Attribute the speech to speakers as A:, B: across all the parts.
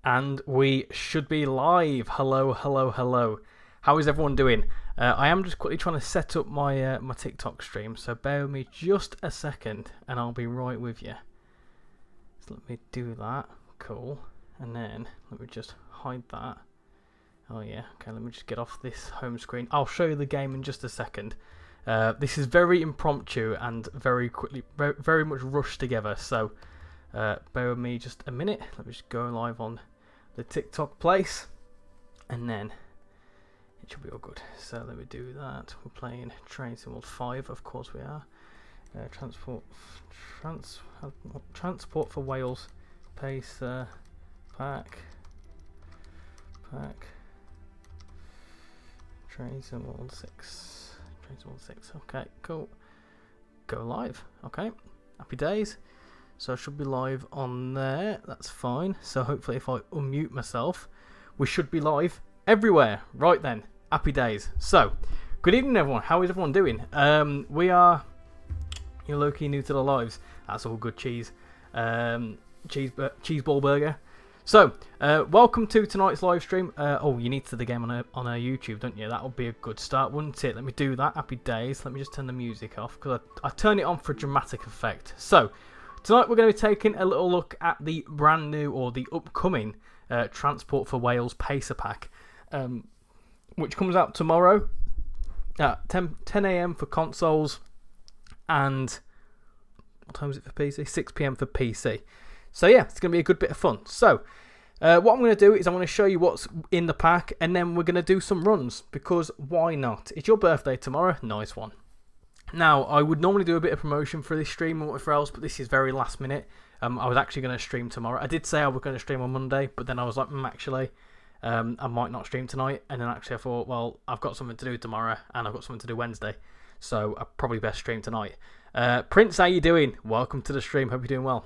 A: And we should be live. Hello, hello, hello. How is everyone doing? I am just quickly trying to set up my my TikTok stream, so bear with me just a second and I'll be right with you. So let me do that. Cool. And then let me just hide that. Oh yeah, okay, let me just get off this home screen. I'll show you the game in just a second. This is very impromptu and very quickly, very much rushed together, so bear with me just a minute. Let me just go live on the TikTok place and then it should be all good. So let me do that. We're playing Train Sim World 5, of course we are. Transport for Wales, pace, pack, Train Sim World 6, Train Sim World 6, okay, cool. Go live, okay, happy days. So I should be live on there, that's fine. So hopefully if I unmute myself, we should be live everywhere. Right then, happy days. So, good evening everyone, how is everyone doing? We are, you're low-key new to the lives. That's all good cheese. Cheese ball burger. So, welcome to tonight's live stream. Oh, you need to the game on our YouTube, don't you? That would be a good start, wouldn't it? Let me do that, happy days. Let me just turn the music off, because I turn it on for dramatic effect. So, tonight we're going to be taking a little look at the brand new, or the upcoming, Transport for Wales Pacer Pack, which comes out tomorrow at 10 AM for consoles, and what time is it for PC? 6 PM for PC. So yeah, it's going to be a good bit of fun. So, what I'm going to do is I'm going to show you what's in the pack, and then we're going to do some runs, because why not? It's your birthday tomorrow, nice one. Now, I would normally do a bit of promotion for this stream and whatever else, but this is very last minute. I was actually going to stream tomorrow. I did say I was going to stream on Monday, but then I was like, actually, I might not stream tonight. And then actually I thought, well, I've got something to do tomorrow, and I've got something to do Wednesday, so I probably best stream tonight. Prince, how you doing? Welcome to the stream, hope you're doing well.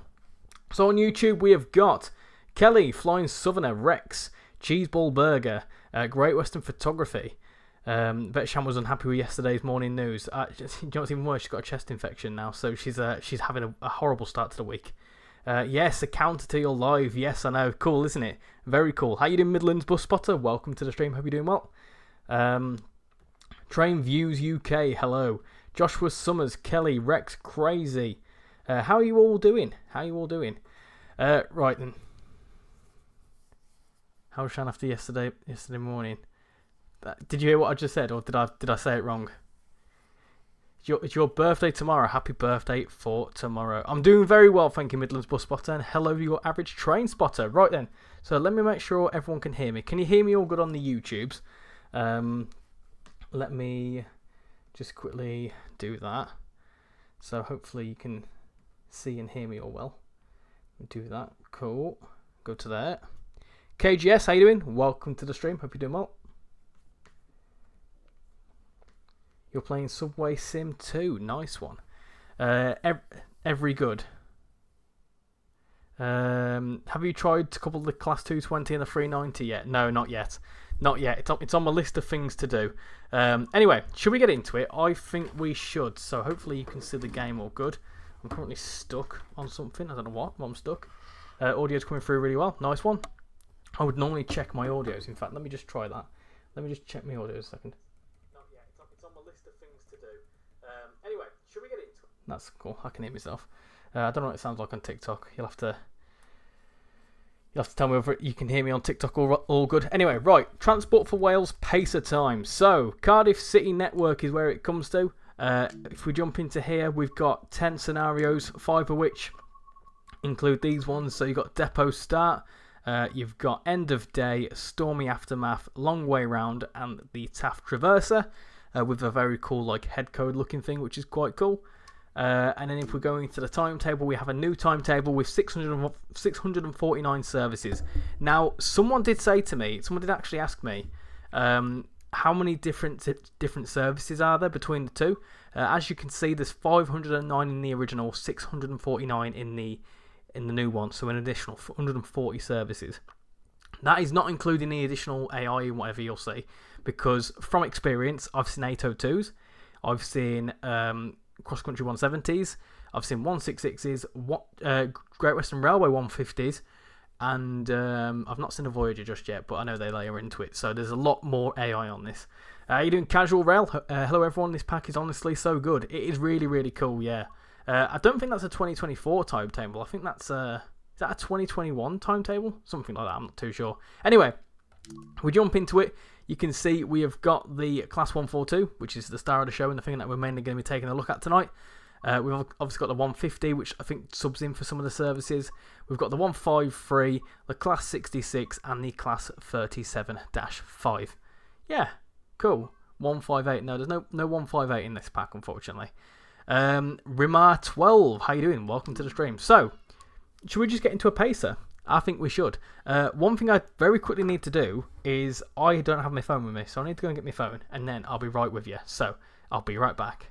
A: So on YouTube, we have got Kelly, Flying Southerner, Rex, Cheeseball Burger, Great Western Photography. Bet Sham was unhappy with yesterday's morning news. You know what's even worse? She's got a chest infection now, so she's having a horrible start to the week. Yes, a counter to your live. Yes, I know. Cool, isn't it? Very cool. How you doing, Midlands Bus Spotter? Welcome to the stream. Hope you're doing well. Train Views UK. Hello. Joshua Summers, Kelly, Rex, Crazy. How are you all doing? How are you all doing? Right then. How was Shan after yesterday morning? Did you hear what I just said, or did I say it wrong? It's your birthday tomorrow. Happy birthday for tomorrow. I'm doing very well, thank you, Midlands Bus Spotter, and hello, your average train spotter. Right then, so let me make sure everyone can hear me. Can you hear me all good on the YouTubes? Let me just quickly do that. So hopefully you can see and hear me all well. Do that. Cool. Go to there. KGS, how you doing? Welcome to the stream. Hope you're doing well. You're playing Subway Sim 2. Nice one. Every good. Have you tried to couple the Class 220 and the 390 yet? No, not yet. Not yet. It's on my list of things to do. Anyway, should we get into it? I think we should. So hopefully you can see the game all good. I'm currently stuck on something. I don't know what, but I'm stuck. Audio's coming through really well. Nice one. I would normally check my audios. In fact, let me just try that. Let me just check my audio a second. Not yet. It's on my list of things to do. Anyway, should we get into it? That's cool. I can hear myself. I don't know what it sounds like on TikTok. You'll have to tell me whether you can hear me on TikTok all good. Anyway, right. Transport for Wales Pacer time. So, Cardiff City Network is where it comes to. If we jump into here, we've got 10 scenarios, 5 of which include these ones. So you've got Depot Start, you've got End of Day, Stormy Aftermath, Long Way Round, and the Taft Traverser, with a very cool like head code looking thing, which is quite cool. And then if we're going to the timetable, we have a new timetable with 649 services. Now, someone did actually ask me, how many different services are there between the two? As you can see, there's 509 in the original, 649 in the new one, so an additional 140 services. That is not including the additional AI and whatever you'll see, because from experience, I've seen 802s, I've seen cross country 170s, I've seen 166s, Great Western Railway 150s, and I've not seen a Voyager just yet, but I know they layer into it, so there's a lot more AI on this. How you doing, Casual Rail? Hello everyone, this pack is honestly so good. It is really, really cool, yeah. I don't think that's a 2024 timetable. I think that's is that a 2021 timetable? Something like that, I'm not too sure. Anyway, we jump into it. You can see we have got the Class 142, which is the star of the show and the thing that we're mainly going to be taking a look at tonight. We've obviously got the 150, which I think subs in for some of the services. We've got the 153, the Class 66, and the Class 37-5. Yeah, cool. 158. No, there's no 158 in this pack, unfortunately. Rimar 12, how you doing? Welcome to the stream. So, should we just get into a pacer? I think we should. One thing I very quickly need to do is I don't have my phone with me, so I need to go and get my phone, and then I'll be right with you. So, I'll be right back.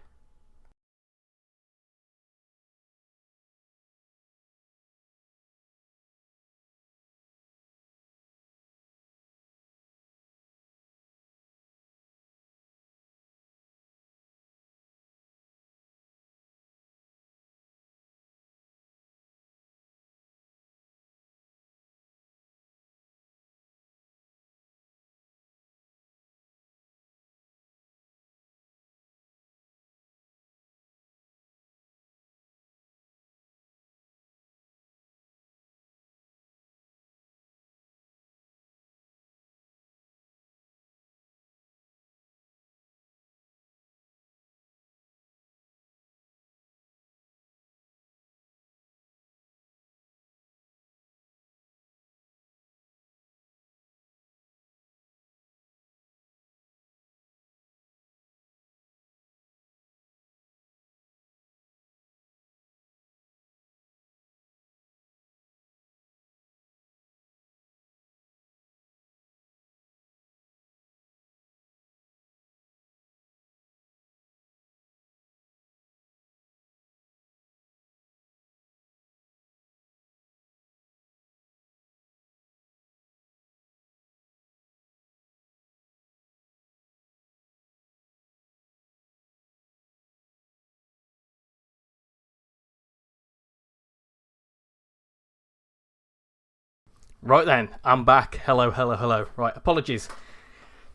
A: Right then, I'm back. Hello, hello, hello. Right, apologies.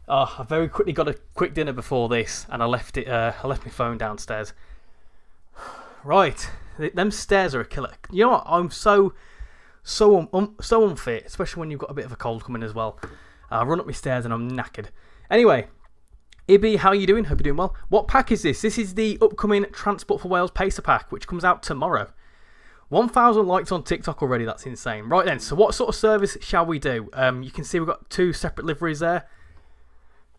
A: I very quickly got a quick dinner before this, and I left it. I left my phone downstairs. Right, them stairs are a killer. You know what? I'm so unfit, especially when you've got a bit of a cold coming as well. I run up my stairs and I'm knackered. Anyway, Ibby, how are you doing? Hope you're doing well. What pack is this? This is the upcoming Transport for Wales Pacer pack, which comes out tomorrow. 1,000 likes on TikTok already, that's insane. Right then, so what sort of service shall we do? You can see we've got 2 separate liveries there.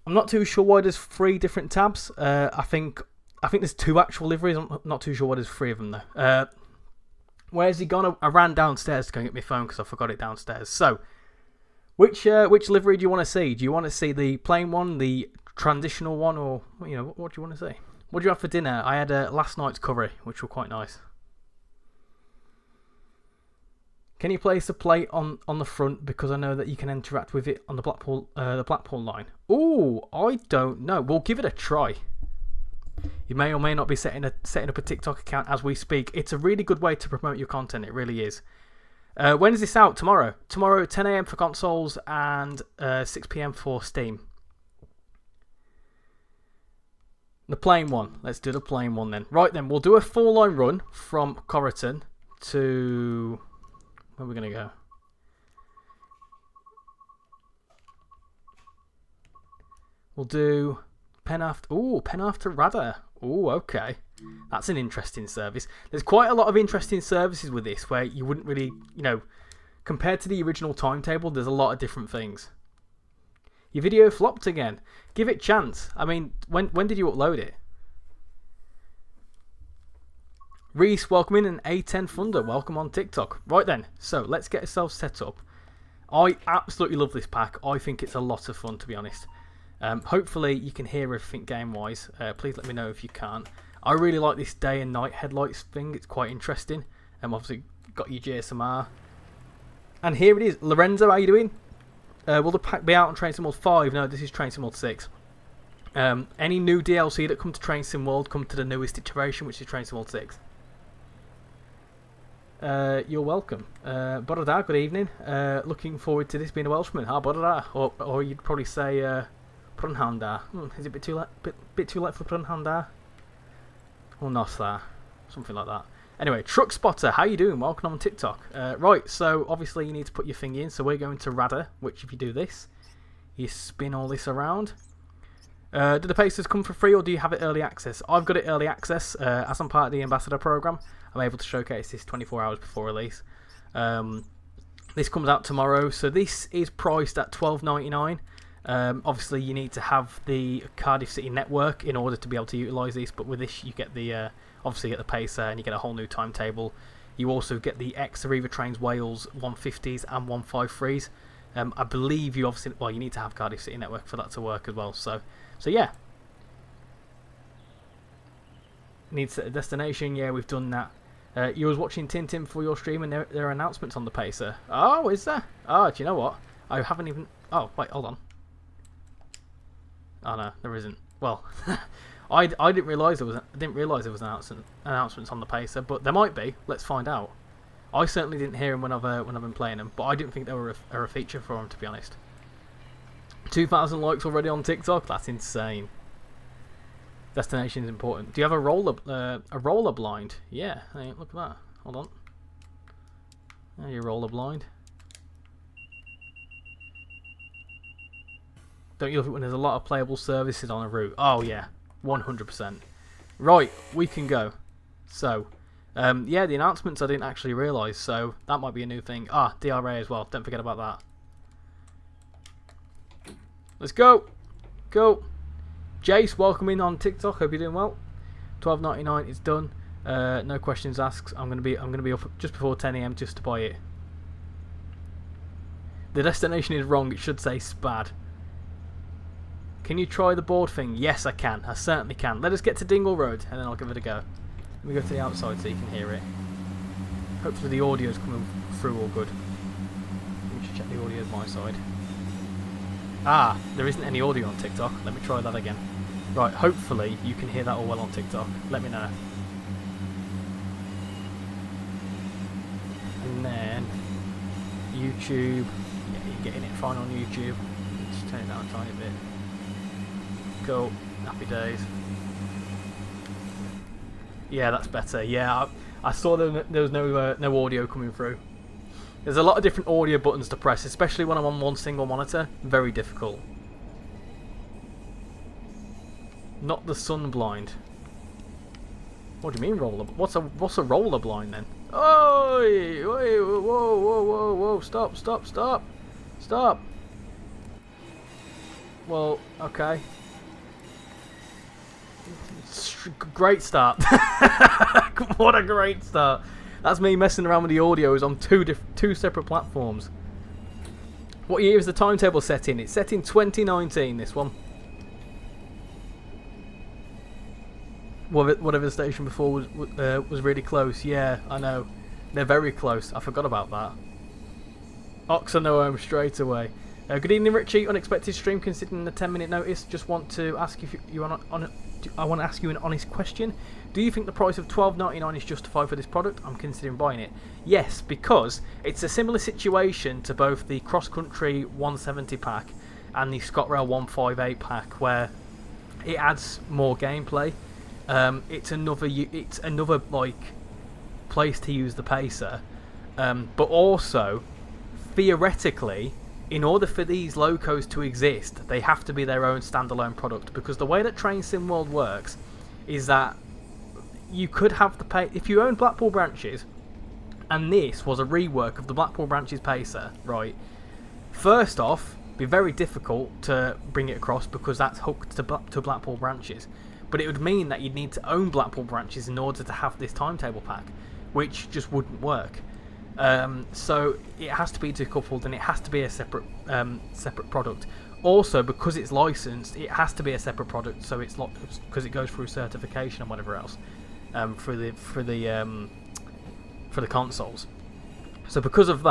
A: I'm not too sure why there's 3 different tabs. I think there's 2 actual liveries. I'm not too sure why there's 3 of them though. Where's he gone? I ran downstairs to go and get my phone because I forgot it downstairs. So, which livery do you want to see? Do you want to see the plain one, the transitional one, or what do you want to see? What did you have for dinner? I had last night's curry, which were quite nice. Can you place a plate on the front because I know that you can interact with it on the Blackpool line? Ooh, I don't know. We'll give it a try. You may or may not be setting up a TikTok account as we speak. It's a really good way to promote your content. It really is. When is this out? Tomorrow. Tomorrow, 10 AM for consoles and 6 PM for Steam. The plain one. Let's do the plain one then. Right then, we'll do a 4-line run from Corriton to... Where are we going to go? We'll do Penarth. Ooh, Penarth to Radar. Ooh, okay. That's an interesting service. There's quite a lot of interesting services with this where you wouldn't really, compared to the original timetable, there's a lot of different things. Your video flopped again. Give it a chance. I mean, when did you upload it? Reese, welcome in, and A10 Thunder, welcome on TikTok. Right then, so let's get ourselves set up. I absolutely love this pack. I think it's a lot of fun, to be honest. Hopefully you can hear everything game-wise. Please let me know if you can't. I really like this day and night headlights thing. It's quite interesting. Obviously got your GSMR. And here it is. Lorenzo, how you doing? Will the pack be out on Train Sim World 5? No, this is Train Sim World 6. Any new DLC that come to Train Sim World come to the newest iteration, which is Train Sim World 6. You're welcome. Borada, good evening. Looking forward to this being a Welshman. Borada, or you'd probably say Prynhanda. Is it a bit too late for Prynhanda? Or Nosla, something like that. Anyway, Truck Spotter, how you doing? Welcome on TikTok. Right, so obviously you need to put your thing in. So we're going to Radar, which if you do this, you spin all this around. Do the pacers come for free or do you have it early access? I've got it early access. As I'm part of the Ambassador program, I'm able to showcase this 24 hours before release. This comes out tomorrow, so this is priced at $12.99. Obviously, you need to have the Cardiff City network in order to be able to utilise this. But with this, you get the obviously you get the pacer and you get a whole new timetable. You also get the ex-Arriva Trains Wales 150s and 153s. I believe you obviously you need to have Cardiff City network for that to work as well. So yeah. Need to set a destination. Yeah, we've done that. You was watching Tintin for your stream and there are announcements on the pacer. Oh, is there? Oh, do you know what? I haven't even. Oh, wait, hold on. Oh no, there isn't. Well, I didn't realise there was. I didn't realise there was announcements on the pacer, but there might be. Let's find out. I certainly didn't hear them when I've been playing them, but I didn't think they were a feature for them, to be honest. 2,000 likes already on TikTok. That's insane. Destination is important. Do you have a roller blind? Yeah. Hey, look at that. Hold on. There you roller blind. Don't you love it when there's a lot of playable services on a route? Oh yeah, 100%. Right, we can go. So, yeah, the announcements I didn't actually realise, so that might be a new thing. Ah, DRA as well. Don't forget about that. Let's go. Go. Jace, welcome in on TikTok. Hope you're doing well. $12.99. It's done. No questions asked. I'm gonna be up just before 10 AM just to buy it. The destination is wrong. It should say Spad. Can you try the board thing? Yes, I can. I certainly can. Let us get to Dingle Road and then I'll give it a go. Let me go to the outside so you can hear it. Hopefully the audio's coming through all good. Let me just check the audio on my side. Ah, there isn't any audio on TikTok. Let me try that again. Right, hopefully you can hear that all well on TikTok. Let me know. And then YouTube. Yeah, you're getting it fine on YouTube. Just turn it down a tiny bit. Cool. Happy days. Yeah, that's better. Yeah, I saw there was no audio coming through. There's a lot of different audio buttons to press, especially when I'm on one single monitor. Very difficult. Not the sun blind. What do you mean roller? What's a roller blind then? Oh, whoa! Stop! Well, okay. Great start. What a great start. That's me messing around with the audios on two separate platforms. What year is the timetable set in? It's set in 2019, this one. Whatever the station before was really close. Yeah, I know. They're very close. I forgot about that. Ox, I know I'm straight away. Good evening, Richie. Unexpected stream considering the 10-minute notice. Just want to ask if I want to ask you an honest question. Do you think the price of $12.99 is justified for this product? I'm considering buying it. Yes, because it's a similar situation to both the Cross Country 170 pack and the ScotRail 158 pack, where it adds more gameplay. It's another like place to use the pacer, but also theoretically, in order for these locos to exist, they have to be their own standalone product, because the way that Train Sim World works is that you could have if you own Blackpool Branches and this was a rework of the Blackpool Branches pacer, right? First off, it'd be very difficult to bring it across because that's hooked to Blackpool Branches. But it would mean that you'd need to own Blackpool Branches in order to have this timetable pack, which just wouldn't work. So it has to be decoupled and it has to be a separate product. Also, because it's licensed, it has to be a separate product, so it's because it goes through certification and whatever else for the consoles. So because of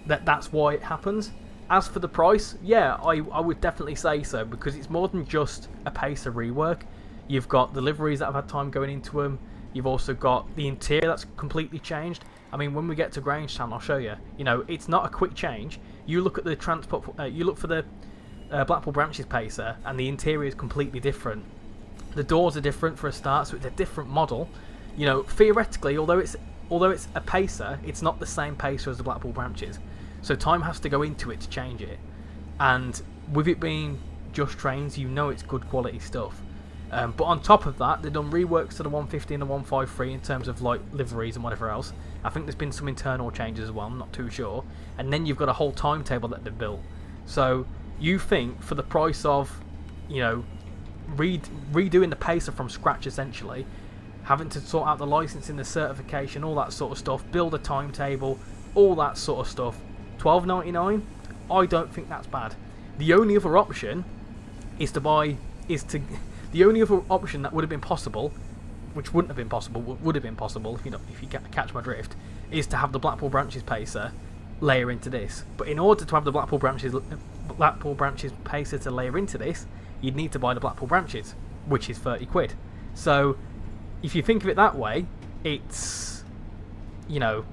A: that's why it happens. As for the price, yeah, I would definitely say so, because it's more than just a pacer rework. You've got the liveries that have had time going into them. You've also got the interior that's completely changed. I mean, when we get to Grangetown, I'll show you. You know, it's not a quick change. You look at the transport. You look for the Blackpool Branches pacer, and the interior is completely different. The doors are different for a start, so it's a different model. You know, theoretically, although it's a pacer, it's not the same pacer as the Blackpool Branches. So time has to go into it to change it. And with it being just trains, you know it's good quality stuff. But on top of that, they've done reworks to the 150 and the 153 in terms of like liveries and whatever else. I think there's been some internal changes as well, I'm not too sure. And then you've got a whole timetable that they've built. So you think for the price of, you know, redoing the pacer from scratch essentially, having to sort out the licensing, the certification, all that sort of stuff, build a timetable, all that sort of stuff, $12.99, I don't think that's bad. The only other option is the only other option that would have been possible, which wouldn't have been possible, would have been possible if you catch my drift, is to have the Blackpool Branches pacer layer into this. But in order to have the Blackpool Branches pacer to layer into this, you'd need to buy the Blackpool Branches, which is 30 quid. So if you think of it that way, it's, you know,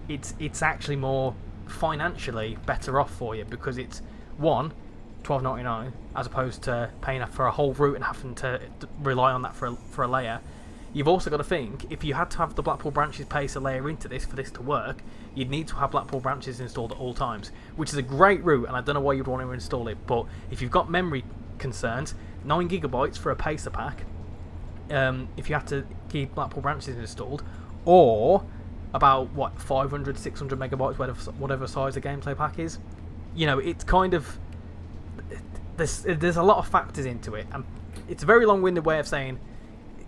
A: it's actually more financially better off for you, because it's $12.99 as opposed to paying for a whole route and having to rely on that for a layer. You've also got to think, if you had to have the Blackpool Branches pacer layer into this for this to work, you'd need to have Blackpool Branches installed at all times, which is a great route, and I don't know why you'd want to install it, but if you've got memory concerns, 9 gigabytes for a pacer pack, if you have to keep Blackpool Branches installed, or about, what, 500, 600 megabytes, whatever size the gameplay pack is, you know, it's kind of, there's a lot of factors into it, and it's a very long-winded way of saying,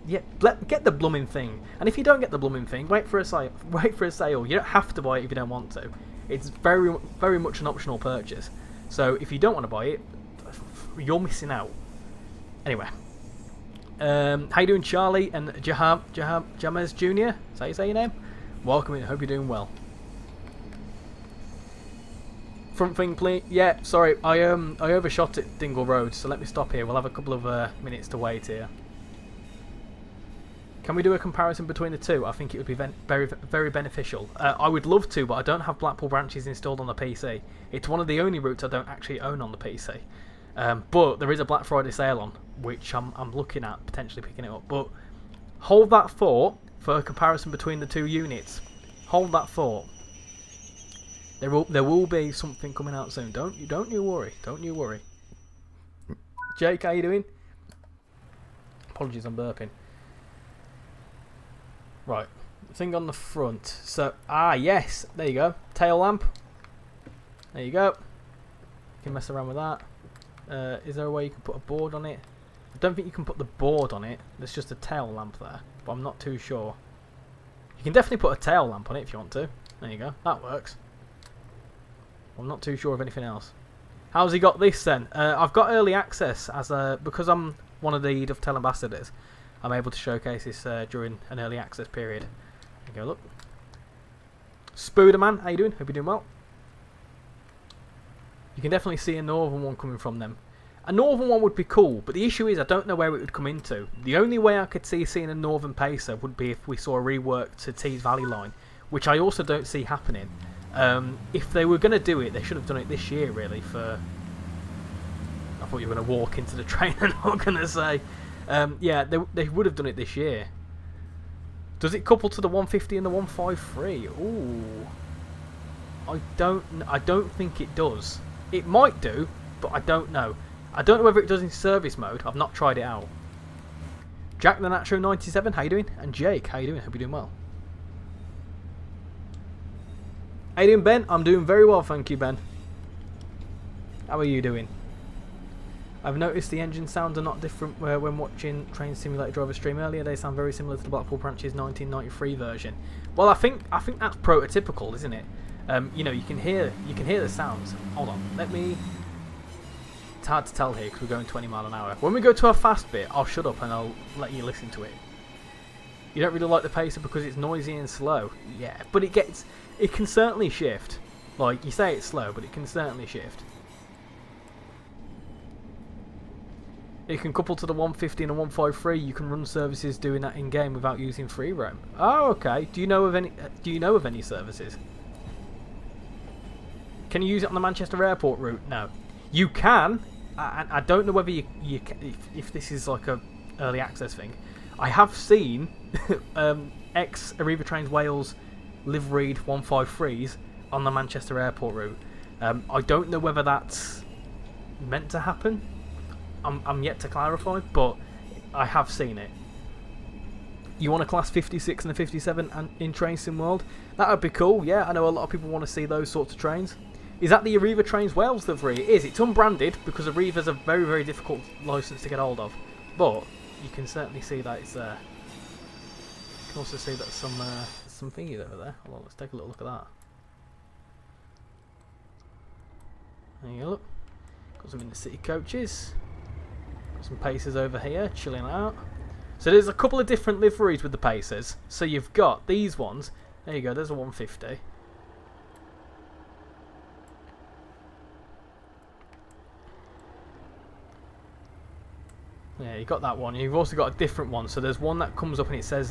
A: yeah, get the blooming thing. And if you don't get the blooming thing, wait for a sale. You don't have to buy it if you don't want to. It's very, very much an optional purchase. So if you don't want to buy it, you're missing out. Anyway, how you doing, Charlie and Jamez Jr.? Is that how you say your name? Welcome in. Hope you're doing well. Front thing, please. Yeah, sorry, I overshot at Dingle Road, so let me stop here. We'll have a couple of minutes to wait here. Can we do a comparison between the two? I think it would be very, very beneficial. I would love to, but I don't have Blackpool Branches installed on the PC. It's one of the only routes I don't actually own on the PC. But there is a Black Friday sale on, which I'm looking at potentially picking it up. But hold that thought for a comparison between the two units. Hold that thought. There will be something coming out soon. Don't you worry. Don't you worry. Jake, how you doing? Apologies, I'm burping. Right, thing on the front. So, yes, there you go. Tail lamp. There you go. You can mess around with that. Is there a way you can put a board on it? I don't think you can put the board on it. There's just a tail lamp there, but I'm not too sure. You can definitely put a tail lamp on it if you want to. There you go. That works. I'm not too sure of anything else. How's he got this then? I've got early access because I'm one of the Dovetail ambassadors. I'm able to showcase this during an early access period. There you go, look. Spooderman, how you doing? Hope you're doing well. You can definitely see a northern one coming from them. A northern one would be cool, but the issue is I don't know where it would come into. The only way I could see seeing a northern pacer would be if we saw a rework to Tees Valley line, which I also don't see happening. If they were going to do it, they should have done it this year, really. I thought you were going to walk into the train and I'm going to say... yeah, they would have done it this year. Does it couple to the 150 and the 153? Ooh, I don't think it does. It might do, but I don't know. I don't know whether it does in service mode. I've not tried it out. Jack the Nacho 97, how you doing? And Jake, how you doing? Hope you're doing well. How you doing, Ben? I'm doing very well, thank you, Ben. How are you doing? I've noticed the engine sounds are not different when watching Train Simulator Driver stream earlier. They sound very similar to the Blackpool Branches 1993 version. Well, I think that's prototypical, isn't it? You know, you can hear the sounds. Hold on, let me. It's hard to tell here because we're going 20 miles an hour. When we go to a fast bit, I'll shut up and I'll let you listen to it. You don't really like the pacer because it's noisy and slow. Yeah, but it can certainly shift. Like, you say it's slow, but it can certainly shift. It can couple to the 150 and a 153. You can run services doing that in game without using free roam. Oh, okay. Do you know of any? Do you know of any services? Can you use it on the Manchester Airport route? No. You can. I don't know whether you can, if this is like a early access thing. I have seen ex Arriva Trains Wales liveried 153s on the Manchester Airport route. I don't know whether that's meant to happen. I'm yet to clarify, but I have seen it. You want a class 56 and a 57 in Train Sim World? That would be cool. Yeah, I know a lot of people want to see those sorts of trains. Is that the Arriva Trains Wales livery? It is. It's unbranded because Arriva's a very, very difficult licence to get hold of. But you can certainly see that it's there. You can also see that some thingies over there. Hold on, let's take a little look at that. There you look. Got some in the city coaches. Got some Pacers over here, chilling out. So there's a couple of different liveries with the Pacers. So you've got these ones. There you go, there's a 150. Yeah, you got that one. You've also got a different one. So there's one that comes up and it says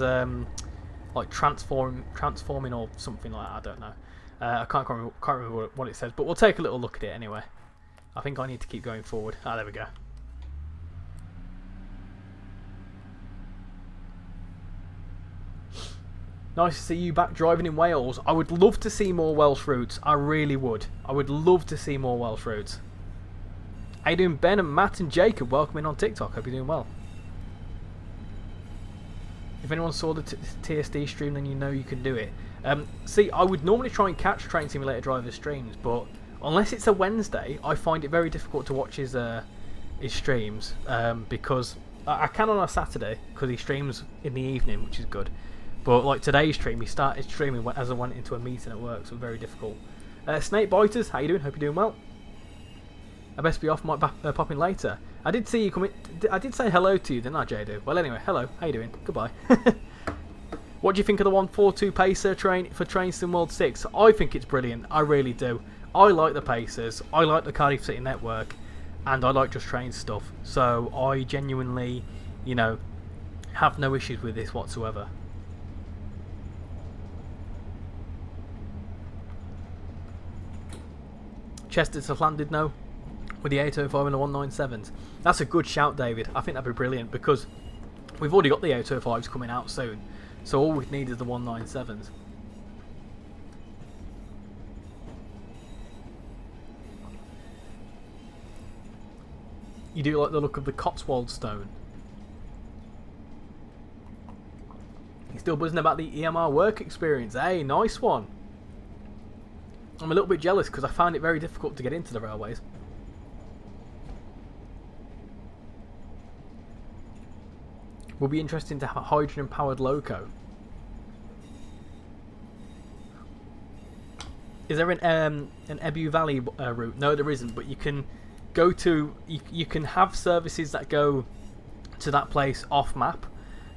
A: like transforming or something like that. I don't know. I can't remember what it says, but we'll take a little look at it anyway. I think I need to keep going forward. Ah, there we go. Nice to see you back driving in Wales. I would love to see more Welsh routes. I really would. I would love to see more Welsh routes. How you doing, Ben and Matt and Jacob? Welcome in on TikTok. Hope you're doing well. If anyone saw the TSD stream, then you know you can do it. See, I would normally try and catch Train Simulator Driver's streams, but unless it's a Wednesday, I find it very difficult to watch his streams because I can on a Saturday because he streams in the evening, which is good. But like today's stream, he started streaming as I went into a meeting at work, so very difficult. Snake Biters, how you doing? Hope you're doing well. I best be off, might pop in later. I did see you come in. I did say hello to you, didn't I, JD? Well, anyway, hello. How you doing? Goodbye. What do you think of the 142 Pacer train for Train Sim World 6? I think it's brilliant. I really do. I like the Pacers. I like the Cardiff City network, and I like Just Train stuff. So I genuinely, you know, have no issues with this whatsoever. Chester's landed no. With the 805 and the 197s. That's a good shout, David. I think that'd be brilliant because we've already got the 805s coming out soon. So all we need is the 197s. You do like the look of the Cotswold stone. You're still buzzing about the EMR work experience. Hey, nice one. I'm a little bit jealous because I found it very difficult to get into the railways. Will be interesting to have a hydrogen-powered loco. Is there an Ebu Valley route? No, there isn't. But you can go to. You can have services that go to that place off map.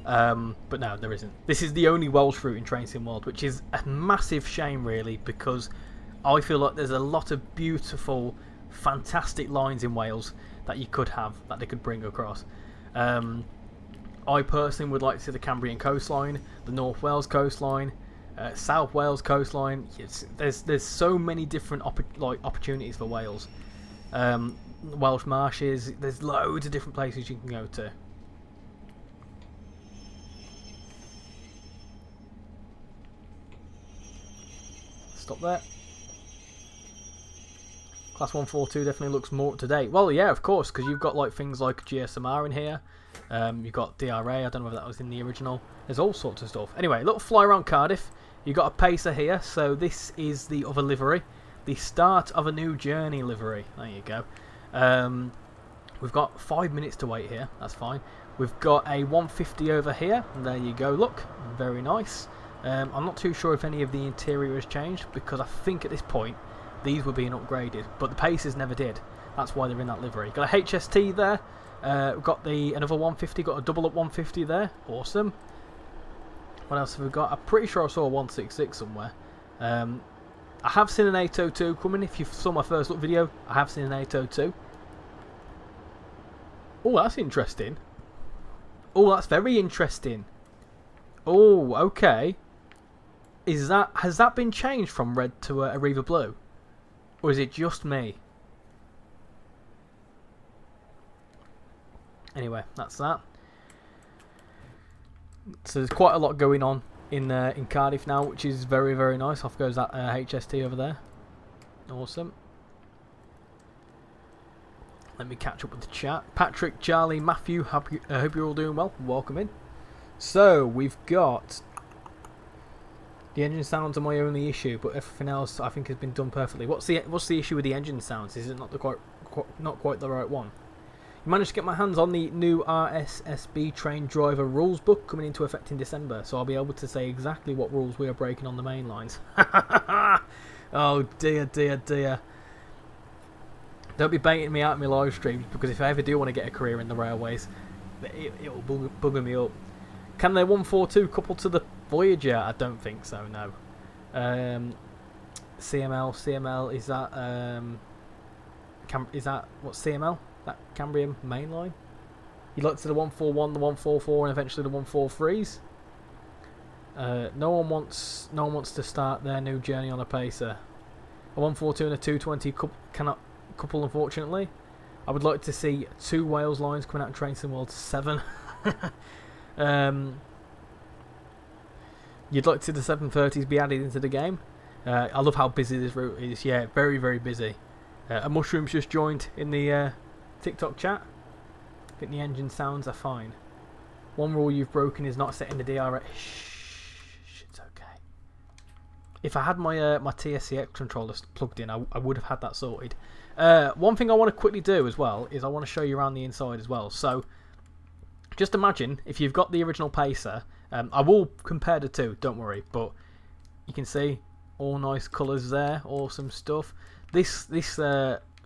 A: But no, there isn't. This is the only Welsh route in Train Sim World, which is a massive shame, really, because I feel like there's a lot of beautiful, fantastic lines in Wales that you could have that they could bring across. I personally would like to see the Cambrian coastline, the North Wales coastline, South Wales coastline. There's so many different opportunities for Wales. Welsh marshes. There's loads of different places you can go to. Stop there. Class 142 definitely looks more up to date. Well, yeah, of course, because you've got like things like GSMR in here. You've got DRA, I don't know whether that was in the original. There's all sorts of stuff. Anyway, little fly around Cardiff. You've got a Pacer here, so this is the other livery. The start of a new journey livery. There you go. We've got 5 minutes to wait here, that's fine. We've got a 150 over here, and there you go, look, very nice. I'm not too sure if any of the interior has changed, because I think at this point, these were being upgraded, but the Pacers never did. That's why they're in that livery. Got a HST there. We've got another 150, got a double up 150 there. Awesome. What else have we got? I'm pretty sure I saw a 166 somewhere. I have seen an 802 coming. If you saw my first look video, I have seen an 802. Oh, that's interesting. Oh, that's very interesting. Oh, okay. Has that been changed from red to Arriva blue? Or is it just me? Anyway, that's that. So there's quite a lot going on in Cardiff now, which is very, very nice. Off goes that HST over there. Awesome. Let me catch up with the chat. Patrick, Charlie, Matthew, hope you're all doing well. Welcome in. So we've got the engine sounds are my only issue, but everything else I think has been done perfectly. What's the issue with the engine sounds? Is it not quite the right one? I managed to get my hands on the new RSSB train driver rules book coming into effect in December, so I'll be able to say exactly what rules we are breaking on the main lines. Oh dear, dear, dear. Don't be baiting me out in my live streams, because if I ever do want to get a career in the railways, it'll bugger me up. Can the 142 couple to the Voyager? I don't think so, no. CML, is that what's CML? That Cambrian mainline? You'd like to the 141, the 144, and eventually the 143s. No one wants to start their new journey on a pacer. A 142 and a 220 cannot couple, unfortunately. I would like to see 2 Wales lines coming out of Train Sim World 7. You'd like to see the 730s be added into the game. I love how busy this route is. Yeah, very, very busy. A Mushroom's just joined in the TikTok chat. I think the engine sounds are fine. One rule you've broken is not setting the DRS. Shh, it's okay. If I had my my TSCX controller plugged in, I would have had that sorted. One thing I want to quickly do as well is I want to show you around the inside as well. So, just imagine if you've got the original Pacer. I will compare the two, don't worry. But you can see all nice colours there, awesome stuff. This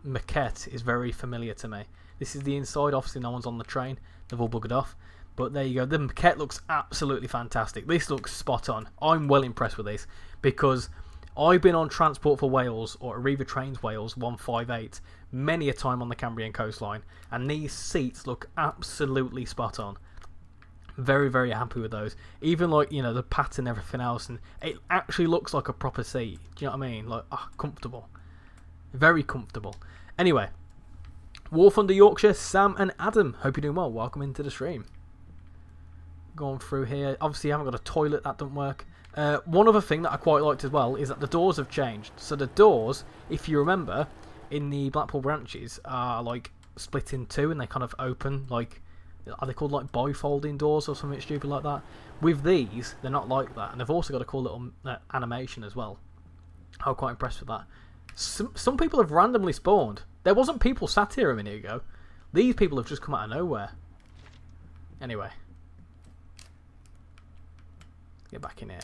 A: maquette is very familiar to me. This is the inside. Obviously, no one's on the train. They've all buggered off. But there you go. The maquette looks absolutely fantastic. This looks spot on. I'm well impressed with this because I've been on Transport for Wales or Arriva Trains Wales 158 many a time on the Cambrian coastline, and these seats look absolutely spot on. Very, very happy with those. Even like, you know, the pattern and everything else, and it actually looks like a proper seat. Do you know what I mean? Like, comfortable. Very comfortable. Anyway, Wolf under Yorkshire, Sam and Adam. Hope you're doing well. Welcome into the stream. Going through here. Obviously, I haven't got a toilet. That doesn't work. One other thing that I quite liked as well is that the doors have changed. So the doors, if you remember, in the Blackpool branches are like split in two, and they kind of open like, are they called like bifolding doors or something stupid like that? With these, they're not like that, and they've also got a cool little animation as well. I'm quite impressed with that. Some people have randomly spawned. There wasn't people sat here a minute ago. These people have just come out of nowhere. Anyway, get back in here.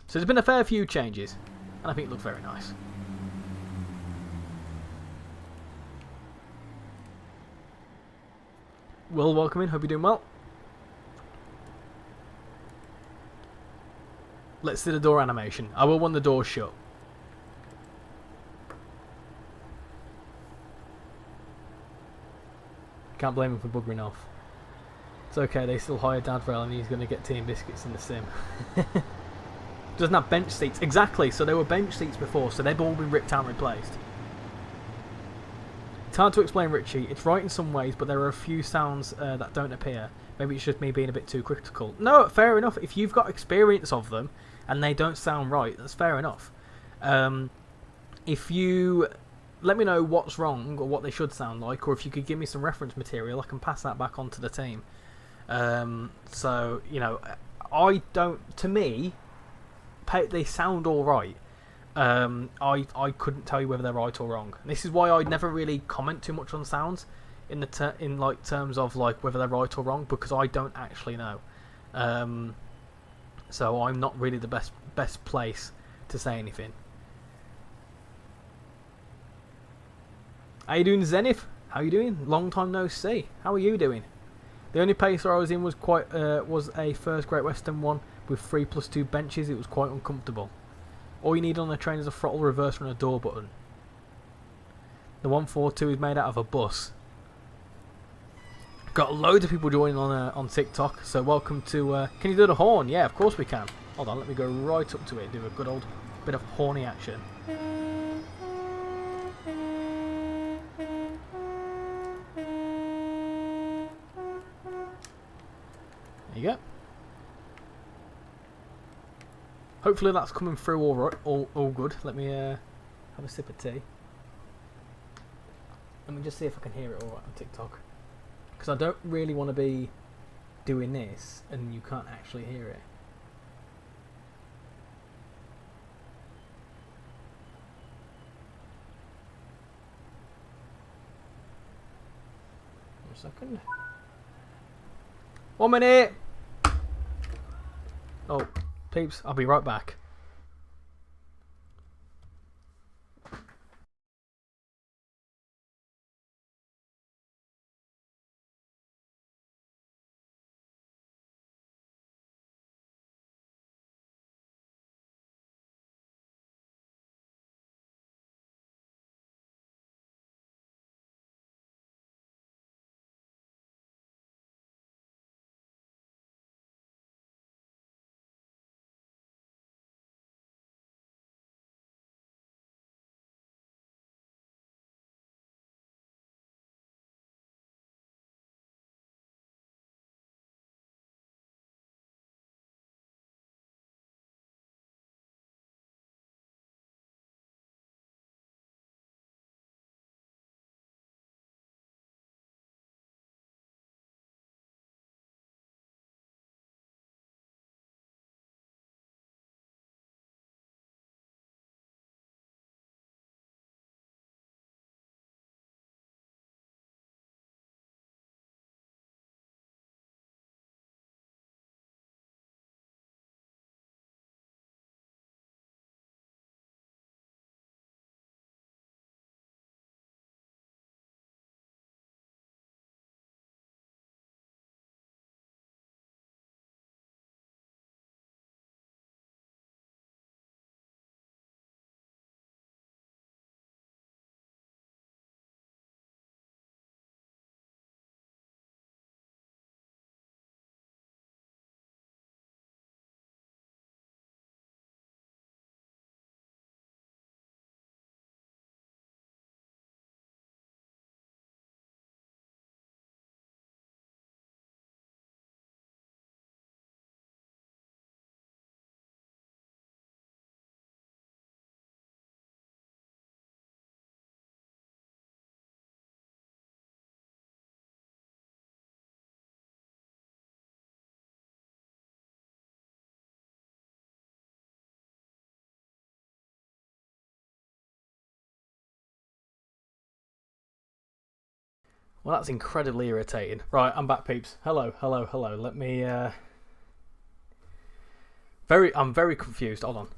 A: So there's been a fair few changes, and I think it looks very nice. Well, welcome in. Hope you're doing well. Let's do the door animation. I will want the door shut. Can't blame him for buggering off. It's okay, they still hire Dadville and he's going to get tea and biscuits in the sim. Doesn't have bench seats. Exactly, so there were bench seats before, so they've all been ripped out and replaced. It's hard to explain, Richie. It's right in some ways, but there are a few sounds that don't appear. Maybe it's just me being a bit too critical. No, fair enough. If you've got experience of them and they don't sound right, that's fair enough. If you let me know what's wrong or what they should sound like, or if you could give me some reference material, I can pass that back on to the team. So, you know, I don't, to me, they sound alright. I couldn't tell you whether they're right or wrong. And this is why I never really comment too much on sounds in the terms of like whether they're right or wrong, because I don't actually know. So I'm not really the best place to say anything. How you doing, Zenith? How you doing? Long time no see. How are you doing? The only pacer I was in was was a first Great Western one with 3+2 benches. It was quite uncomfortable. All you need on the train is a throttle reverser and a door button. The 142 is made out of a bus. Got loads of people joining on TikTok, so welcome to... can you do the horn? Yeah, of course we can. Hold on, let me go right up to it, do a good old bit of horny action. There you go. Hopefully that's coming through all good. Let me have a sip of tea. Let me just see if I can hear it alright on TikTok. Because I don't really want to be doing this and you can't actually hear it. One second. 1 minute! Oh, peeps, I'll be right back. Well, that's incredibly irritating. Right, I'm back, peeps. Hello. Let me... I'm very confused. Hold on.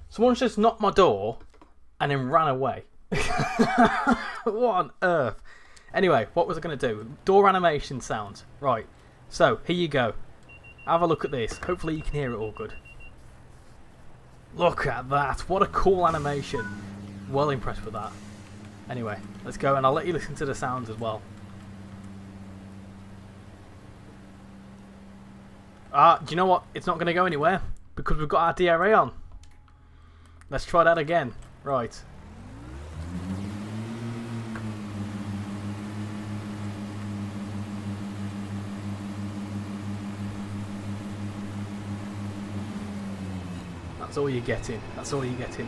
A: Someone's just knocked my door and then ran away. What on earth? Anyway, what was I going to do? Door animation sounds. Right. So, here you go. Have a look at this. Hopefully you can hear it all good. Look at that. What a cool animation. Well impressed with that. Anyway, let's go and I'll let you listen to the sounds as well. Do you know what? It's not going to go anywhere because we've got our DRA on. Let's try that again. Right. That's all you're getting. That's all you're getting.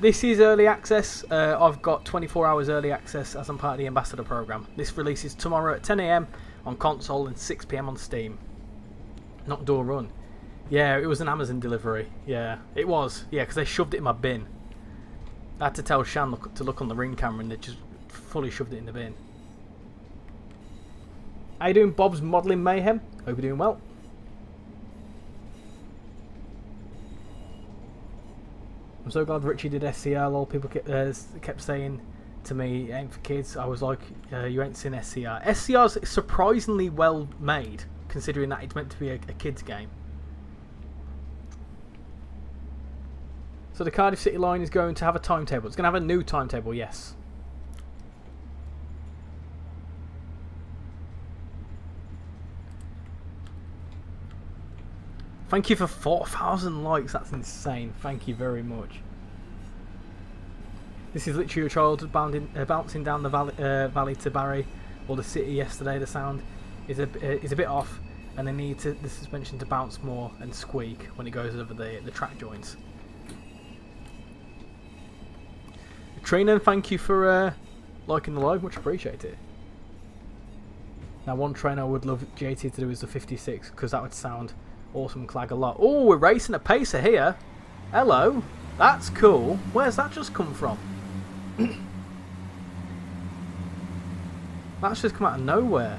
A: This is early access. I've got 24 hours early access as I'm part of the Ambassador program. This releases tomorrow at 10 AM on console and 6 PM on Steam. Not door run. Yeah, it was an Amazon delivery. Yeah, it was. Yeah, because they shoved it in my bin. I had to tell Shan to look on the ring camera and they just fully shoved it in the bin. How you doing, Bob's Modelling Mayhem? Hope you're doing well. I'm so glad Richie did SCR. All people kept saying to me, it ain't for kids. I was like, you ain't seen SCR. SCR's surprisingly well made, considering that it's meant to be a kids game. So the Cardiff City line is going to have a timetable. It's going to have a new timetable, yes. Thank you for 4,000 likes. That's insane. Thank you very much. This is literally a child bouncing down the valley to Barry or the city yesterday. The sound is a bit off, and they need the suspension to bounce more and squeak when it goes over the track joints. Trainer, thank you for liking the live. Much appreciated. Now, one train I would love JT to do is the 56, because that would sound awesome. Clag a lot. Oh, we're racing a pacer here. Hello. That's cool. Where's that just come from? That's just come out of nowhere.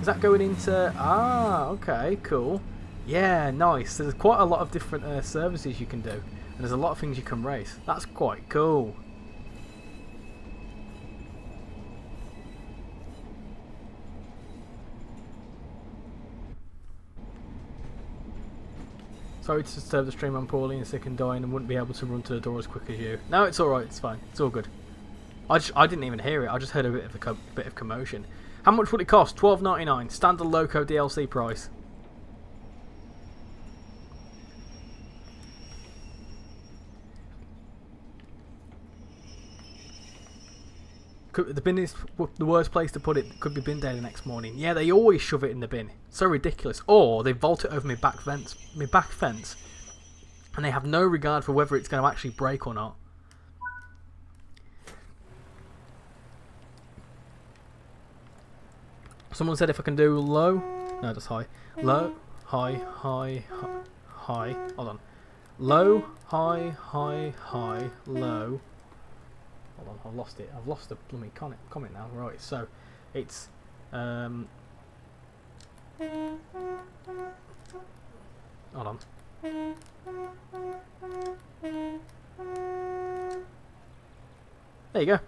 A: Is that going into... Ah, okay, cool. Yeah, nice. There's quite a lot of different services you can do. And there's a lot of things you can race. That's quite cool. Sorry to disturb the stream. I'm poorly and sick and dying and wouldn't be able to run to the door as quick as you. No, it's alright. It's fine. It's all good. I didn't even hear it. I just heard a bit of commotion. How much would it cost? $12.99. Standard Loco DLC price. The bin is the worst place to put it. Could be bin day the next morning. Yeah, they always shove it in the bin. So ridiculous. Or they vault it over my back fence, and they have no regard for whether it's going to actually break or not. Someone said if I can do low. No, that's high. Low, high, high, high, high. Hold on. Low, high, high, high, low. Hold on, I've lost it. I've lost the blooming comment now. Right, so it's hold on. There you go.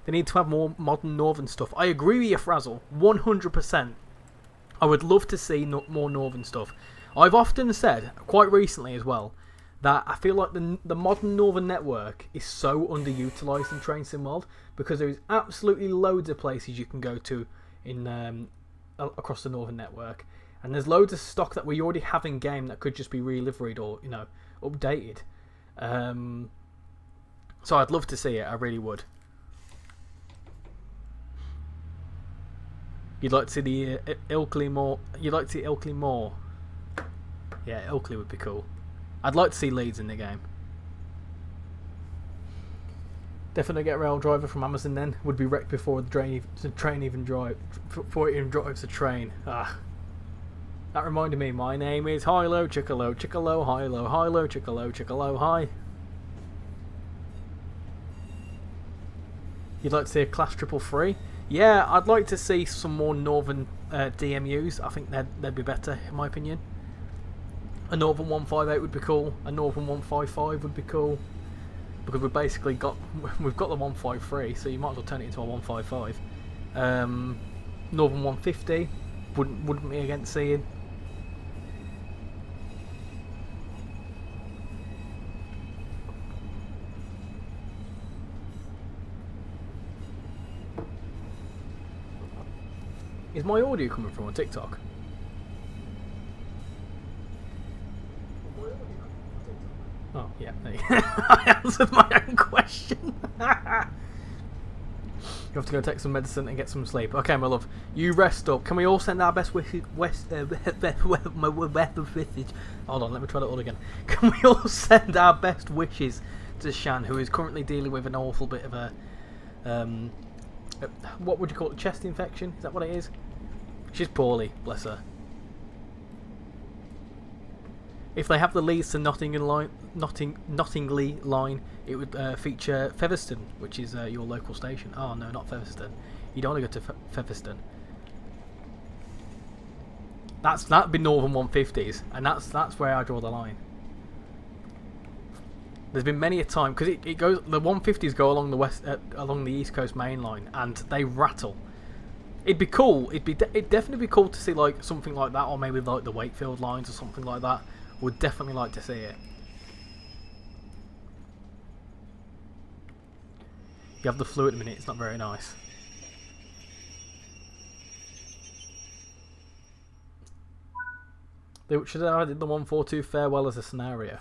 A: They need to have more modern northern stuff. I agree with you, Frazzle. 100%. I would love to see more northern stuff. I've often said, quite recently as well, that I feel like the modern northern network is so underutilised in Train Sim World, because there is absolutely loads of places you can go to in across the northern network, and there's loads of stock that we already have in game that could just be reliveried or updated. So I'd love to see it. I really would. You'd like to see the Ilkley more. You'd like to see Ilkley more. Yeah, Ilkley would be cool. I'd like to see Leeds in the game. Definitely get a rail driver from Amazon then. Would be wrecked before the train even drives. Before it even drives the train. Ah. That reminded me. My name is Hilo Chickalo Chickalo Hilo Hilo Chickalo Chickalo Hi. You'd like to see a Class 333? Yeah, I'd like to see some more northern DMUs. I think they'd be better in my opinion. A Northern 158 would be cool. A Northern 155 would be cool. Because we've basically got the 153, so you might as well turn it into a 155. Northern 150 wouldn't be against seeing. Is my audio coming from on TikTok? Oh, yeah, there you go. I answered my own question. You have to go take some medicine and get some sleep. Okay, my love, you rest up. Can we all send our best wishes? Hold on, let me try that all again. Can we all send our best wishes to Shan, who is currently dealing with an awful bit of a what would you call it? Chest infection? Is that what it is? She's poorly, bless her. If they have the Leeds to Nottingley line, it would feature Featherstone, which is your local station. Oh no, not Featherstone. You don't want to go to Featherstone. That'd be Northern 150s, and that's where I draw the line. There's been many a time because it goes. The 150s go along the East Coast main line, and they rattle. It'd be cool. It'd definitely be cool to see like something like that, or maybe like the Wakefield lines or something like that. Would definitely like to see it. You have the flu at the minute. It's not very nice. They should have added the 142 farewell as a scenario.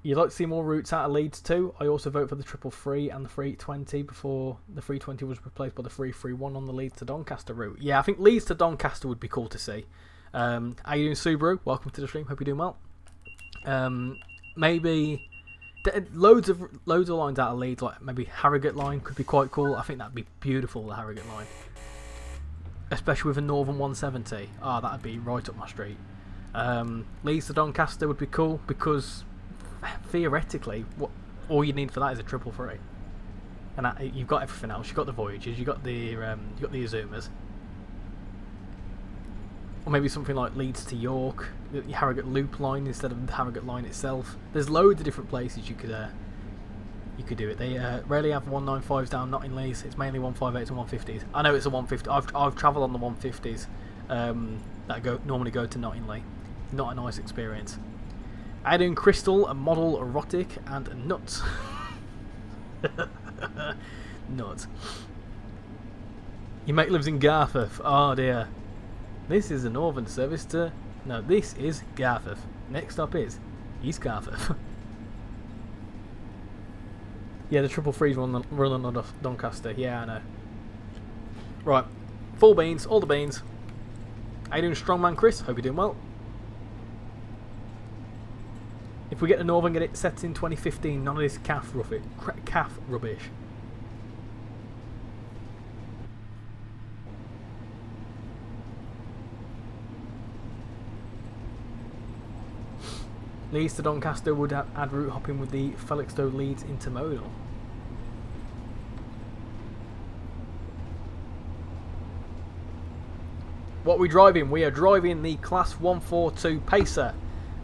A: You'd like to see more routes out of Leeds too. I also vote for the 333 and the 320 before the 320 was replaced by the 331 on the Leeds to Doncaster route. Yeah, I think Leeds to Doncaster would be cool to see. How you doing, Subaru? Welcome to the stream. Hope you're doing well. Maybe loads of lines out of Leeds, like maybe Harrogate line could be quite cool. I think that'd be beautiful, the Harrogate line, especially with a Northern 170. Ah, that'd be right up my street. Leeds to Doncaster would be cool because theoretically, all you need for that is a 333, and you've got everything else. You've got the Voyages, you've got the Azumas, or maybe something like Leeds to York, the Harrogate Loop line instead of the Harrogate line itself. There's loads of different places you could do it. They rarely have 195s down Nottingleys. It's mainly 158s and 150s. I know it's a 150. I've travelled on the 150s that normally go to Nottingley. Not a nice experience. Adding Crystal, a model erotic, and nuts. Nuts. Your mate lives in Garforth. Oh dear. This is a northern service to... No, this is Garforth. Next up is East Garforth. Yeah, the 333's run on Doncaster. Yeah, I know. Right. Full beans. All the beans. How you doing, strongman Chris? Hope you're doing well. If we get the Northern, get it set in 2015, none of this calf rubbish. Leeds to Doncaster would add route hopping with the Felixstowe Leeds intermodal. What are we driving? We are driving the Class 142 Pacer.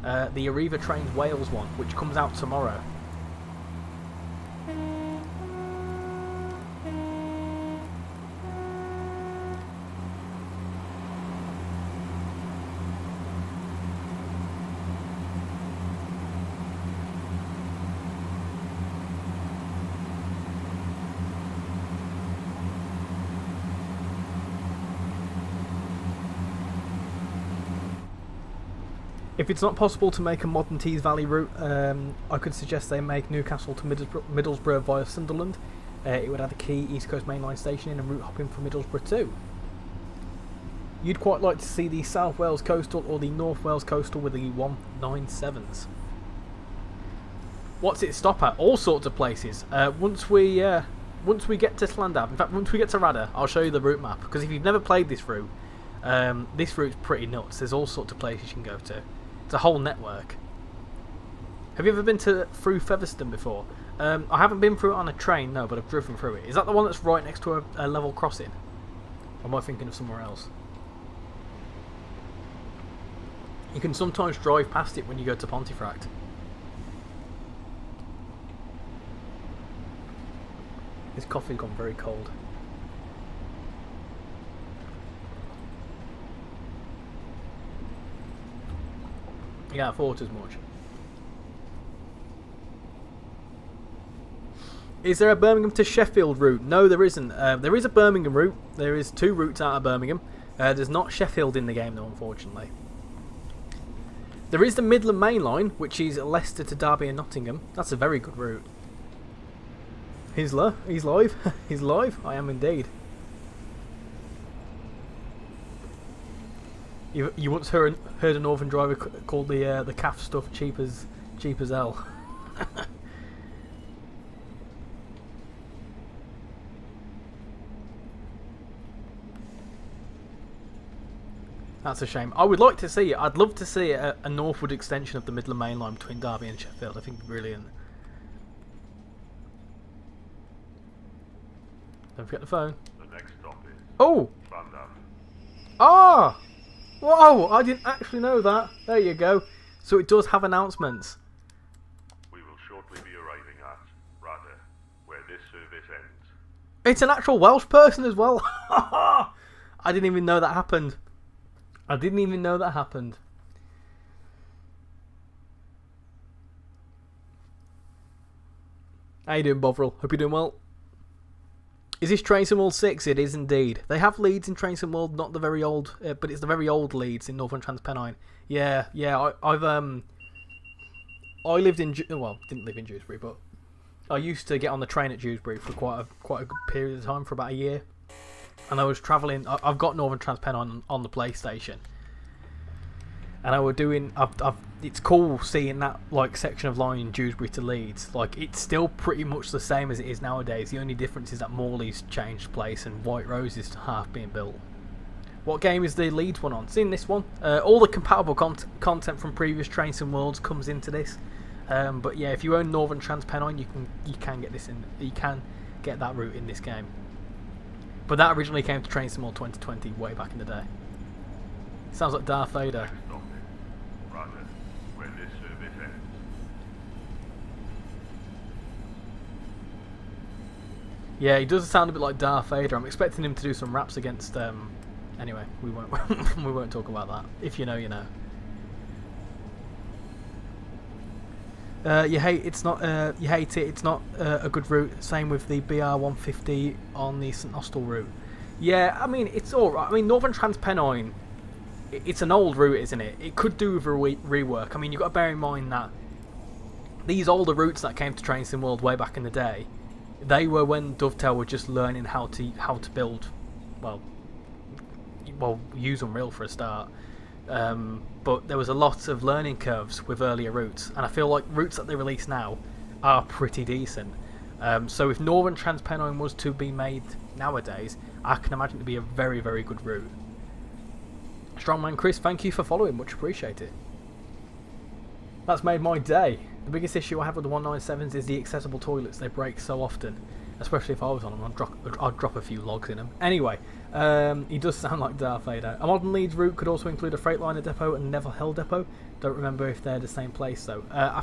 A: The Arriva Trains Wales one, which comes out tomorrow. If it's not possible to make a modern Tees Valley route, I could suggest they make Newcastle to Middlesbrough via Sunderland. It would add a key East Coast mainline station and route hopping from Middlesbrough too. You'd quite like to see the South Wales Coastal or the North Wales Coastal with the 197s. What's it stop at? All sorts of places. Once we get to Llandaff, in fact, once we get to Rada, I'll show you the route map. Because if you've never played this route this route's pretty nuts. There's all sorts of places you can go to. It's a whole network. Have you ever been through Featherstone before? I haven't been through it on a train, no, but I've driven through it. Is that the one that's right next to a level crossing? Or am I thinking of somewhere else? You can sometimes drive past it when you go to Pontefract. This coffee's gone very cold. Yeah, I thought as much. Is there a Birmingham to Sheffield route? No, there isn't. There is a Birmingham route. There is 2 routes out of Birmingham. There's not Sheffield in the game though, unfortunately. There is the Midland Main Line, which is Leicester to Derby and Nottingham. That's a very good route. He's live. He's live. I am indeed. You once heard a northern driver called the calf stuff cheap as hell. That's a shame. I would like to see it. I'd love to see a northward extension of the Midland Main Line between Derby and Sheffield. I think it'd be brilliant. Don't forget the phone.
B: The next stop is
A: Oh!
B: Llandaff.
A: Ah! Whoa! I didn't actually know that. There you go. So it does have announcements.
B: We will shortly be arriving at Rada, where this service ends.
A: It's an actual Welsh person as well. I didn't even know that happened. How you doing, Bovril? Hope you're doing well. Is this Train Sim World 6? It is indeed. They have Leeds in Train Sim World, not the very old, but it's the very old Leeds in Northern Transpennine. Yeah. I lived in, well, didn't live in Dewsbury, but I used to get on the train at Dewsbury for quite a good period of time, for about a year. And I was travelling. I've got Northern Transpennine on the PlayStation, and I were doing. It's cool seeing that like section of line in Dewsbury to Leeds. Like it's still pretty much the same as it is nowadays. The only difference is that Morley's changed place and White Rose is half being built. What game is the Leeds one on? It's in this one. All the compatible content from previous Train Sim Worlds comes into this. But yeah, if you own Northern Transpennine, you can get this in. You can get that route in this game. But that originally came to Train Sim World 2020 way back in the day. Sounds like Darth Vader.
B: Where this service ends.
A: Yeah, he does sound a bit like Darth Vader. I'm expecting him to do some raps against. Anyway, we won't we won't talk about that. If you know, you know. You hate it's not. You hate it. It's not a good route. Same with the BR150 on the St Austell route. Yeah, I mean it's all right. I mean Northern Transpennine. It's an old route, isn't it? It could do with a rework. I mean, you've got to bear in mind that these older routes that came to Train Sim World way back in the day, they were when Dovetail were just learning how to build, well, use Unreal for a start. But there was a lot of learning curves with earlier routes, and I feel like routes that they release now are pretty decent. So if Northern Transpennine was to be made nowadays, I can imagine it to be a very, very good route. Strongman Chris, thank you for following, much appreciated. That's made my day. The biggest issue I have with the 197s is the accessible toilets. They break so often, especially if I was on them. I'd drop a few logs in them. Anyway, he does sound like Darth Vader. A modern Leeds route could also include a Freightliner depot and Neville Hill depot. Don't remember if they're the same place though. I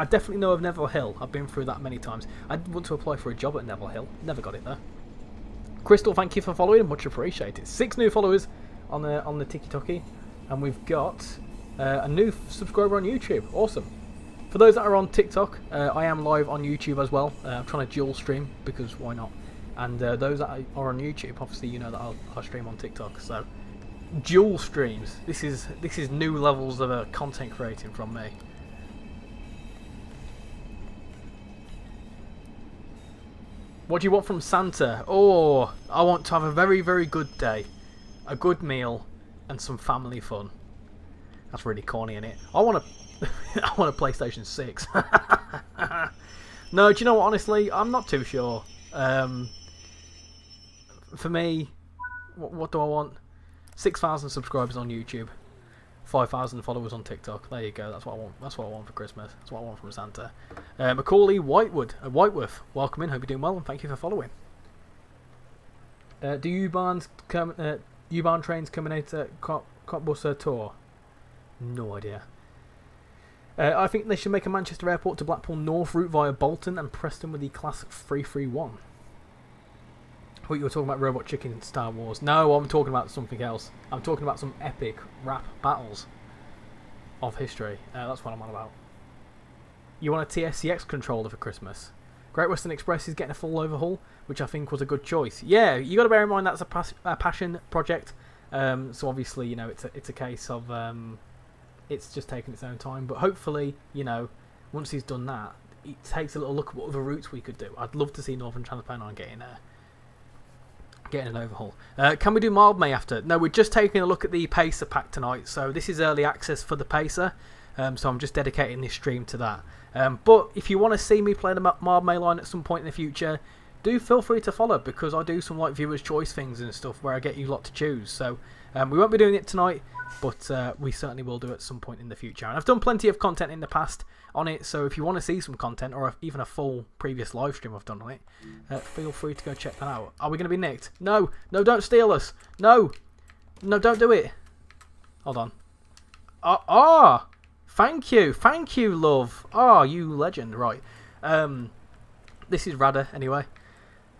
A: definitely know of Neville Hill. I've been through that many times. I did want to apply for a job at Neville Hill. Never got it though. Crystal, thank you for following, much appreciated. 6 new followers on the TikTok, and we've got a new subscriber on YouTube. Awesome. For those that are on TikTok, I am live on YouTube as well. I'm trying to dual stream because why not? And those that are on YouTube, obviously you know that I'll stream on TikTok. So dual streams. This is new levels of content creating from me. What do you want from Santa? Oh, I want to have a very, very good day. A good meal and some family fun. That's really corny, isn't it? I want a PlayStation 6. No, do you know what? Honestly, I'm not too sure. For me, what do I want? 6,000 subscribers on YouTube, 5,000 followers on TikTok. There you go. That's what I want. That's what I want for Christmas. That's what I want from Santa. Macaulay Whiteworth, welcome in. Hope you're doing well and thank you for following. Do U-Bahn trains terminate at Cottbus Tour? No idea. I think they should make a Manchester Airport to Blackpool North route via Bolton and Preston with the Class 331. I thought you were talking about Robot Chicken in Star Wars. No, I'm talking about something else. I'm talking about some epic rap battles of history. That's what I'm on about. You want a TSCX controller for Christmas? Great Western Express is getting a full overhaul, which I think was a good choice. Yeah, you got to bear in mind that's a passion project. So obviously, you know, it's a case of it's just taking its own time. But hopefully, you know, once he's done that, he takes a little look at what other routes we could do. I'd love to see Northern Transpennine getting an overhaul. Can we do Mild May after? No, we're just taking a look at the Pacer pack tonight. So this is early access for the Pacer. So I'm just dedicating this stream to that. But if you want to see me play the Mild May line at some point in the future, do feel free to follow, because I do some like viewers choice things and stuff where I get you lot to choose. So we won't be doing it tonight, but we certainly will do it at some point in the future. And I've done plenty of content in the past on it, so if you want to see some content or even a full previous live stream I've done on it, feel free to go check that out. Are we going to be nicked? No, don't steal us. No, don't do it. Hold on. Thank you, love. You legend. Right. This is Radar anyway.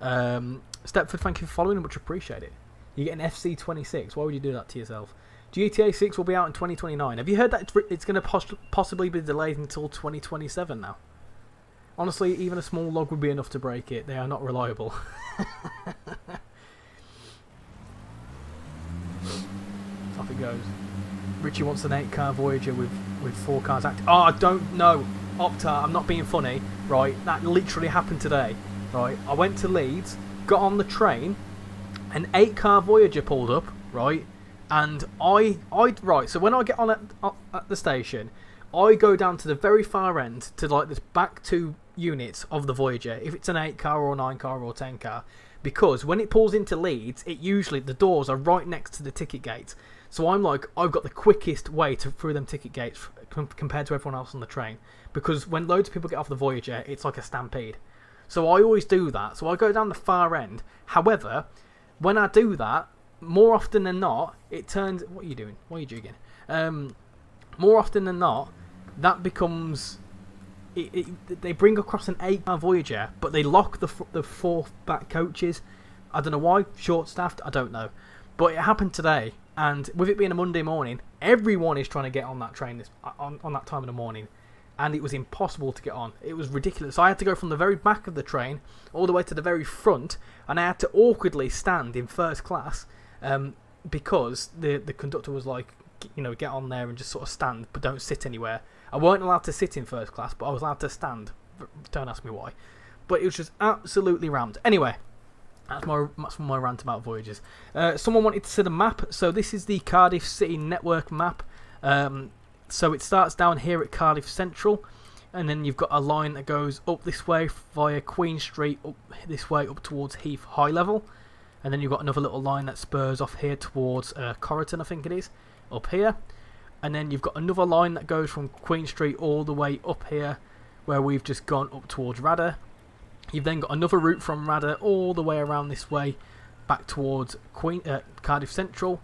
A: Stepford, thank you for following, much appreciate it. You get an FC26. Why would you do that to yourself? GTA 6 will be out in 2029. Have you heard that it's going to possibly be delayed until 2027 now? Honestly, even a small log would be enough to break it. They are not reliable. it goes. Richie wants an 8-car Voyager with 4 cars active. Oh, I don't know. Opta, I'm not being funny. Right, that literally happened today. Right, I went to Leeds, got on the train, an 8-car Voyager pulled up, right, and right, so when I get on at the station, I go down to the very far end to like this back 2 units of the Voyager, if it's an 8-car or 9-car or 10-car, because when it pulls into Leeds, it usually, the doors are right next to the ticket gates. So I'm like, I've got the quickest way through them ticket gates compared to everyone else on the train, because when loads of people get off the Voyager, it's like a stampede. So I always do that. So I go down the far end. However, when I do that, more often than not, it turns... What are you doing? Why are you jigging? More often than not, that becomes... they bring across an 8-car Voyager, but they lock the 4 back coaches. I don't know why. Short-staffed. I don't know. But it happened today. And with it being a Monday morning, everyone is trying to get on that train on that time of the morning. And it was impossible to get on. It was ridiculous. So I had to go from the very back of the train all the way to the very front, and I had to awkwardly stand in first class because the conductor was like, you know, get on there and just sort of stand, but don't sit anywhere. I weren't allowed to sit in first class, but I was allowed to stand. Don't ask me why. But it was just absolutely rammed. Anyway, that's my rant about Voyagers. Someone wanted to see the map, so this is the Cardiff City Network map. So it starts down here at Cardiff Central, and then you've got a line that goes up this way via Queen Street, up this way up towards Heath High Level, and then you've got another little line that spurs off here towards Corriton, I think it is, up here, and then you've got another line that goes from Queen Street all the way up here, where we've just gone up towards Radder. You've then got another route from Radder all the way around this way, back towards Cardiff Central.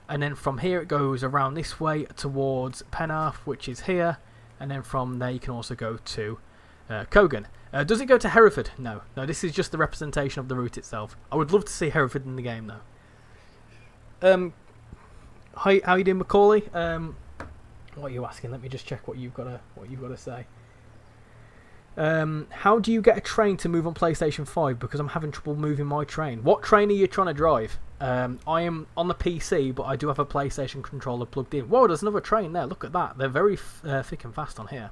A: And then from here it goes around this way towards Penarth, which is here. And then from there you can also go to Cogan. Does it go to Hereford? No. No, this is just the representation of the route itself. I would love to see Hereford in the game though. Hi, how you doing, Macaulay? What are you asking? Let me just check what you've got to say. How do you get a train to move on PlayStation 5? Because I'm having trouble moving my train. What train are you trying to drive? I am on the PC, but I do have a PlayStation controller plugged in. Whoa, there's another train there. Look at that. They're very thick and fast on here.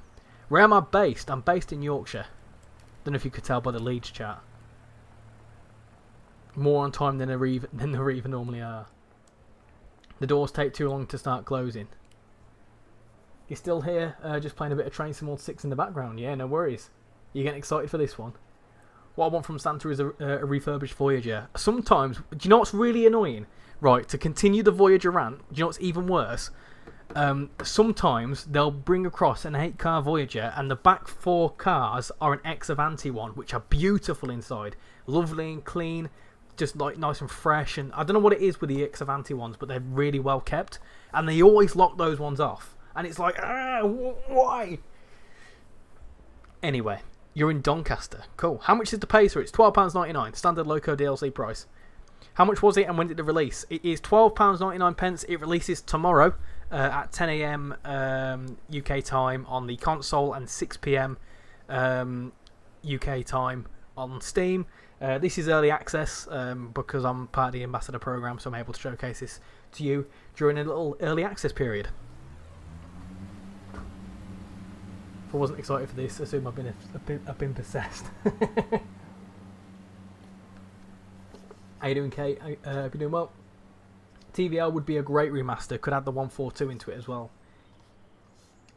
A: Where am I based? I'm based in Yorkshire. Don't know if you could tell by the Leeds chat. More on time than the Reaver normally are. The doors take too long to start closing. You're still here, just playing a bit of Train Sim 6 in the background. Yeah, no worries. You getting excited for this one? What I want from Santa is a refurbished Voyager. Sometimes, do you know what's really annoying? Right, to continue the Voyager rant, do you know what's even worse? Sometimes they'll bring across an 8-car Voyager and the back 4 cars are an ex-Avanti one, which are beautiful inside. Lovely and clean, just like nice and fresh. And I don't know what it is with the ex-Avanti ones, but they're really well kept. And they always lock those ones off. And it's like, why? Anyway, you're in Doncaster. Cool. How much is the pacer? It's £12.99, standard Loco DLC price. How much was it and when did it release? It is £12.99. It releases tomorrow at 10 AM UK time on the console and 6 PM UK time on Steam. This is early access because I'm part of the Ambassador program, so I'm able to showcase this to you during a little early access period. If I wasn't excited for this, I assume I've been possessed. How you doing, Kate? Hope you're doing well. TVL would be a great remaster. Could add the 142 into it as well.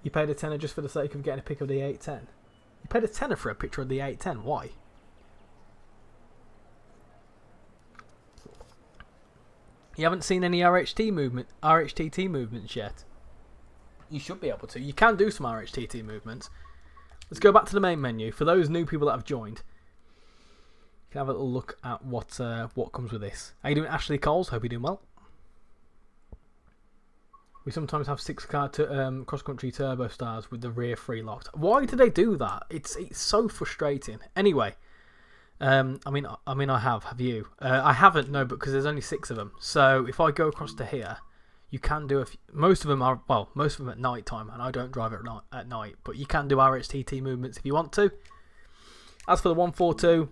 A: You paid a tenner just for the sake of getting a pic of the 810. You paid a tenner for a picture of the 810. Why? You haven't seen any RHTT movements yet. You should be able to. You can do some RHTT movements. Let's go back to the main menu. For those new people that have joined, you can have a little look at what comes with this. How you doing, Ashley Coles? Hope you're doing well. We sometimes have 6-car cross-country turbo stars with the rear free locked. Why do they do that? It's so frustrating. Anyway, I mean, I have. Have you? I haven't, no, because there's only 6 of them. So if I go across to here, you can do most of them are most of them at night time, and I don't drive it at night. But you can do RHTT movements if you want to. As for the 142,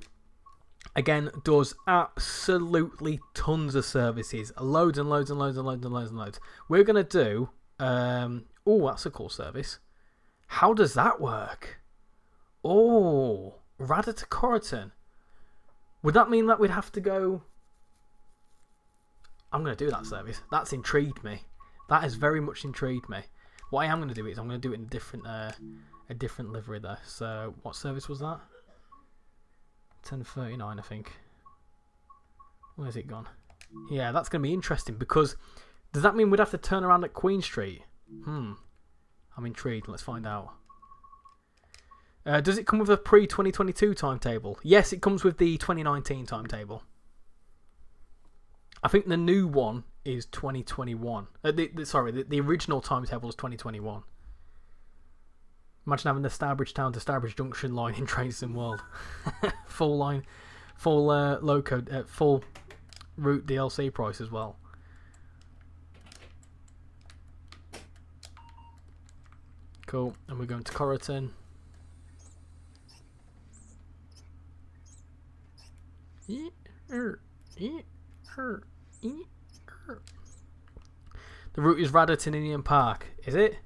A: Again, does absolutely tons of services. Loads and loads and loads and loads and loads and loads. We're going to do... oh, that's a cool service. How does that work? Oh, Radar to Corriton. Would that mean that we'd have to go... I'm going to do that service. That's intrigued me. That has very much intrigued me. What I am going to do is I'm going to do it in a different livery there. So, what service was that? 10:39, I think. Where's it gone? Yeah, that's going to be interesting because does that mean we'd have to turn around at Queen Street? I'm intrigued. Let's find out. Does it come with a pre-2022 timetable? Yes, it comes with the 2019 timetable. I think the new one is 2021. The original timetable is 2021. Imagine having the Stourbridge Town to Stourbridge Junction line in Trainsim World. Full line, full loco, full route DLC price as well. Cool, and we're going to Corriton. The route is Radar to Ninian Park, is it?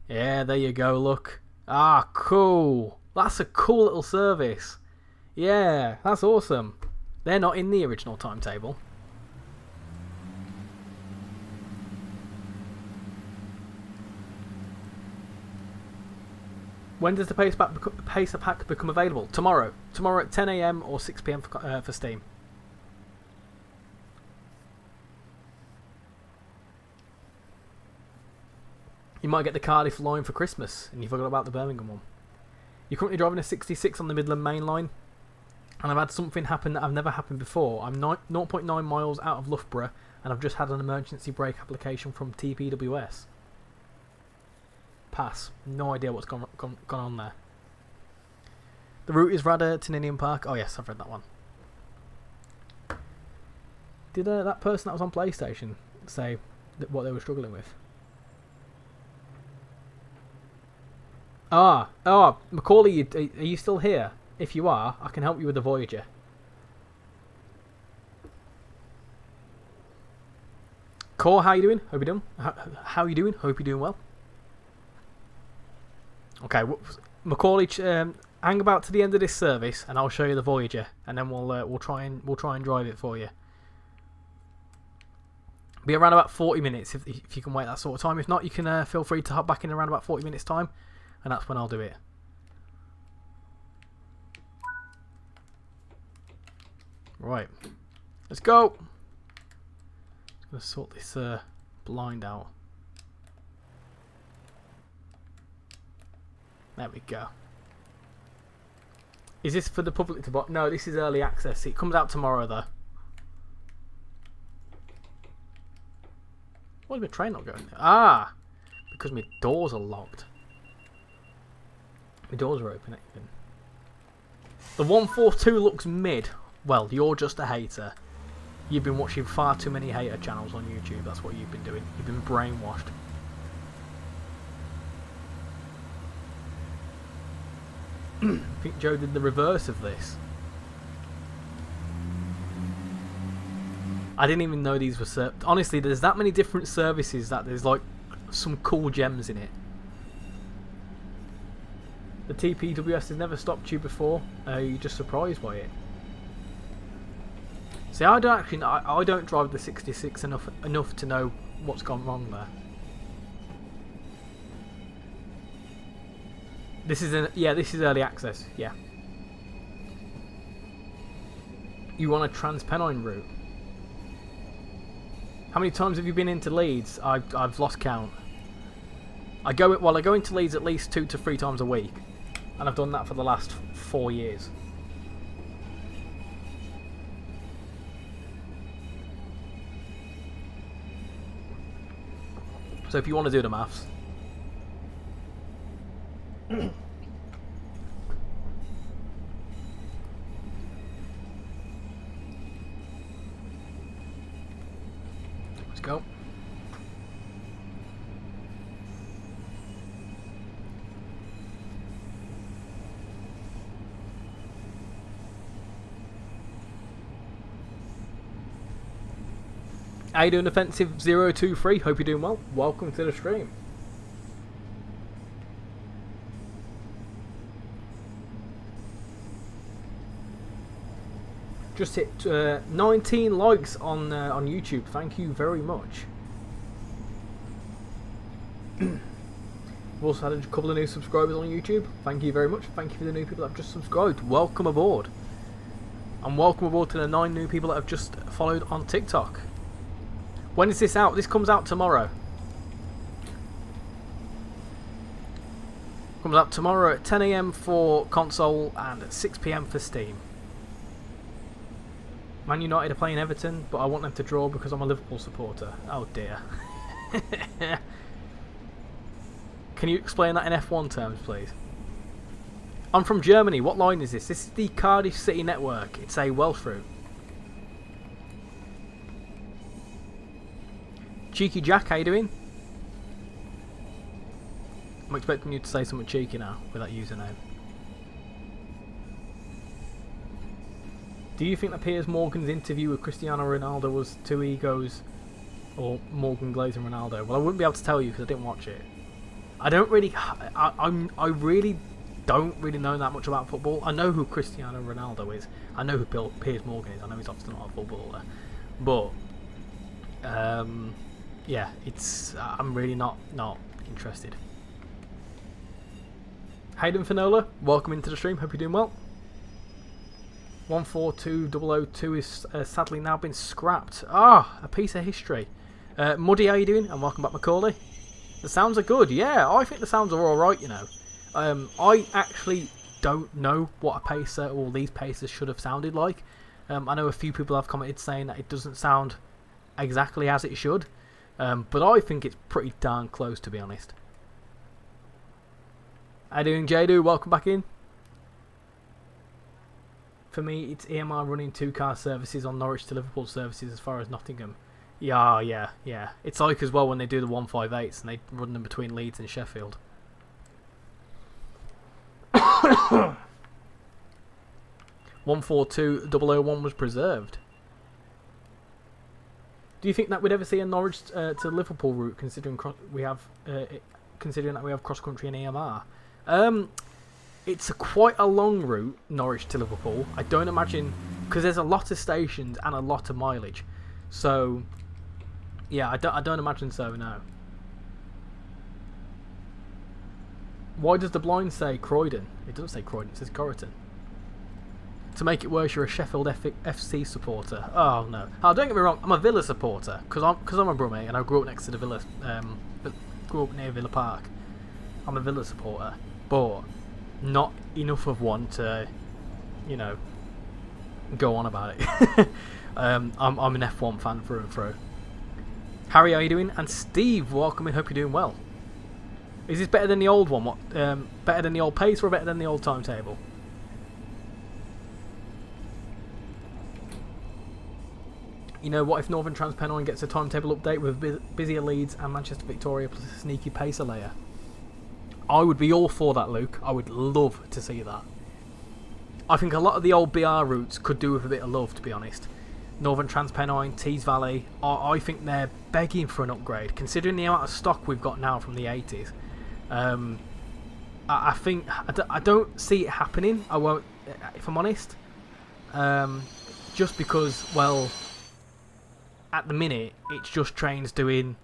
A: Yeah, there you go, look. Ah, cool. That's a cool little service. Yeah, that's awesome. They're not in the original timetable. When does the Pacer Pack become available? Tomorrow. Tomorrow at 10 AM or 6 PM for Steam. You might get the Cardiff line for Christmas and you forgot about the Birmingham one. You're currently driving a 66 on the Midland Main Line, and I've had something happen that I've never happened before. I'm 0.9 miles out of Loughborough and I've just had an emergency brake application from TPWS. Pass. No idea what's gone on there. The route is Radar to Ninian Park. Oh yes, I've read that one. Did that person that was on PlayStation say what they were struggling with? Macaulay, are you still here? If you are, I can help you with the Voyager. Core, how you doing? Hope you're doing. How you doing? Hope you're doing well. Okay, Macaulay, hang about to the end of this service, and I'll show you the Voyager, and then we'll try and drive it for you. Be around about 40 minutes if you can wait that sort of time. If not, you can feel free to hop back in around about 40 minutes time. And that's when I'll do it. Right. Let's go. Just going to sort this blind out. There we go. Is this for the public to buy? No, this is early access. It comes out tomorrow though. Why is my train not going? Ah! Because my doors are locked. The doors are open. The 142 looks mid. Well, you're just a hater. You've been watching far too many hater channels on YouTube. That's what you've been doing. You've been brainwashed. I think Joe did the reverse of this. I didn't even know these were honestly, there's that many different services that there's like some cool gems in it. The TPWS has never stopped you before. You're just surprised by it. See, I don't drive the 66 enough to know what's gone wrong there. This is early access. Yeah. You want a Transpennine route? How many times have you been into Leeds? I've lost count. I go into Leeds at least 2 to 3 times a week. And I've done that for the last 4 years. So if you want to do the maths. Let's go. How you doing, Offensive 023? Hope you're doing well. Welcome to the stream. Just hit 19 likes on YouTube. Thank you very much. We've also had a couple of new subscribers on YouTube. Thank you very much. Thank you for the new people that have just subscribed. Welcome aboard. And welcome aboard to the 9 new people that have just followed on TikTok. When is this out? This comes out tomorrow. Comes out tomorrow at 10 AM for console and at 6 PM for Steam. Man United are playing Everton, but I want them to draw because I'm a Liverpool supporter. Oh dear. Can you explain that in F1 terms, please? I'm from Germany. What line is this? This is the Cardiff City Network. It's a Welsh route. Cheeky Jack, how you doing? I'm expecting you to say something cheeky now with that username. Do you think that Piers Morgan's interview with Cristiano Ronaldo was two egos, or Morgan Glaze and Ronaldo? Well, I wouldn't be able to tell you because I didn't watch it. I don't really, I really don't really know that much about football. I know who Cristiano Ronaldo is. I know who Piers Morgan is. I know he's obviously not a footballer, but yeah, it's I'm really not interested. Hayden Finola, welcome into the stream. Hope you're doing well. 142002 is sadly now been scrapped. Ah, a piece of history. Muddy, how you doing? And welcome back, Macaulay. The sounds are good. Yeah, I think the sounds are alright, you know. I actually don't know what a pacer or these pacers should have sounded like. I know a few people have commented saying that it doesn't sound exactly as it should. But I think it's pretty darn close, to be honest. How you doing, Jadu? Welcome back in. For me, it's EMR running 2-car services on Norwich to Liverpool services as far as Nottingham. Yeah. It's like as well when they do the 158s and they run them between Leeds and Sheffield. 142001 was preserved. Do you think that we'd ever see a Norwich to Liverpool route, considering that we have cross country and EMR? It's quite a long route, Norwich to Liverpool. I don't imagine, because there's a lot of stations and a lot of mileage. So, yeah, I don't imagine so, no. Why does the blind say Croydon? It doesn't say Croydon, it says Corriton. To make it worse, you're a Sheffield FC supporter. Oh no! Oh, don't get me wrong. I'm a Villa supporter because I'm a Brummie and I grew up next to the Villa. Grew up near Villa Park. I'm a Villa supporter, but not enough of one to, you know, go on about it. I'm an F1 fan through and through. Harry, how you doing? And Steve, welcome in. Hope you're doing well. Is this better than the old one? What? Better than the old pace or better than the old timetable? You know, what if Northern Transpennine gets a timetable update with busier Leeds and Manchester Victoria plus a sneaky pacer layer? I would be all for that, Luke. I would love to see that. I think a lot of the old BR routes could do with a bit of love, to be honest. Northern Transpennine, Tees Valley, I think they're begging for an upgrade, considering the amount of stock we've got now from the 80s. I think I don't see it happening. I won't, if I'm honest. Just because, well, at the minute it's just trains doing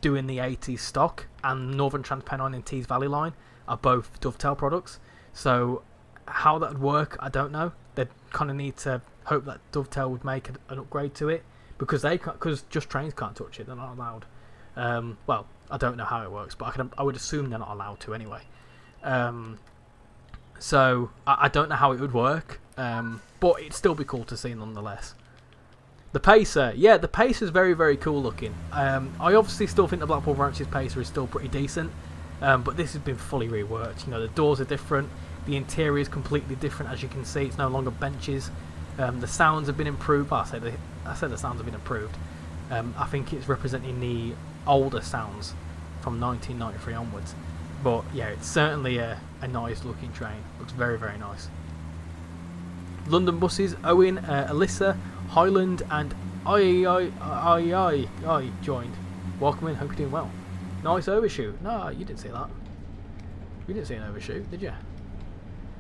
A: the 80s stock, and Northern Transpennine and Tees Valley line are both Dovetail products. So how that would work, I don't know. They kind of need to hope that Dovetail would make an upgrade to it, because just trains can't touch it. They're not allowed. Well, I don't know how it works, but I would assume they're not allowed to anyway. So I don't know how it would work, but it'd still be cool to see nonetheless. The pacer, yeah, the pacer is very, very cool looking. I obviously still think the Blackpool Branches pacer is still pretty decent, but this has been fully reworked. You know, the doors are different, the interior is completely different. As you can see, it's no longer benches. The sounds have been improved. Well, I said the sounds have been improved. I think it's representing the older sounds from 1993 onwards. But yeah, it's certainly a nice looking train. Looks very, very nice. London buses, Owen, Alyssa, Highland and I joined. Welcome in, hope you're doing well. Nice overshoot. No, you didn't see that. You didn't see an overshoot, did you?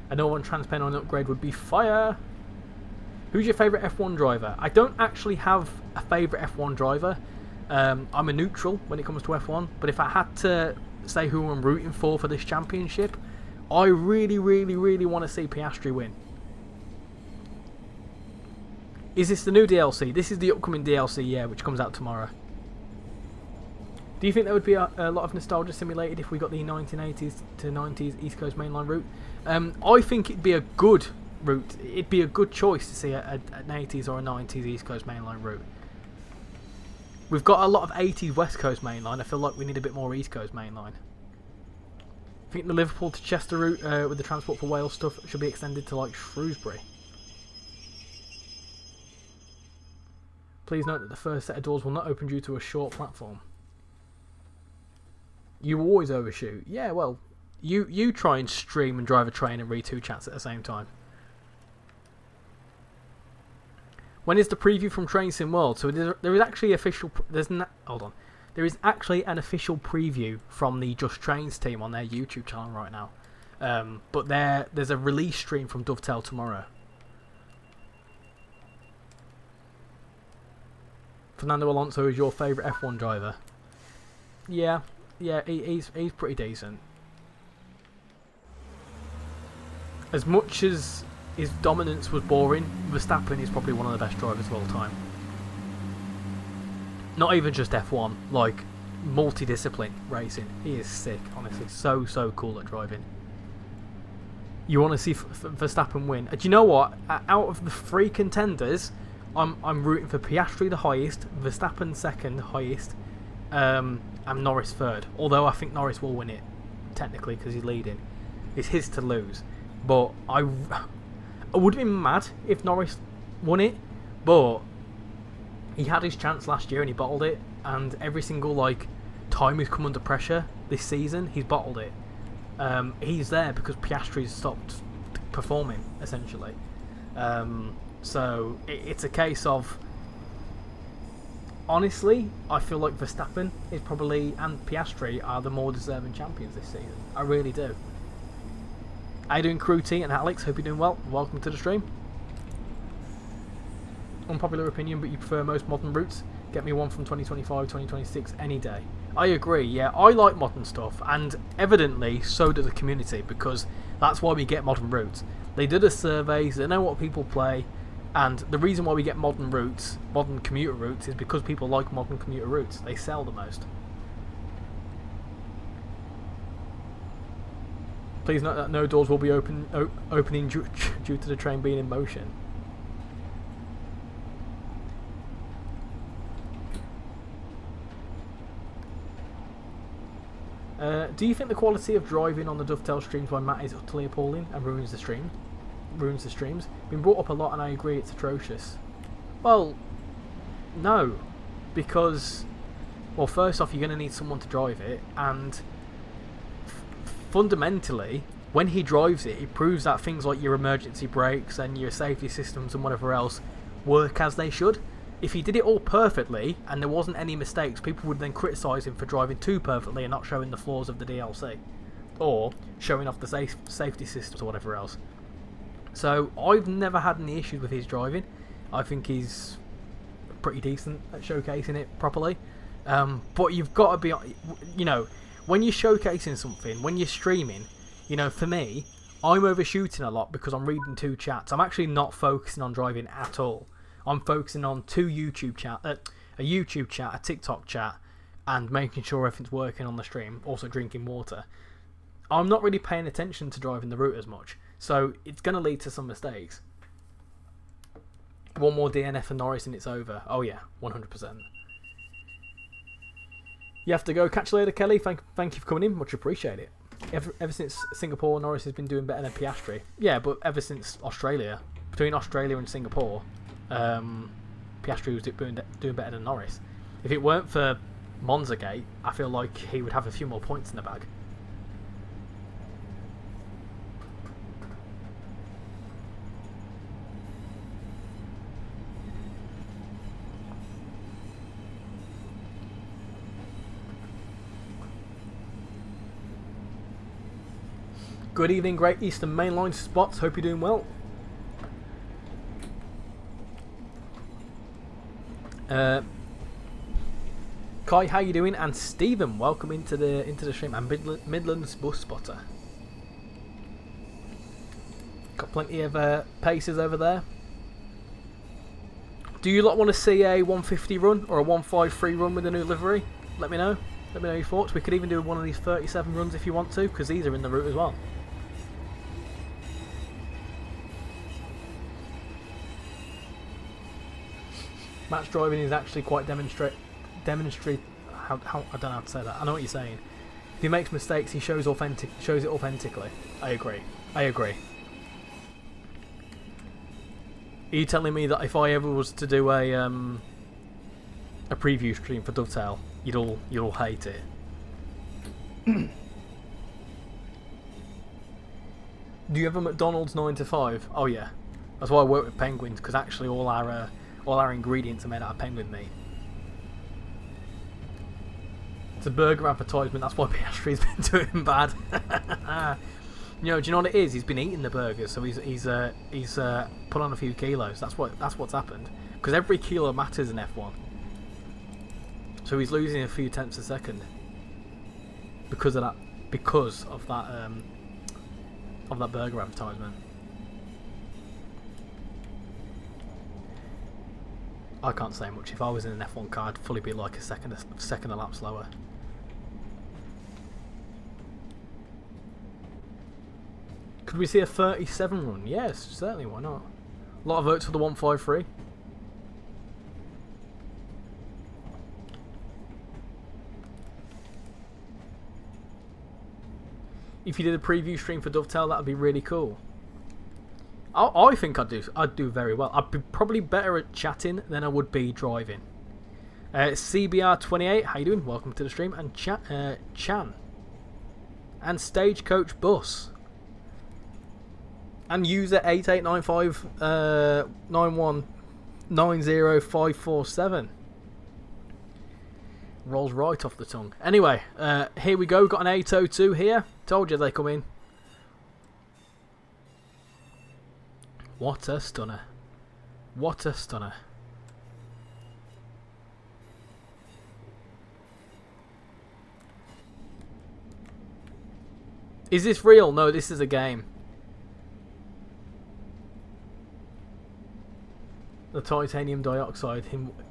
A: A no one transpen on an upgrade would be fire. Who's your favourite F1 driver? I don't actually have a favourite F1 driver. I'm a neutral when it comes to F1, but if I had to say who I'm rooting for this championship, I really want to see Piastri win. Is this the new DLC? This is the upcoming DLC, yeah, which comes out tomorrow. Do you think there would be a lot of nostalgia simulated if we got the 1980s to 90s East Coast mainline route? I think it'd be a good route. It'd be a good choice to see an 80s or a 90s East Coast mainline route. We've got a lot of 80s West Coast mainline. I feel like we need a bit more East Coast mainline. I think the Liverpool to Chester route with the Transport for Wales stuff should be extended to like Shrewsbury. Please note that the first set of doors will not open due to a short platform. You always overshoot. Yeah, well, you try and stream and drive a train and read 2 chats at the same time. When is the preview from Train Sim World? So there is actually official. Hold on. There is actually an official preview from the Just Trains team on their YouTube channel right now. But there's a release stream from Dovetail tomorrow. Fernando Alonso is your favourite F1 driver? Yeah, he's pretty decent. As much as his dominance was boring, Verstappen is probably one of the best drivers of all time. Not even just F1, like multi-discipline racing. He is sick, honestly. So cool at driving. You want to see Verstappen win? Do you know what? Out of the 3 contenders, I'm rooting for Piastri the highest, Verstappen second highest, and Norris third. Although I think Norris will win it, technically, because he's leading. It's his to lose. But I would have been mad if Norris won it, but he had his chance last year and he bottled it. And every single time he's come under pressure this season, he's bottled it. He's there because Piastri's stopped performing, essentially. So it's a case of, honestly, I feel like Verstappen is probably, and Piastri are the more deserving champions this season. I really do. How you doing, Crew T and Alex? Hope you're doing well. Welcome to the stream. Unpopular opinion, but you prefer most modern routes. Get me one from 2025, 2026 any day. I agree, yeah, I like modern stuff, and evidently so do the community, because that's why we get modern routes. They did a survey, so they know what people play. And the reason why we get modern routes, modern commuter routes, is because people like modern commuter routes. They sell the most. Please note that no doors will be opening due to the train being in motion. Do you think the quality of driving on the Dovetail streams by Matt is utterly appalling and ruins the streams? Been brought up a lot, and I agree it's atrocious. Well, no, because, well, first off, you're going to need someone to drive it, and fundamentally, when he drives it, it proves that things like your emergency brakes and your safety systems and whatever else work as they should. If he did it all perfectly and there wasn't any mistakes, people would then criticise him for driving too perfectly and not showing the flaws of the DLC, or showing off the safety systems or whatever else. So I've never had any issues with his driving. I think he's pretty decent at showcasing it properly. But you've got to be, when you're showcasing something, when you're streaming, for me, I'm overshooting a lot because I'm reading 2 chats. I'm actually not focusing on driving at all. I'm focusing on 2 YouTube chat, a YouTube chat, a TikTok chat, and making sure everything's working on the stream. Also drinking water. I'm not really paying attention to driving the route as much. So it's going to lead to some mistakes. One more DNF for Norris and it's over. Oh yeah, 100%. You have to go. Catch you later, Kelly. Thank you for coming in. Much appreciate it. Ever since Singapore, Norris has been doing better than Piastri. Yeah, but ever since Australia, between Australia and Singapore, Piastri was doing better than Norris. If it weren't for Monzagate, I feel like he would have a few more points in the bag. Good evening, Great Eastern Mainline spots. Hope you're doing well. Kai, how you doing? And Stephen, welcome into the stream. And Midlands Bus Spotter. Got plenty of paces over there. Do you lot want to see a 150 run or a 153 run with a new livery? Let me know. Let me know your thoughts. We could even do one of these 37 runs if you want to, because these are in the route as well. Match driving is actually quite demonstrate. How I don't know how to say that. I know what you're saying. If he makes mistakes, he shows it authentically. I agree. Are you telling me that if I ever was to do a preview stream for Dovetail, you'd all hate it? Do you have a McDonald's 9 to 5? Oh yeah, that's why I work with penguins, because actually all our ingredients are made out of penguin meat. It's a burger advertisement. That's why Piastri's been doing bad. Do you know what it is? He's been eating the burgers, so he's put on a few kilos. That's what's happened. Because every kilo matters in F1. So he's losing a few tenths a second because of that burger advertisement. I can't say much. If I was in an F1 car, I'd fully be like a second a lap slower. Could we see a 37 run? Yes, certainly, why not? A lot of votes for the 153. If you did a preview stream for Dovetail, that would be really cool. I think I'd do very well. I'd be probably better at chatting than I would be driving. CBR28, how you doing? Welcome to the stream. And Chan. And Stagecoach Bus. And user 889591905547. Rolls right off the tongue. Anyway, here we go. Got an 802 here. Told you they come in. What a stunner. What a stunner. Is this real? No, this is a game. The titanium dioxide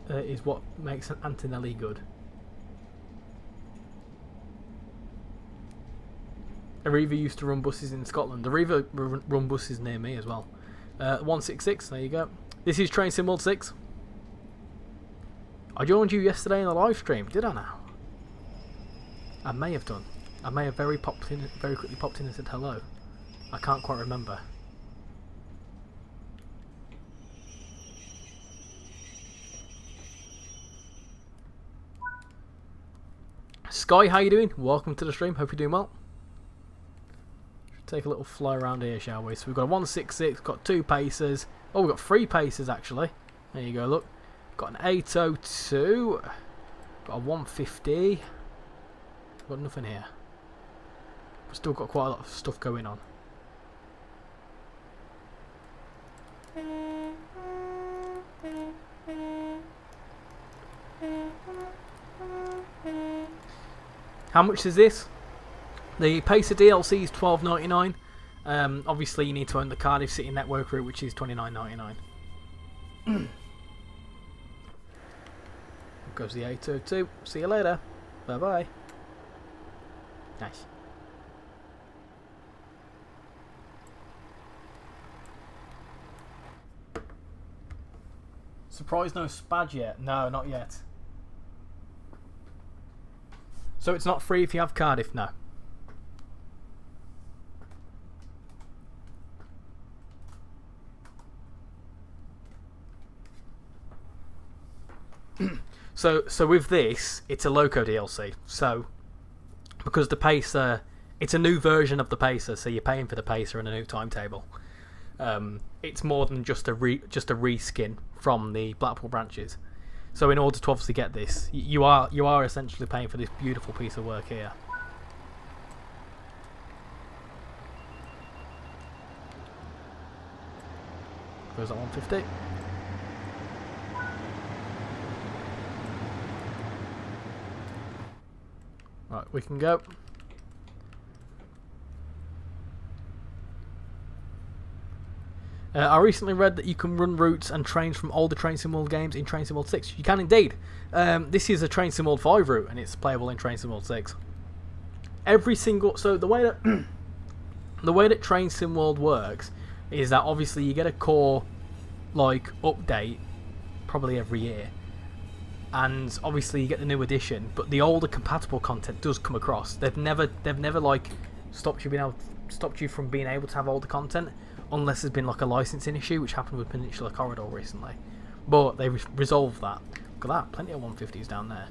A: is what makes an Antonelli good. Arriva used to run buses in Scotland. Arriva run buses near me as well. 166, there you go. This is Train Sim World 6. I joined you yesterday in the live stream, did I now? I may have done. I may have very quickly popped in and said hello. I can't quite remember. Sky, how you doing? Welcome to the stream. Hope you're doing well. Take a little fly around here, shall we? So we've got a 166, got 2 pacers. Oh, we've got 3 pacers actually. There you go, look. Got an 802. Got a 150. Got nothing here. We've still got quite a lot of stuff going on. How much is this? The Pacer DLC is $12.99. Obviously, you need to own the Cardiff City Network route, which is $29.99. Goes the 802. See you later. Bye bye. Nice. Surprised no Spad yet? No, not yet. So it's not free if you have Cardiff? No. So with this, it's a Loco DLC. So because the Pacer, it's a new version of the Pacer, so you're paying for the Pacer and a new timetable. It's more than just a reskin from the Blackpool branches. So in order to obviously get this, you are essentially paying for this beautiful piece of work here. goes that 150. Right, we can go. I recently read that you can run routes and trains from older Train Sim World games in Train Sim World 6. You can indeed. This is a Train Sim World 5 route, and it's playable in Train Sim World 6. Every single... So the way that... the way that Train Sim World works is that obviously you get a core, like, update probably every year. And obviously you get the new edition, but the older compatible content does come across. They've never like stopped you from being able to have older content, unless there's been like a licensing issue, which happened with Peninsula Corridor recently. But they've resolved that. Look at that, plenty of 150s down there.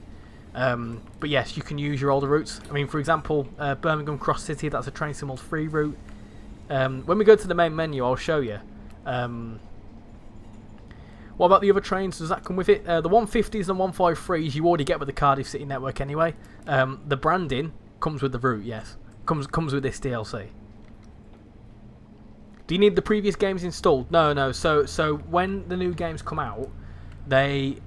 A: But yes, you can use your older routes. I mean, for example, Birmingham Cross City, that's a Train Sim World 3 route. When we go to the main menu, I'll show you. What about the other trains? Does that come with it? The 150s and 153s you already get with the Cardiff City network anyway. The branding comes with the route, yes. Comes with this DLC. Do you need the previous games installed? No. So when the new games come out, they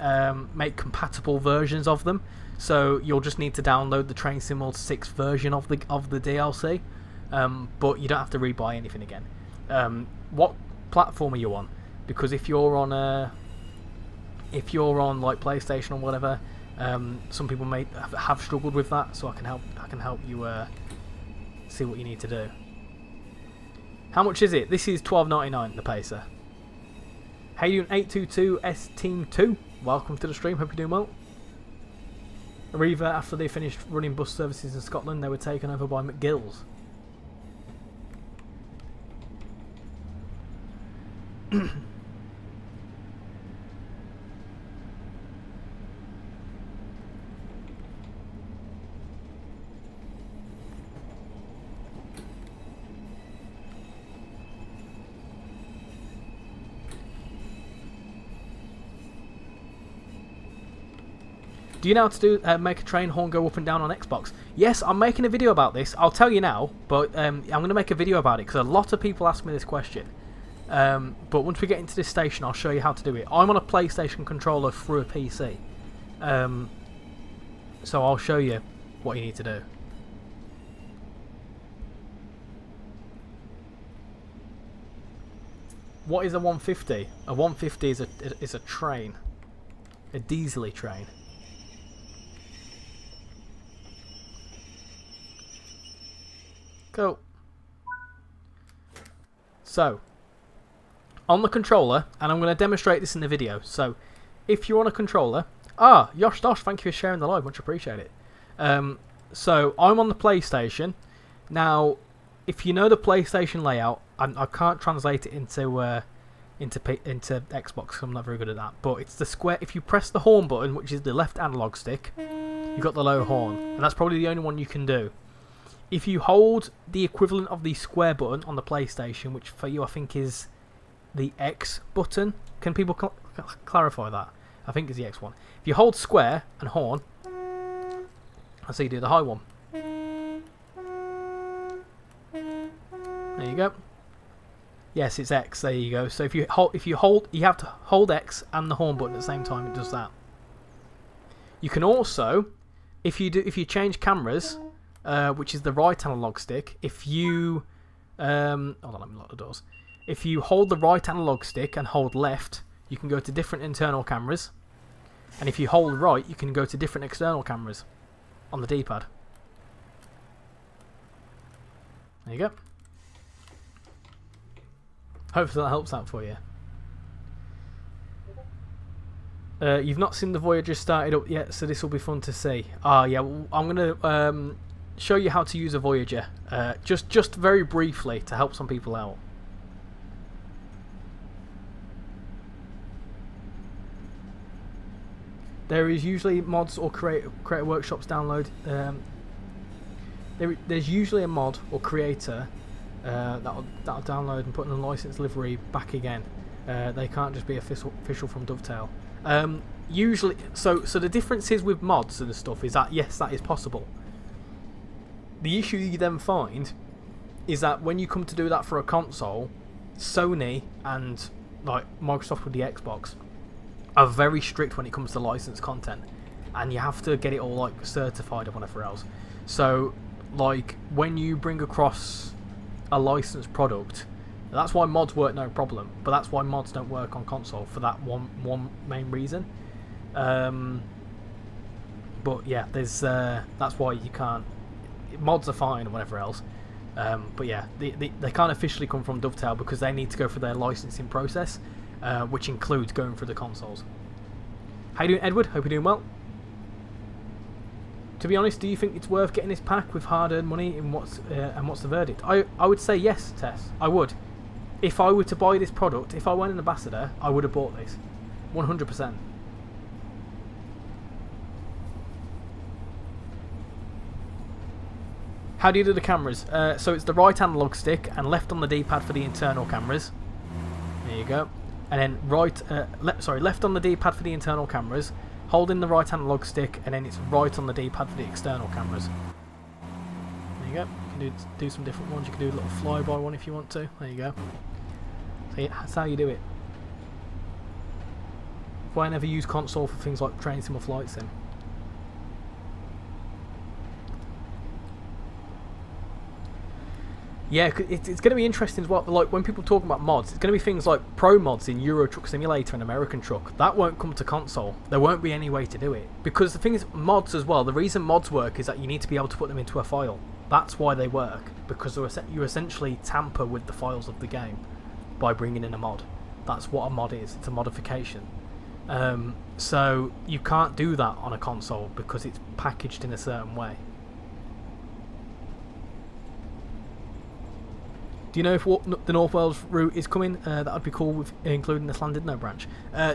A: make compatible versions of them. So you'll just need to download the Train Sim World 6 version of the DLC. But you don't have to rebuy anything again. What platform are you on? Because if you're on like PlayStation or whatever, some people may have struggled with that, so I can help you see what you need to do. How much is it? This is $12.99, the Pacer. How you doing, 822 S Team 2? Welcome to the stream. Hope you're doing well. Arriva, after they finished running bus services in Scotland, they were taken over by McGill's. Do you know how to do make a train horn go up and down on Xbox? Yes, I'm making a video about this. I'll tell you now, but I'm going to make a video about it because a lot of people ask me this question. But once we get into this station, I'll show you how to do it. I'm on a PlayStation controller through a PC. So I'll show you what you need to do. What is a 150? A 150 is a train. A diesely train. Go. So, on the controller, and I'm going to demonstrate this in the video. So, if you're on a controller... Ah, Yosh Dosh, thank you for sharing the live. Much appreciate it. So, I'm on the PlayStation. Now, if you know the PlayStation layout, I can't translate it into Xbox. I'm not very good at that. But it's the square. If you press the horn button, which is the left analog stick, you've got the low horn. And that's probably the only one you can do. If you hold the equivalent of the square button on the PlayStation, which for you I think is the X button. Can people clarify that? I think it's the X one. If you hold square and horn, I see you do the high one. There you go. Yes, it's X. There you go. So if you hold, you have to hold X and the horn button at the same time. It does that. You can also, if you change cameras, which is the right analog stick. If you hold on, let me lock the doors. If you hold the right analog stick and hold left, you can go to different internal cameras. And if you hold right, you can go to different external cameras on the D-pad. There you go. Hopefully that helps out for you. You've not seen the Voyager started up yet, so this will be fun to see. Yeah, well, I'm going to show you how to use a Voyager. Just very briefly to help some people out. There is usually mods or creator workshops download. There's usually a mod or creator that'll download and put in a license livery back again. They can't just be official from Dovetail. Usually, so the difference is with mods and stuff is that yes, that is possible. The issue you then find is that when you come to do that for a console, Sony and like Microsoft with the Xbox, are very strict when it comes to licensed content, and you have to get it all like certified and whatever else. So like when you bring across a licensed product, that's why mods work no problem, but that's why mods don't work on console for that one main reason. But yeah, there's that's why you can't. Mods are fine and whatever else, but yeah, they can't officially come from Dovetail because they need to go through their licensing process, which includes going through the consoles. How you doing, Edward? Hope you're doing well. To be honest, do you think it's worth getting this pack with hard-earned money? And what's the verdict? I would say yes, Tess. I would. If I were to buy this product, if I weren't an ambassador, I would have bought this, 100%. How do you do the cameras? So it's the right analog stick and left on the D-pad for the internal cameras. There you go. And then left on the D-pad for the internal cameras, holding the right analog stick, and then it's right on the D-pad for the external cameras. There you go. You can do some different ones. You can do a little flyby one if you want to. There you go. So yeah, that's how you do it. Why I never use console for things like train sim or flight sim. Yeah, it's going to be interesting as well. Like when people talk about mods, it's going to be things like pro mods in Euro Truck Simulator and American Truck. That won't come to console. There won't be any way to do it, because the thing is, mods as well. The reason mods work is that you need to be able to put them into a file. That's why they work, because you essentially tamper with the files of the game by bringing in a mod. That's what a mod is. It's a modification. So you can't do that on a console because it's packaged in a certain way. Do you know if the North Wales route is coming? That would be cool, with including the Llandudno branch.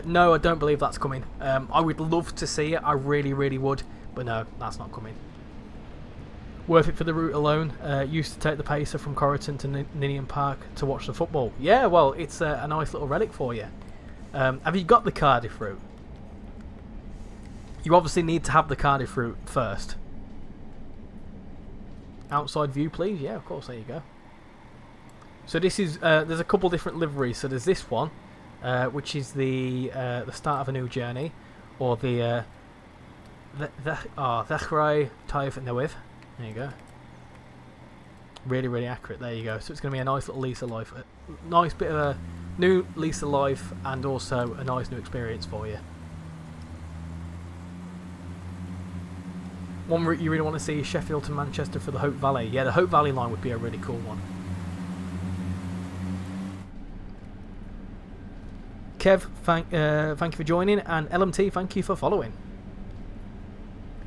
A: No, I don't believe that's coming. I would love to see it. I really, really would. But no, that's not coming. Worth it for the route alone. Used to take the Pacer from Corriton to Ninian Park to watch the football. Yeah, well, it's a nice little relic for you. Have you got the Cardiff route? You obviously need to have the Cardiff route first. Outside view, please. Yeah, of course. There you go. So this is there's a couple different liveries. So there's this one, which is the start of a new journey, or the RichyRail TfW. There you go. Really, really accurate. There you go. So it's going to be a nice little lease of life, a nice bit of a new lease of life, and also a nice new experience for you. One route you really want to see is Sheffield to Manchester for the Hope Valley. Yeah, the Hope Valley line would be a really cool one. Kev, thank you for joining, and LMT, thank you for following.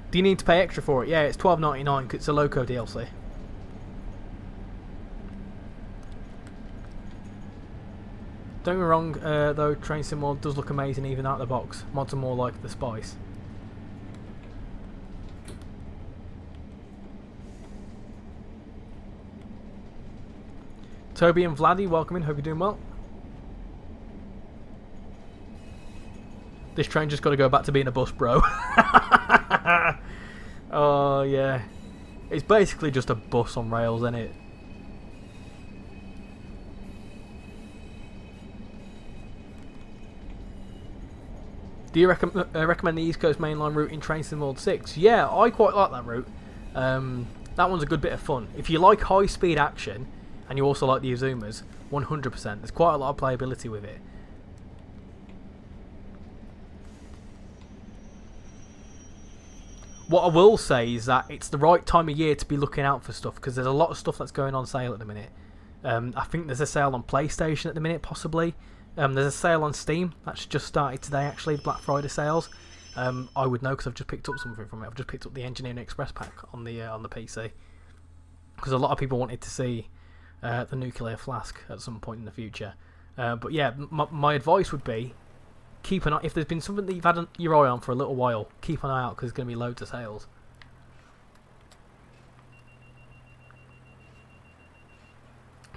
A: Do you need to pay extra for it? Yeah, it's $12.99 because it's a Loco DLC. Don't get me wrong, though, Train Sim mod does look amazing even out of the box. Mods are more like the spice. Toby and Vladdy, welcome in. Hope you're doing well. This train just got to go back to being a bus, bro. Oh, yeah. It's basically just a bus on rails, isn't it? Do you recommend the East Coast Mainline route in Train Sim World 6? Yeah, I quite like that route. That one's a good bit of fun. If you like high-speed action, and you also like the Azumas, 100%. There's quite a lot of playability with it. What I will say is that it's the right time of year to be looking out for stuff, because there's a lot of stuff that's going on sale at the minute. I think there's a sale on PlayStation at the minute, possibly. There's a sale on Steam that's just started today, actually, Black Friday sales. I would know because I've just picked up something from it. I've just picked up the Engineering Express pack on the PC, because a lot of people wanted to see the nuclear flask at some point in the future. But yeah, my advice would be, keep an eye. If there's been something that you've had your eye on for a little while, keep an eye out, because there's going to be loads of sales.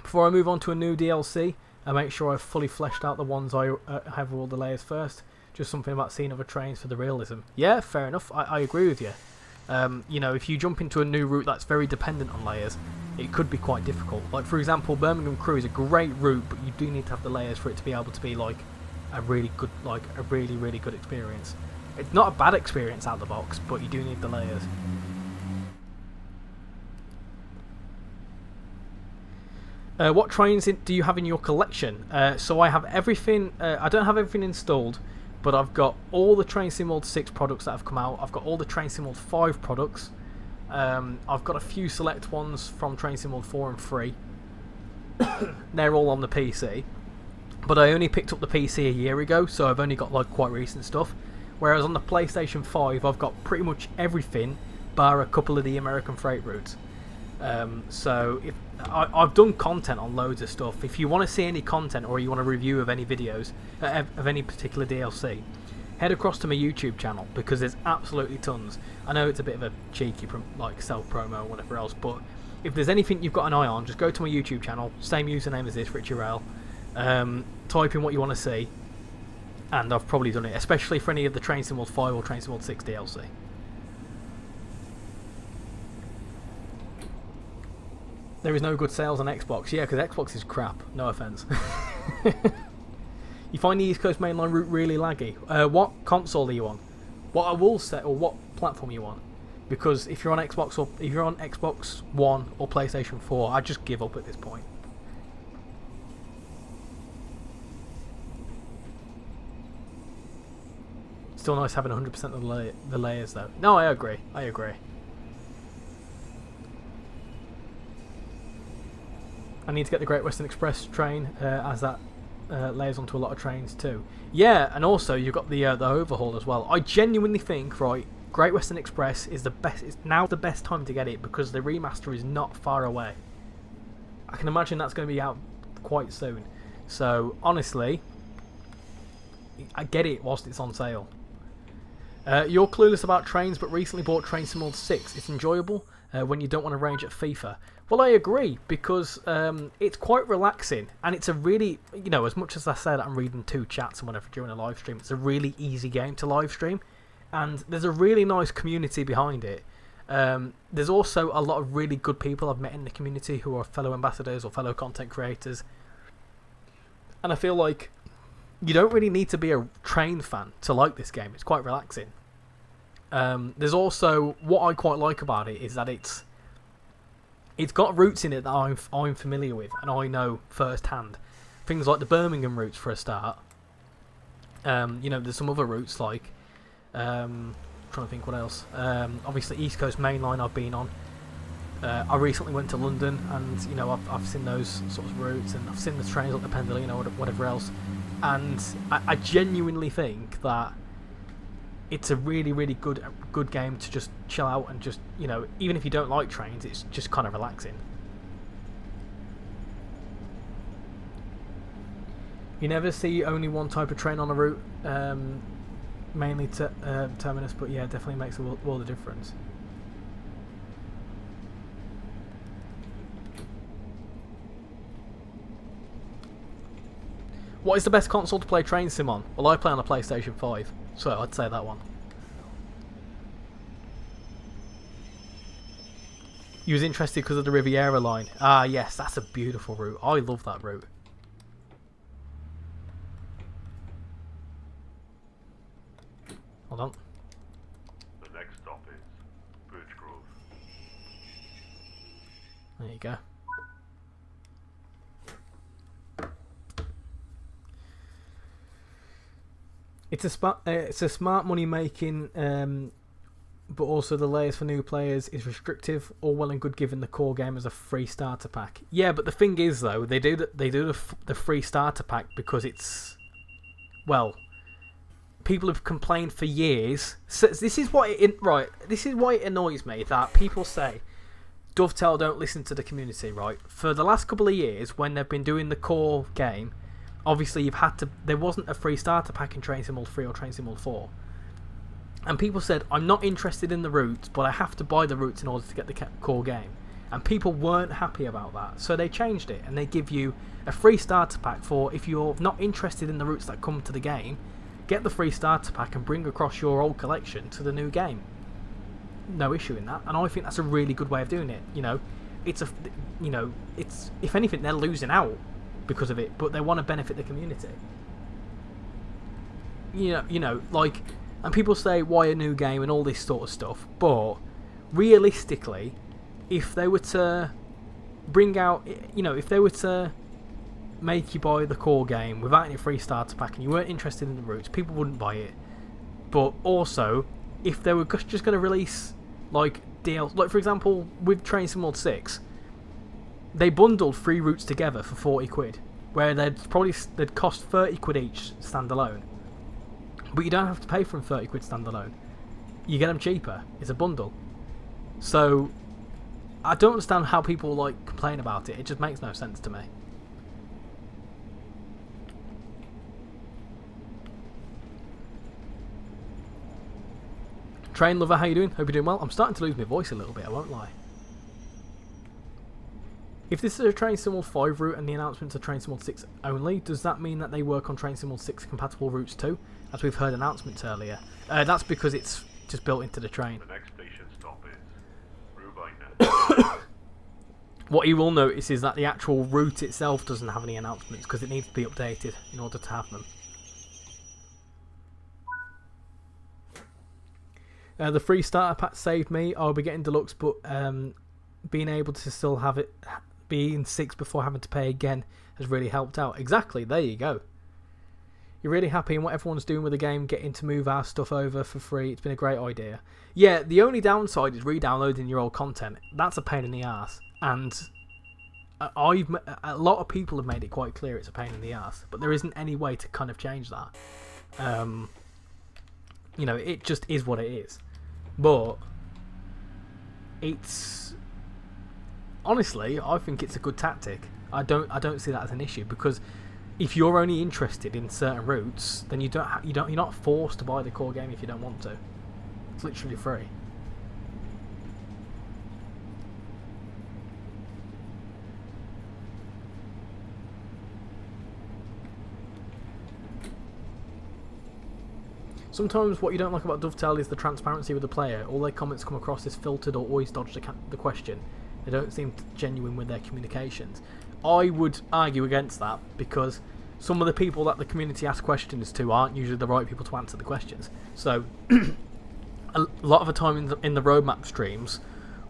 A: Before I move on to a new DLC, I make sure I've fully fleshed out the ones I have all the layers first. Just something about seeing other trains for the realism. Yeah, fair enough. I agree with you. You know, if you jump into a new route that's very dependent on layers, it could be quite difficult. Like for example, Birmingham Crew is a great route, but you do need to have the layers for it to be able to be like a really good, really good experience. It's not a bad experience out of the box, but you do need the layers. What trains do you have in your collection? So I have everything. I don't have everything installed, but I've got all the Train Sim World 6 products that have come out. I've got all the Train Sim World 5 products. I've got a few select ones from Train Sim World 4 and 3. They're all on the PC. But I only picked up the PC a year ago, so I've only got like quite recent stuff. Whereas on the PlayStation 5, I've got pretty much everything, bar a couple of the American freight routes. So if I've done content on loads of stuff. If you want to see any content or you want a review of any videos of any particular DLC, head across to my YouTube channel because there's absolutely tons. I know it's a bit of a cheeky like self promo or whatever else, but if there's anything you've got an eye on, just go to my YouTube channel, same username as this, RichyRail. Type in what you want to see, and I've probably done it, especially for any of the Train Sim World 5 or Train Sim World 6 DLC. There is no good sales on Xbox. Yeah, because Xbox is crap. No offense. You find the East Coast mainline route really laggy. What console are you on? What I will say, or what platform are you on? Because if you're on Xbox or if you're on Xbox One or PlayStation 4, I just give up at this point. Still nice having 100% of the layers though. No, I agree. I agree. I need to get the Great Western Express train, as that layers onto a lot of trains too. Yeah, and also you've got the overhaul as well. I genuinely think, right, Great Western Express is the best. It's now the best time to get it because the remaster is not far away. I can imagine that's going to be out quite soon. So honestly, I get it whilst it's on sale. You're clueless about trains, but recently bought Train Sim World 6. It's enjoyable when you don't want to range at FIFA. Well, I agree, because it's quite relaxing, and it's a really, you know, as much as I said I'm reading 2 chats and whatever during a live stream, it's a really easy game to live stream, and there's a really nice community behind it. There's also a lot of really good people I've met in the community who are fellow ambassadors or fellow content creators, and I feel like you don't really need to be a train fan to like this game. It's quite relaxing. There's also, what I quite like about it is that it's got routes in it that I'm familiar with and I know firsthand. Things like the Birmingham routes for a start. You know, there's some other routes like trying to think what else. Obviously East Coast Main Line I've been on. I recently went to London, and you know I've seen those sort of routes, and I've seen the trains like the Pendle, you know, whatever else. And I genuinely think that it's a really, really good game to just chill out and just, you know, even if you don't like trains, it's just kind of relaxing. You never see only one type of train on a route, mainly to terminus, but yeah, it definitely makes a world of difference. What is the best console to play Train Sim on? Well, I play on a PlayStation 5, so I'd say that one. You was interested because of the Riviera line. Ah, yes, that's a beautiful route. I love that route. Hold on.
B: The next stop is Birch Grove.
A: There you go. It's a smart money making, but also the layers for new players is restrictive. All well and good given the core game as a free starter pack. Yeah, but the thing is though, they do the free starter pack because it's, well, people have complained for years. So this is why this is why it annoys me that people say Dovetail don't listen to the community. Right, for the last couple of years when they've been doing the core game. Obviously, you've had to. There wasn't a free starter pack in Train Sim World 3 or Train Sim World 4, and people said, "I'm not interested in the routes, but I have to buy the routes in order to get the core game." And people weren't happy about that, so they changed it and they give you a free starter pack for if you're not interested in the routes that come to the game, get the free starter pack and bring across your old collection to the new game. No issue in that, and I think that's a really good way of doing it. You know, it's a, you know, it's, if anything, they're losing out because of it, but they want to benefit the community. You know, like, and people say why a new game and all this sort of stuff, but realistically, if they were to bring out, you know, if they were to make you buy the core game without any free starter pack and you weren't interested in the routes, people wouldn't buy it. But also, if they were just going to release like DLC, like for example with Train Sim World 6, they bundled 3 routes together for 40 quid, where they'd cost 30 quid each standalone. But you don't have to pay for them 30 quid standalone. You get them cheaper. It's a bundle. So I don't understand how people like complain about it. It just makes no sense to me. Train Lover, how you doing? Hope you're doing well. I'm starting to lose my voice a little bit, I won't lie. If this is a Train Sim World 5 route and the announcements are Train Sim World 6 only, does that mean that they work on Train Sim World 6 compatible routes too? As we've heard announcements earlier. That's because it's just built into the train.
B: The next station stop is Rubina.
A: What you will notice is that the actual route itself doesn't have any announcements because it needs to be updated in order to have them. The free starter pack saved me. I'll be getting deluxe, but being able to still have it be in 6 before having to pay again has really helped out. Exactly, there you go. You're really happy in what everyone's doing with the game, getting to move our stuff over for free. It's been a great idea. Yeah, the only downside is re-downloading your old content. That's a pain in the ass, and a lot of people have made it quite clear it's a pain in the ass, but there isn't any way to kind of change that. You know, it just is what it is. But it's, honestly, I think it's a good tactic. I don't see that as an issue, because if you're only interested in certain routes, then you're not forced to buy the core game if you don't want to. It's literally free. Sometimes what you don't like about Dovetail is the transparency with the player. All their comments come across as filtered or always dodge the question. They don't seem genuine with their communications. I would argue against that, because some of the people that the community asks questions to aren't usually the right people to answer the questions. So a lot of the time in the roadmap streams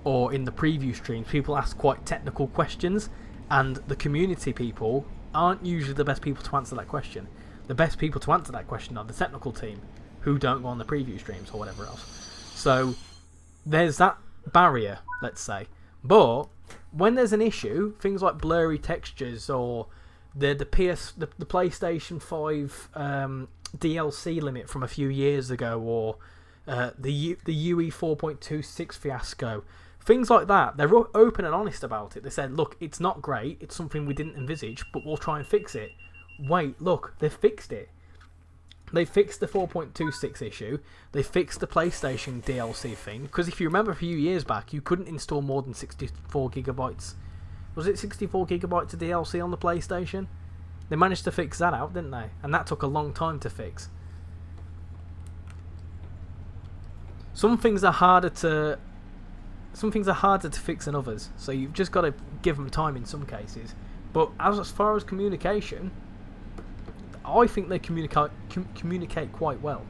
A: or in the preview streams, people ask quite technical questions, and the community people aren't usually the best people to answer that question. The best people to answer that question are the technical team, who don't go on the preview streams or whatever else. So there's that barrier, let's say. But when there's an issue, things like blurry textures or the PlayStation 5 DLC limit from a few years ago, or the UE 4.26 fiasco, things like that, they're open and honest about it. They said, look, it's not great, it's something we didn't envisage, but we'll try and fix it. Wait, look, they've fixed it. They fixed the 4.26 issue. They fixed the PlayStation DLC thing. Because if you remember a few years back, you couldn't install more than 64 gigabytes. Was it 64 gigabytes of DLC on the PlayStation? They managed to fix that out, didn't they? And that took a long time to fix. Some things are harder to fix than others. So you've just got to give them time in some cases. But as far as communication, I think they communicate quite well.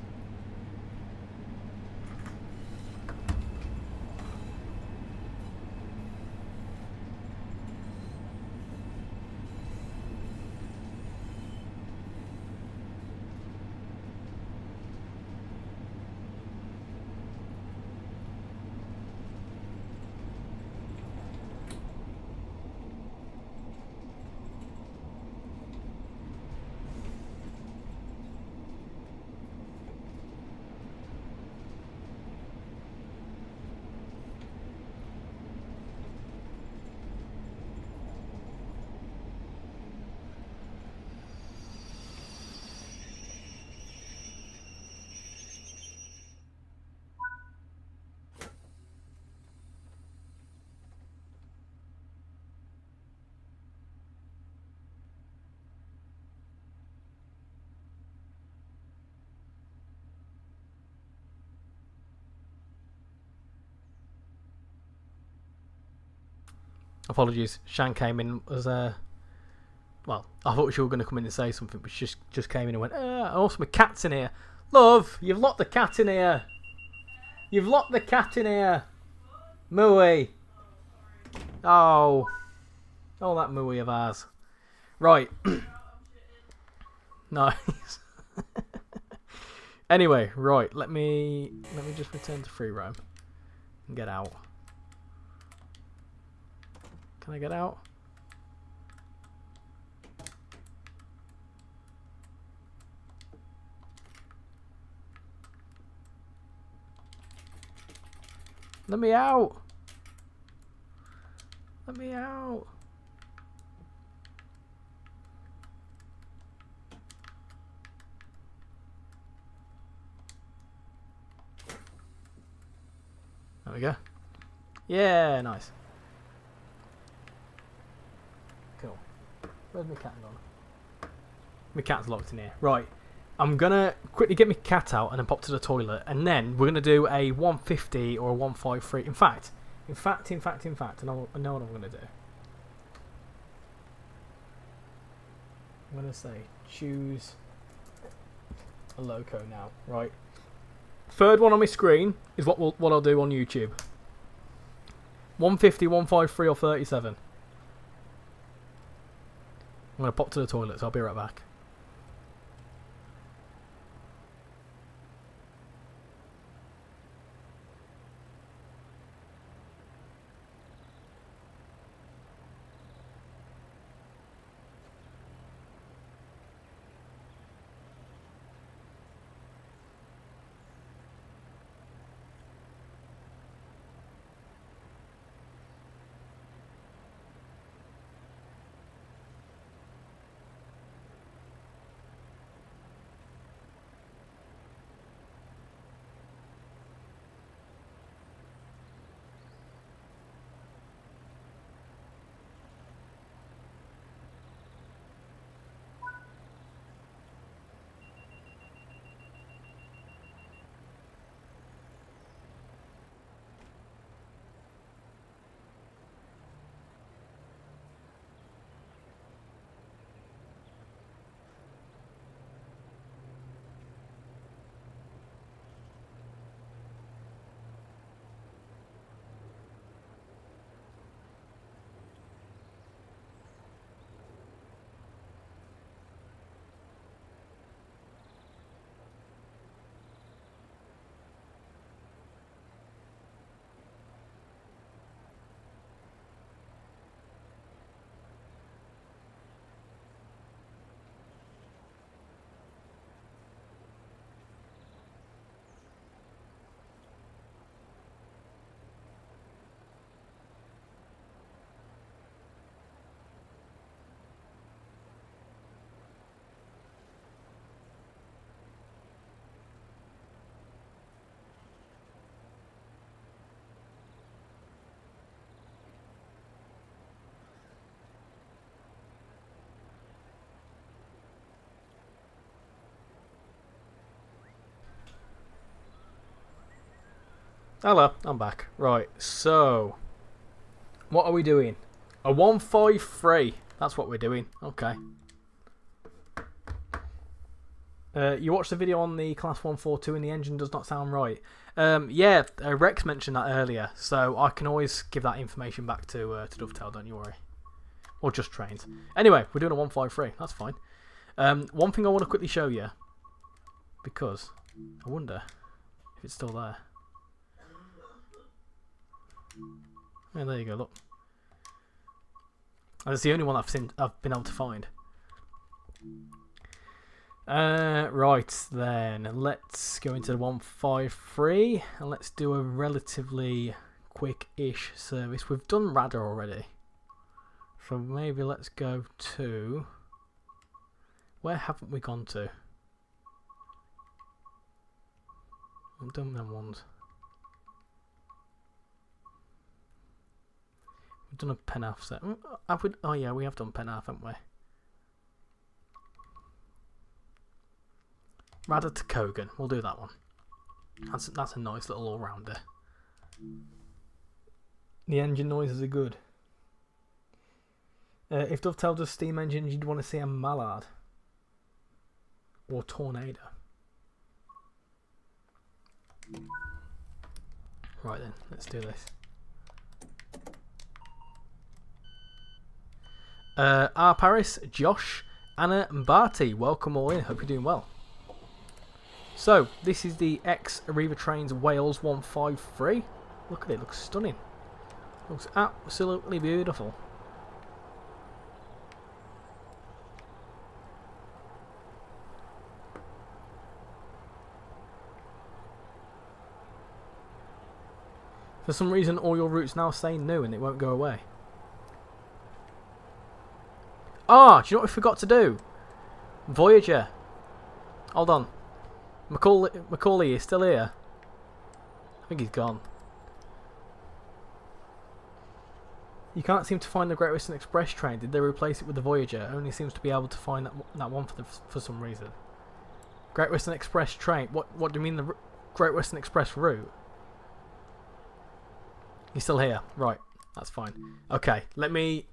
A: Apologies. Shan came in as a... Well, I thought she was going to come in and say something, but she just came in and went, also my cat's in here. Love, you've locked the cat in here. You've locked the cat in here. Mooey. Oh. Oh, that Mooey of ours. Right. Nice. Anyway, right. Let me just return to free roam and get out. Can I get out? Let me out. Let me out. There we go. Yeah, nice. Cool. Where's my cat gone? My cat's locked in here. Right. I'm gonna quickly get my cat out and then pop to the toilet, and then we're gonna do a 150 or a 153. In fact, I know what I'm gonna do. I'm gonna say choose a loco now. Right. Third one on my screen is what I'll do on YouTube. 150, 153, or 37. I'm gonna pop to the toilet, so I'll be right back. Hello, I'm back. Right, so what are we doing? A 153. That's what we're doing. Okay. You watched the video on the Class 142 and the engine does not sound right. Yeah, Rex mentioned that earlier, so I can always give that information back to Dovetail, don't you worry. Or just trains. Anyway, we're doing a 153. That's fine. One thing I want to quickly show you, because I wonder if it's still there. Yeah, there you go, look. That's the only one I've been able to find. Right then, let's go into the 153 and let's do a relatively quick-ish service. We've done Radar already, so maybe let's go to... Where haven't we gone to? We've done them ones. We've done a Penarth set. Have we? Oh yeah, we have done Penarth, haven't we? Radar to Kogan. We'll do that one. That's a nice little all-rounder. The engine noises are good. If Dovetail does steam engines, you'd want to see a Mallard. Or Tornado. Right then, let's do this. R. Paris, Josh, Anna and Barty, welcome all in. Hope you're doing well. So, this is the ex-Arriva Trains Wales 153. Look at it, looks stunning. Looks absolutely beautiful. For some reason, all your routes now say new and it won't go away. Ah, do you know what we forgot to do? Voyager. Hold on. Macaulay is still here. I think he's gone. You can't seem to find the Great Western Express train. Did they replace it with the Voyager? It only seems to be able to find that one for some reason. Great Western Express train. What do you mean the Great Western Express route? You're still here, right? That's fine. Okay, let me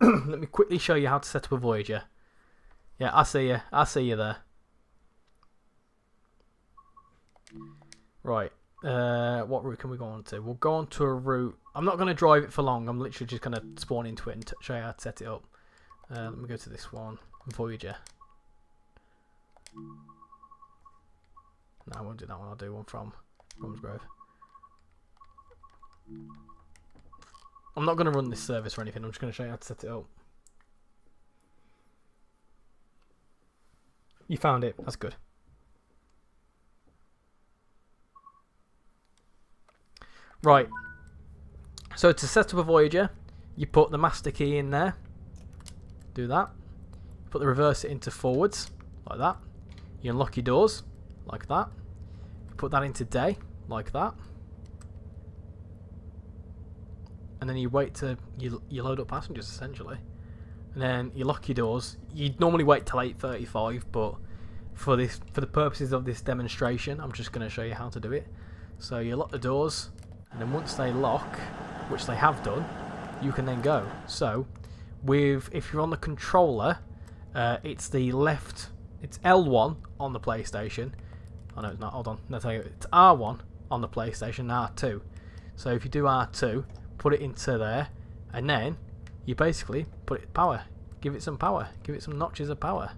A: let me quickly show you how to set up a Voyager. Yeah, I see you. I see you there. Right. What route can we go on to? We'll go on to a route. I'm not going to drive it for long. I'm literally just going to spawn into it and show you how to set it up. Let me go to this one. Voyager. No, I won't do that one. I'll do one from Bromsgrove. I'm not going to run this service or anything. I'm just going to show you how to set it up. You found it. That's good. Right. So to set up a Voyager, you put the master key in there. Do that. Put the reverse into forwards, like that. You unlock your doors, like that. You put that into day, like that. And then you wait to you load up passengers essentially, and then you lock your doors. You'd normally wait till 8:35, but for the purposes of this demonstration, I'm just going to show you how to do it. So you lock the doors, and then once they lock, which they have done, you can then go. So if you're on the controller, it's the left. It's L1 on the PlayStation. Oh no, it's not. Hold on. I'll tell you. It's R1 on the PlayStation. R2. So if you do R2. Put it into there, and then you basically put it power. Give it some power. Give it some notches of power,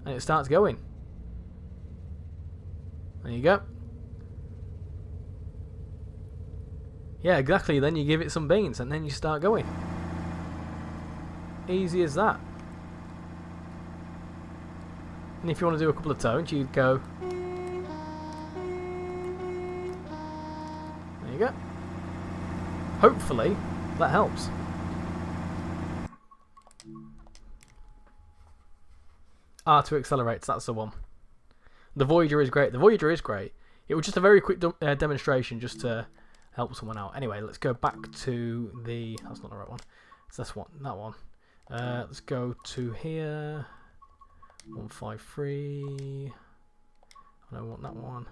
A: and it starts going. There you go. Yeah, exactly. Then you give it some beans, and then you start going. Easy as that. And if you want to do a couple of tones, you go. There you go. Hopefully, that helps. R2 accelerates, that's the one. The Voyager is great. The Voyager is great. It was just a very quick demonstration just to help someone out. Anyway, let's go back to the... That's not the right one. It's this one, that one. Let's go to here. 153. I don't want that one.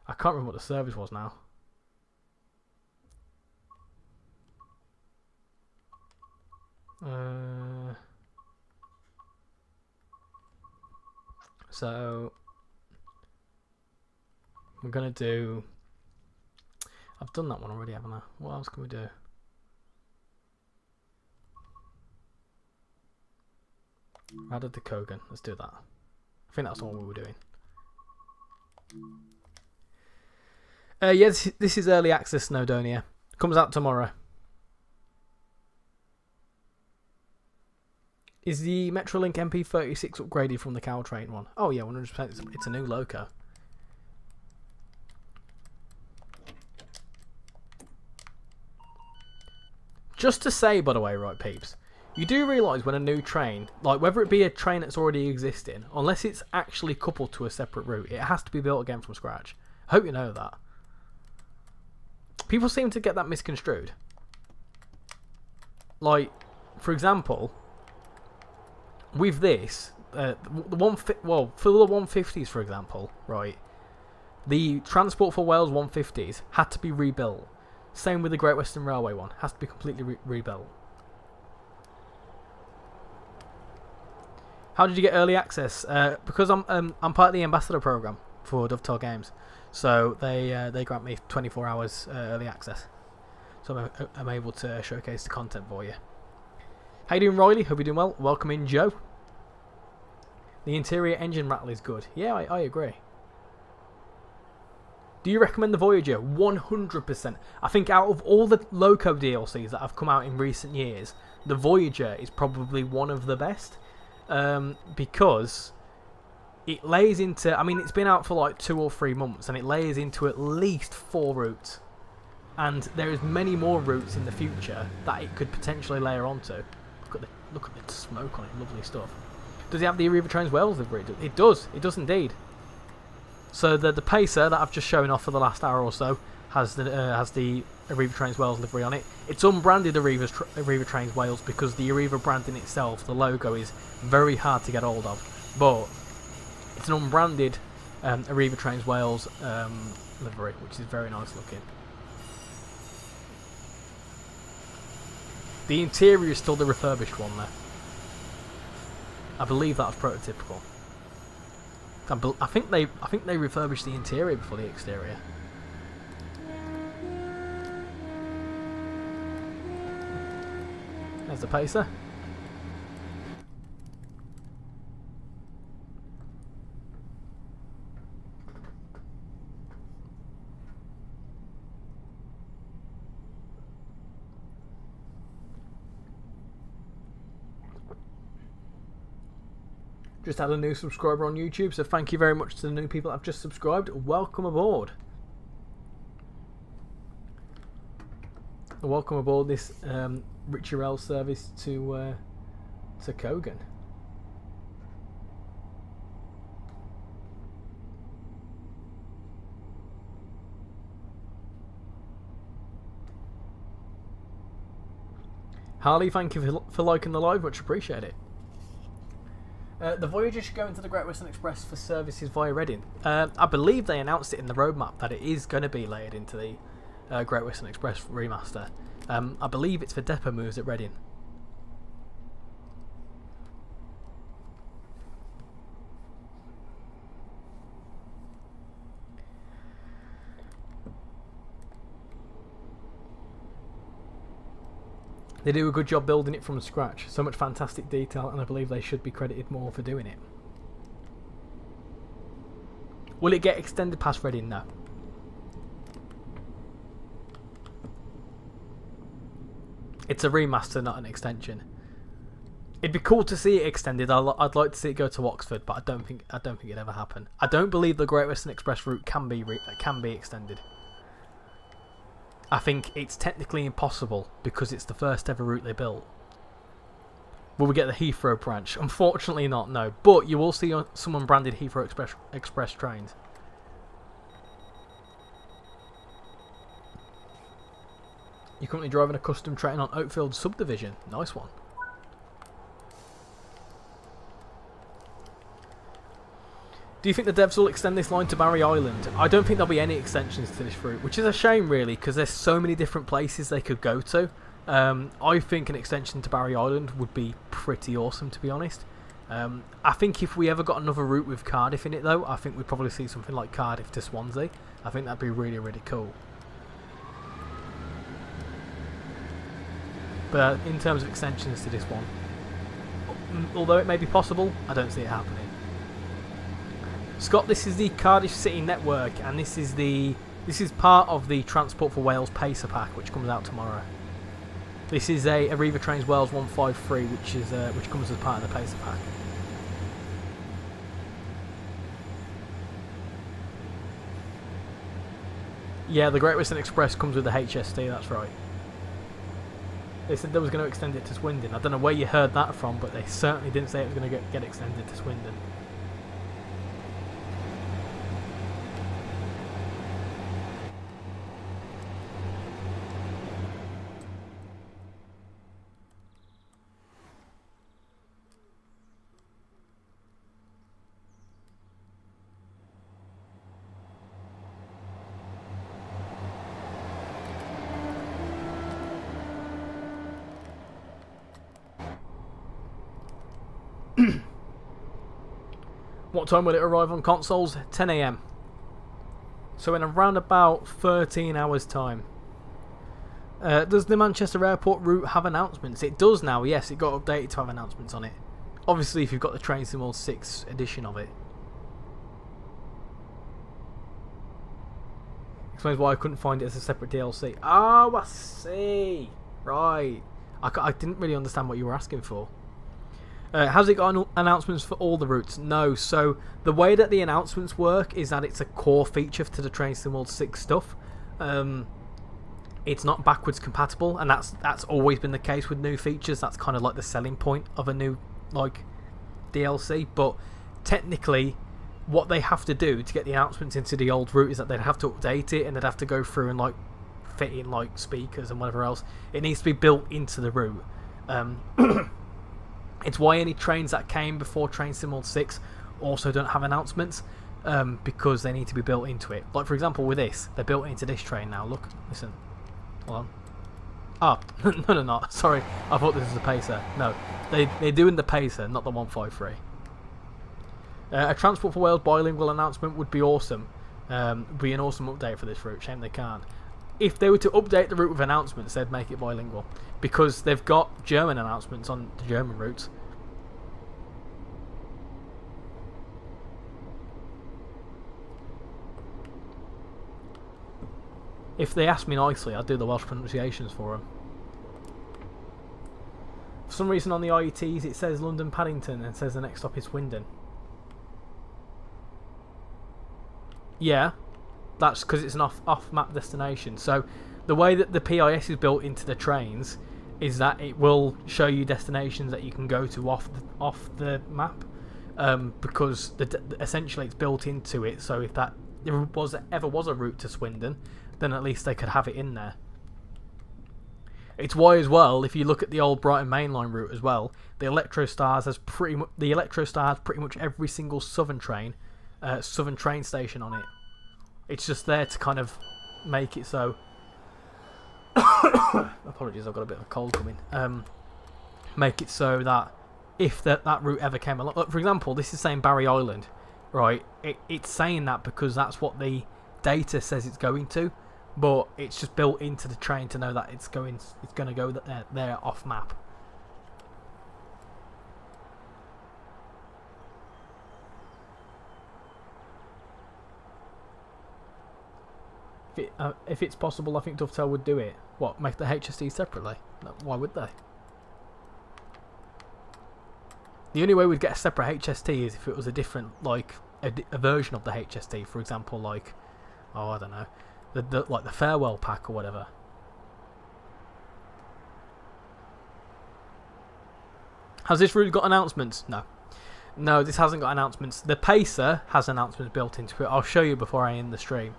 A: I can't remember what the service was now. So we're gonna do. I've done that one already, haven't I? What else can we do? Added the Kogan. Let's do that. I think that's the one we were doing. Yes, this is early access, Snowdonia. Comes out tomorrow. Is the Metrolink MP36 upgraded from the Caltrain one? Oh yeah, 100%. It's a new loco. Just to say, by the way, right peeps, you do realise when a new train, like whether it be a train that's already existing, unless it's actually coupled to a separate route, it has to be built again from scratch. I hope you know that. People seem to get that misconstrued. Like, for example, with this, for the 150s, for example, right, the Transport for Wales 150s had to be rebuilt. Same with the Great Western Railway one, has to be completely rebuilt. How did you get early access? Because I'm part of the ambassador program for Dovetail Games, so they grant me 24 hours early access, so I'm able to showcase the content for you. How you doing, Riley? Hope you're doing well. Welcome in, Joe. The interior engine rattle is good. Yeah, I agree. Do you recommend the Voyager? 100%. I think out of all the Loco DLCs that have come out in recent years, the Voyager is probably one of the best. Because it lays into... I mean, it's been out for like 2 or 3 months, and it lays into at least 4 routes. And there is many more routes in the future that it could potentially layer onto. Look at the smoke on it. Lovely stuff. Does it have the Arriva Trains Wales livery? It does. It does indeed. So the Pacer that I've just shown off for the last hour or so has the Arriva Trains Wales livery on it. It's unbranded Arriva Trains Wales because the Arriva brand in itself, the logo, is very hard to get hold of. But it's an unbranded Arriva Trains Wales livery, which is very nice looking. The interior is still the refurbished one there. I believe that was prototypical. I think they refurbished the interior before the exterior. There's the Pacer. Just had a new subscriber on YouTube, so thank you very much to the new people that have just subscribed. Welcome aboard. Welcome aboard this RichyRail service to Kogan. Harley, thank you for liking the live, much appreciate it. The Voyager should go into the Great Western Express for services via Reading. I believe they announced it in the roadmap that it is going to be layered into the Great Western Express remaster. I believe it's for depot moves at Reading. They do a good job building it from scratch. So much fantastic detail, and I believe they should be credited more for doing it. Will it get extended past Reading? No. It's a remaster, not an extension. It'd be cool to see it extended. I'd like to see it go to Oxford, but I don't think it'd ever happen. I don't believe the Great Western Express route can be extended. I think it's technically impossible because it's the first ever route they built. Will we get the Heathrow branch? Unfortunately not, no. But you will see some unbranded Heathrow Express trains. You're currently driving a custom train on Oakfield Subdivision. Nice one. Do you think the devs will extend this line to Barry Island? I don't think there'll be any extensions to this route, which is a shame really, because there's so many different places they could go to. I think an extension to Barry Island would be pretty awesome, to be honest. I think if we ever got another route with Cardiff in it though, I think we'd probably see something like Cardiff to Swansea. I think that'd be really, really cool. But in terms of extensions to this one, although it may be possible, I don't see it happening. Scott, this is the Cardiff City Network, and this is part of the Transport for Wales Pacer Pack, which comes out tomorrow. This is a Arriva Trains Wales 153, which comes as part of the Pacer Pack. Yeah, the Great Western Express comes with the HST, that's right. They said they was going to extend it to Swindon. I don't know where you heard that from, but they certainly didn't say it was going to get extended to Swindon. What time will it arrive on consoles? 10 AM. So in around about 13 hours time. Does the Manchester Airport route have announcements? It does now, yes. It got updated to have announcements on it. Obviously, if you've got the Train Sim World 6 edition of it. Explains why I couldn't find it as a separate DLC. Oh, I see. Right. I didn't really understand what you were asking for. Has it got announcements for all the routes? No. So the way that the announcements work is that it's a core feature to the Train Sim World 6 stuff. It's not backwards compatible, and that's always been the case with new features. That's kind of like the selling point of a new DLC. But technically, what they have to do to get the announcements into the old route is that they'd have to update it, and they'd have to go through and fit in speakers and whatever else. It needs to be built into the route. It's why any trains that came before Train Sim World 6 also don't have announcements, because they need to be built into it. Like, for example, with this, they're built into this train now. Look, listen. Hold on. Oh, no, they're not. Sorry, I thought this was the Pacer. No, they're doing the Pacer, not the 153. A Transport for Wales bilingual announcement would be awesome. Would be an awesome update for this route. Shame they can't. If they were to update the route with announcements, they'd make it bilingual. Because they've got German announcements on the German routes. If they ask me nicely, I'd do the Welsh pronunciations for them. For some reason on the IETs it says London Paddington and says the next stop is Swindon. Yeah, that's because it's an off-map destination. So the way that the PIS is built into the trains is that it will show you destinations that you can go to off the map, because essentially it's built into it. So if there ever was a route to Swindon, then at least they could have it in there. It's why as well, if you look at the old Brighton mainline route as well, the Electrostar has pretty much every single southern train station on it. It's just there to kind of make it so. Apologies, I've got a bit of a cold coming. Make it so that if that route ever came along, look, for example, this is saying Barry Island, right? It's saying that because that's what the data says it's going to, but it's just built into the train to know that it's going to go there off map. If it's possible, I think Dovetail would do it. What, make the HST separately? No, why would they? The only way we'd get a separate HST is if it was a different, a version of the HST. For example, oh, I don't know, the farewell pack or whatever. Has this route got announcements? No, this hasn't got announcements. The Pacer has announcements built into it. I'll show you before I end the stream.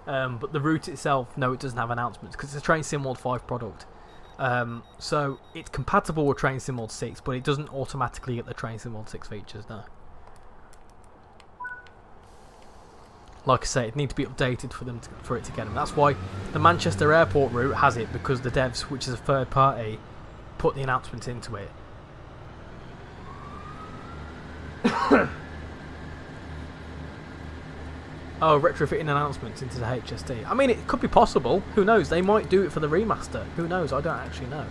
A: But the route itself, no, it doesn't have announcements because it's a Train Sim World 5 product. So it's compatible with Train Sim World 6, but it doesn't automatically get the Train Sim World 6 features, no. Like I say, it needs to be updated for it to get them. That's why the Manchester Airport route has it, because the devs, which is a third party, put the announcements into it. Oh, retrofitting announcements into the HST. I mean, it could be possible. Who knows? They might do it for the remaster. Who knows? I don't actually know.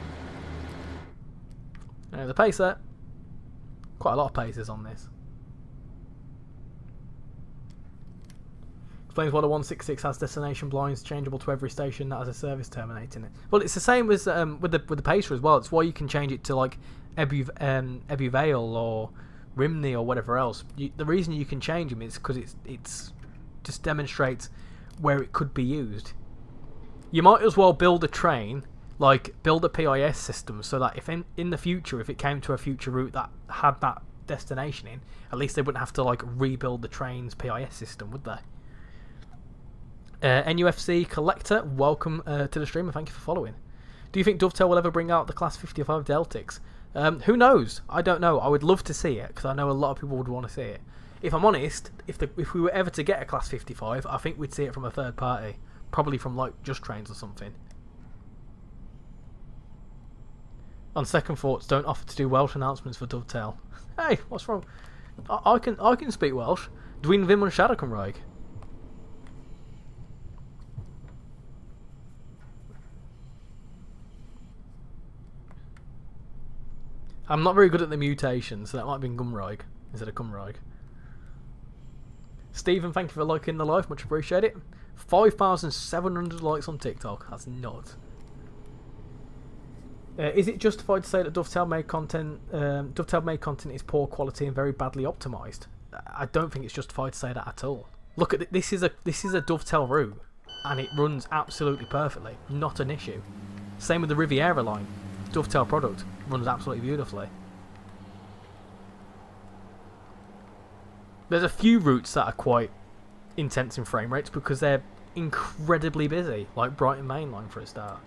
A: The Pacer. Quite a lot of Pacers on this. Explains why the 166 has destination blinds changeable to every station that has a service terminating it. Well, it's the same as with the Pacer as well. It's why you can change it to Ebbw Vale or Rimney or whatever else. The reason you can change them is because it's just demonstrates where it could be used. You might as well build a train, build a PIS system, so that if in the future, if it came to a future route that had that destination in, at least they wouldn't have to rebuild the train's PIS system, would they? NUFC Collector, welcome to the stream and thank you for following. Do you think Dovetail will ever bring out the Class 55 Deltics? Who knows? I don't know. I would love to see it because I know a lot of people would want to see it. If I'm honest, if we were ever to get a Class 55, I think we'd see it from a third party. Probably from Just Trains or something. On second thoughts, don't offer to do Welsh announcements for Dovetail. Hey, what's wrong? I can speak Welsh. Dwi'n ddim yn siarad Cymraeg. I'm not very good at the mutation, so that might have been Gymraeg instead of Cymraeg. Stephen, thank you for liking the live, much appreciate it. 5,700 likes on TikTok, that's nuts. Is it justified to say that Dovetail made content is poor quality and very badly optimized? I don't think it's justified to say that at all. Look at this is a Dovetail route, and it runs absolutely perfectly, not an issue. Same with the Riviera line. Dovetail product runs absolutely beautifully. There's a few routes that are quite intense in frame rates because they're incredibly busy, like Brighton Main Line for a start.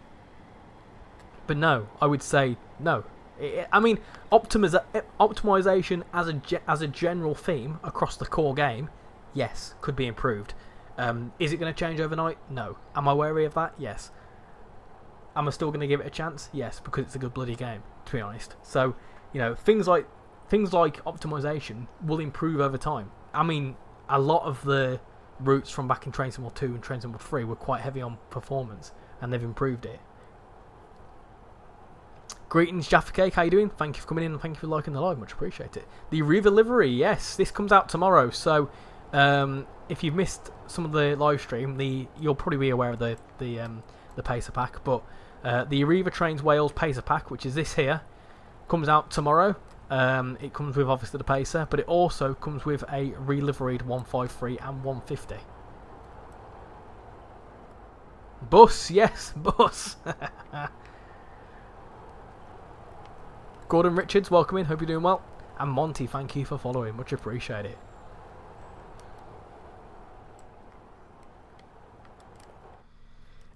A: But no, I would say no. I mean, optimization as a general theme across the core game, yes, could be improved. Is it going to change overnight? No. Am I wary of that? Yes. Am I still going to give it a chance? Yes, because it's a good bloody game, to be honest. So, you know, things like optimization will improve over time. I mean, a lot of the routes from back in Train Sim World 2 and Train Sim World 3 were quite heavy on performance, and they've improved it. Greetings, Jaffa Cake, how you doing? Thank you for coming in and thank you for liking the live, much appreciate it. The Riva livery, yes, this comes out tomorrow, so if you've missed some of the live stream, you'll probably be aware of the Pacer Pack, but the Arriva Trains Wales Pacer Pack, which is this here, comes out tomorrow. It comes with obviously the Pacer, but it also comes with a reliveried 153 and 150. Bus, yes, bus. Gordon Richards, welcome in, hope you're doing well. And Monty, thank you for following, much appreciate it.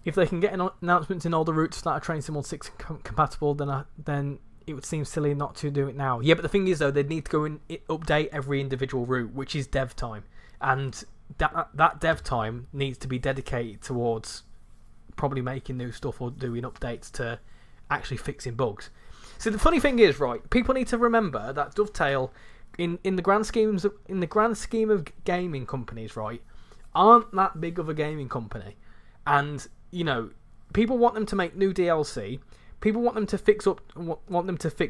A: If they can get announcements in all the routes that are Train Sim World 6 compatible, then it would seem silly not to do it now. Yeah, but the thing is though, they'd need to go and update every individual route, which is dev time, and that dev time needs to be dedicated towards probably making new stuff or doing updates to actually fixing bugs. So the funny thing is, right, people need to remember that Dovetail, in the grand scheme of gaming companies, right, aren't that big of a gaming company, and you know, people want them to make new DLC, people want them to fix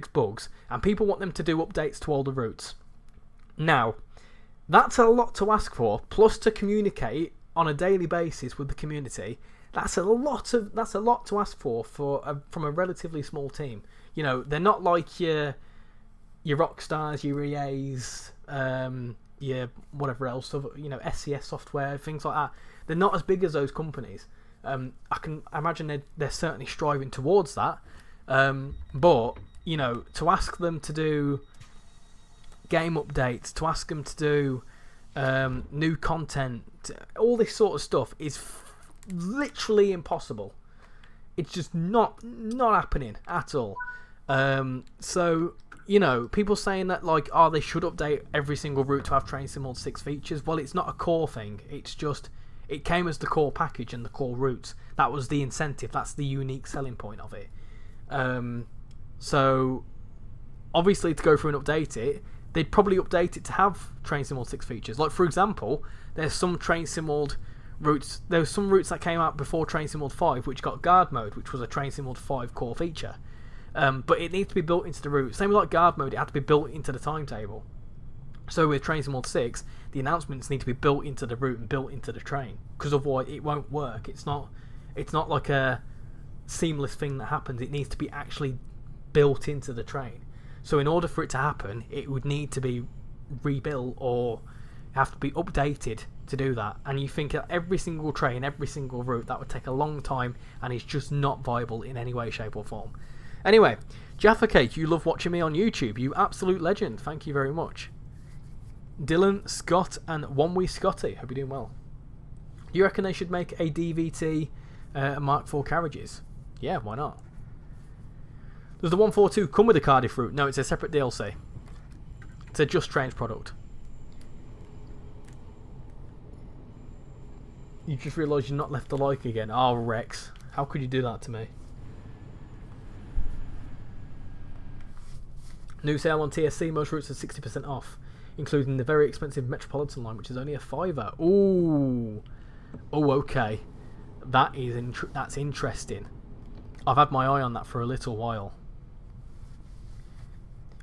A: bugs, and people want them to do updates to all the routes. Now, that's a lot to ask for, plus to communicate on a daily basis with the community. That's a lot to ask for from a relatively small team. You know, they're not like your Rockstars, your EAs, your whatever else, you know, SCS Software, things like that. They're not as big as those companies. I can imagine they're certainly striving towards that. But, you know, to ask them to do game updates, to ask them to do new content, all this sort of stuff is literally impossible. It's just not happening at all. So, you know, people saying that, like, oh, they should update every single route to have Train Sim World 6 features. Well, it's not a core thing. It's just, it came as the core package and the core routes. That was the incentive. That's the unique selling point of it. So, obviously, to go through and update it, they'd probably update it to have Train Sim World 6 features. Like, for example, there's some Train Sim World routes. There were some routes that came out before Train Sim World 5, which got guard mode, which was a Train Sim World 5 core feature. But it needs to be built into the route. Same with like guard mode, it had to be built into the timetable. So with Train Sim World 6, the announcements need to be built into the route and built into the train, because otherwise it won't work. It's not like a seamless thing that happens. It needs to be actually built into the train. So in order for it to happen, it would need to be rebuilt or have to be updated to do that. And you think that every single train, every single route, that would take a long time, and it's just not viable in any way, shape or form. Anyway, Jaffa Cake, you love watching me on YouTube. You absolute legend. Thank you very much. Dylan, Scott, and One Wee Scotty. Hope you're doing well. Do you reckon they should make a DVT Mark IV carriages? Yeah, why not? Does the 142 come with a Cardiff route? No, it's a separate DLC. It's a Just Trains product. You just realised you've not left a like again. Oh, Rex. How could you do that to me? New sale on TSC. Most routes are 60% off. including the very expensive Metropolitan line, which is only a £5. Ooh, oh, okay, that's interesting. I've had my eye on that for a little while.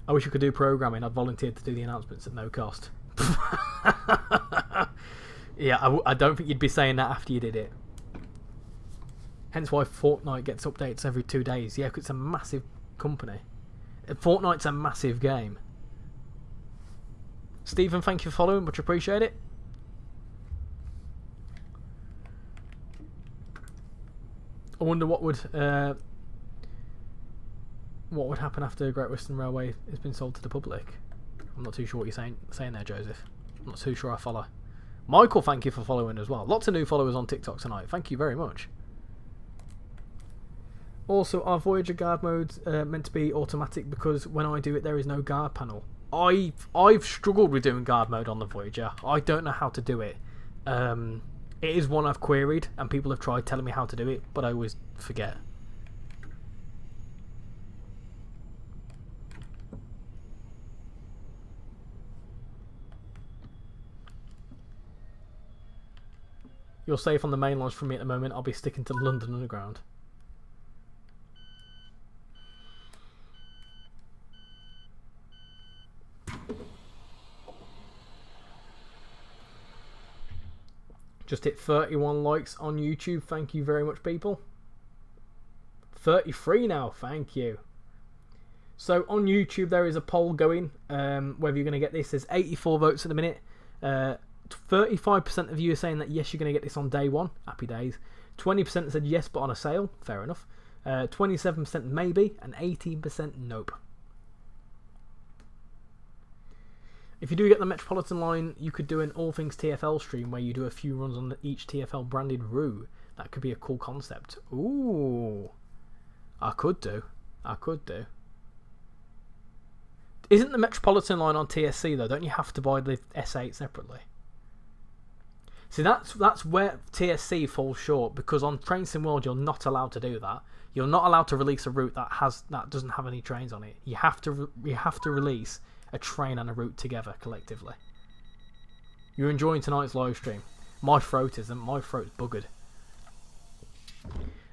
A: I wish I could do programming. I'd volunteered to do the announcements at no cost. Yeah, I don't think you'd be saying that after you did it. Hence why Fortnite gets updates every 2 days. Yeah, because it's a massive company. Fortnite's a massive game. Stephen, thank you for following. Much appreciate it. I wonder what would happen after Great Western Railway has been sold to the public. I'm not too sure what you're saying there, Joseph. I'm not too sure I follow. Michael, thank you for following as well. Lots of new followers on TikTok tonight. Thank you very much. Also, are Voyager guard modes meant to be automatic? Because when I do it, there is no guard panel. I've struggled with doing guard mode on the Voyager. I don't know how to do it. It is one I've queried, and people have tried telling me how to do it, but I always forget. You're safe on the main lines from me at the moment. I'll be sticking to London Underground. Just hit 31 likes on YouTube. Thank you very much, people. 33 now. Thank you. So on YouTube there is a poll going. Whether you're going to get this. There's 84 votes at the minute. 35% of you are saying that yes, you're going to get this on day one. Happy days. 20% said yes, but on a sale. Fair enough. 27% maybe, and 18% nope. If you do get the Metropolitan line, you could do an All Things TfL stream where you do a few runs on each TfL branded route. That could be a cool concept. Ooh, I could do. Isn't the Metropolitan line on TSC though? Don't you have to buy the S8 separately? See, that's where TSC falls short, because on Train Sim World you're not allowed to do that. You're not allowed to release a route that doesn't have any trains on it. You have to release a train and a route together collectively. You're enjoying tonight's live stream. My throat isn't. My throat's buggered.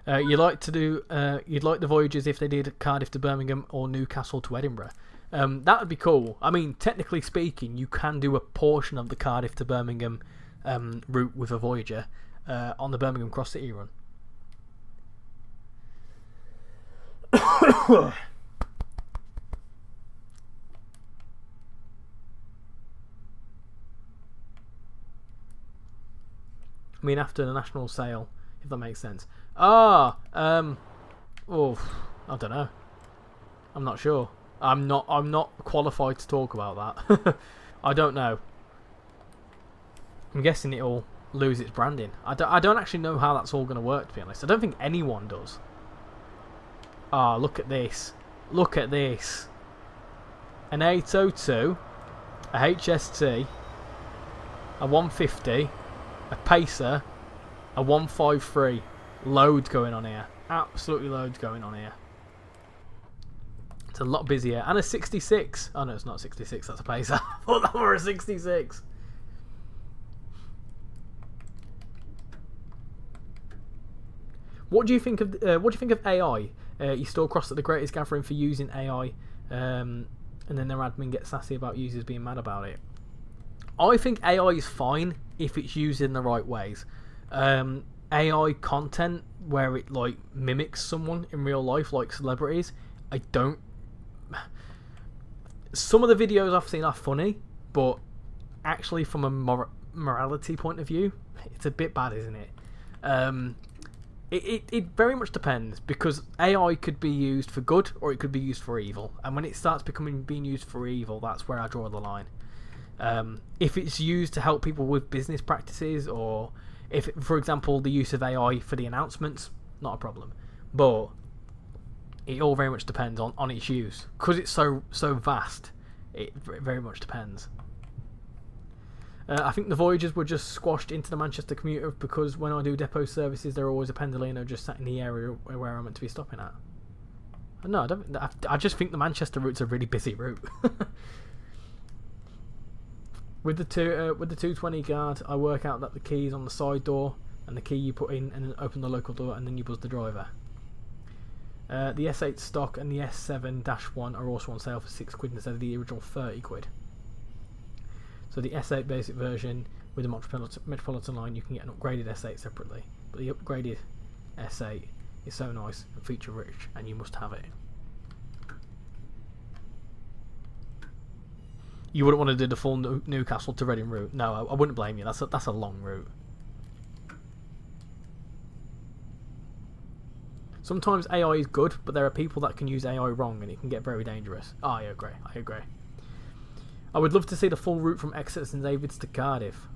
A: You'd like the Voyages if they did Cardiff to Birmingham or Newcastle to Edinburgh. That would be cool. I mean, technically speaking, you can do a portion of the Cardiff to Birmingham route with a Voyager on the Birmingham Cross City run. I mean, after the national sale, if that makes sense. Oh, I don't know. I'm not sure. I'm not qualified to talk about that. I don't know. I'm guessing it'll lose its branding. I don't actually know how that's all going to work, to be honest. I don't think anyone does. Ah, look at this. Look at this. An 802, a HST, a 150, a Pacer, a 153. Loads going on here. Absolutely loads going on here. It's a lot busier. And a 66. Oh no, it's not 66. That's a Pacer. I thought that were a 66. What do you think of AI? You still cross at the greatest gathering for using AI, and then their admin gets sassy about users being mad about it. I think AI is fine if it's used in the right ways. AI content where it like mimics someone in real life, like celebrities, I don't. Some of the videos I've seen are funny, but actually from a morality point of view, it's a bit bad, isn't it? It very much depends, because AI could be used for good or it could be used for evil, and when it starts being used for evil, that's where I draw the line. If it's used to help people with business practices, or if, for example, the use of AI for the announcements, not a problem. But it all very much depends on its use, because it's so vast. It very much depends. I think the Voyagers were just squashed into the Manchester commuter, because when I do depot services, there always a Pendolino just sat in the area where I'm meant to be stopping at. No, I don't. I just think the Manchester route's a really busy route. With the 220 guard, I work out that the key is on the side door, and the key you put in and then open the local door, and then you buzz the driver. The S8 stock and the S7-1 are also on sale for £6 instead of the original £30. So the S8 basic version with the Metropolitan line, you can get an upgraded S8 separately, but the upgraded S8 is so nice and feature rich, and you must have it. You wouldn't want to do the full Newcastle to Reading route. No, I wouldn't blame you. That's a long route. Sometimes AI is good, but there are people that can use AI wrong, and it can get very dangerous. Oh, I agree. I would love to see the full route from Exeter St David's to Cardiff.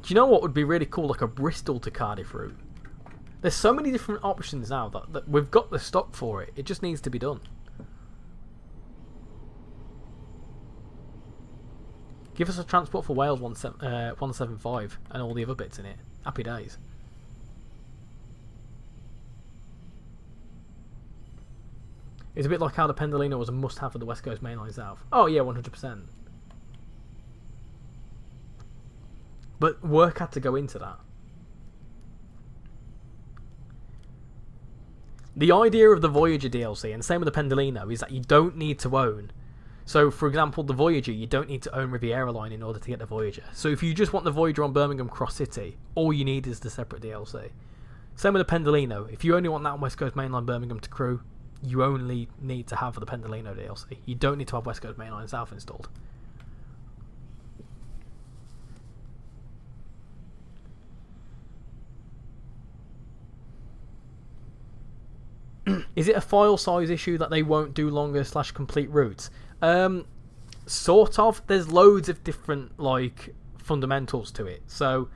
A: Do you know what would be really cool? Like a Bristol to Cardiff route. There's so many different options now that we've got the stock for it. It just needs to be done. Give us a Transport for Wales 175 and all the other bits in it. Happy days. It's a bit like how the Pendolino was a must-have for the West Coast Main Line South. Oh yeah, 100%. But work had to go into that. The idea of the Voyager DLC, and same with the Pendolino, is that you don't need to own. So, for example, the Voyager, you don't need to own Riviera Line in order to get the Voyager. So if you just want the Voyager on Birmingham Cross City, all you need is the separate DLC. Same with the Pendolino. If you only want that on West Coast Main Line Birmingham to Crewe, you only need to have the Pendolino DLC. You don't need to have West Coast Main Line South installed. Is it a file size issue that they won't do longer / complete routes? Sort of. There's loads of different fundamentals to it. So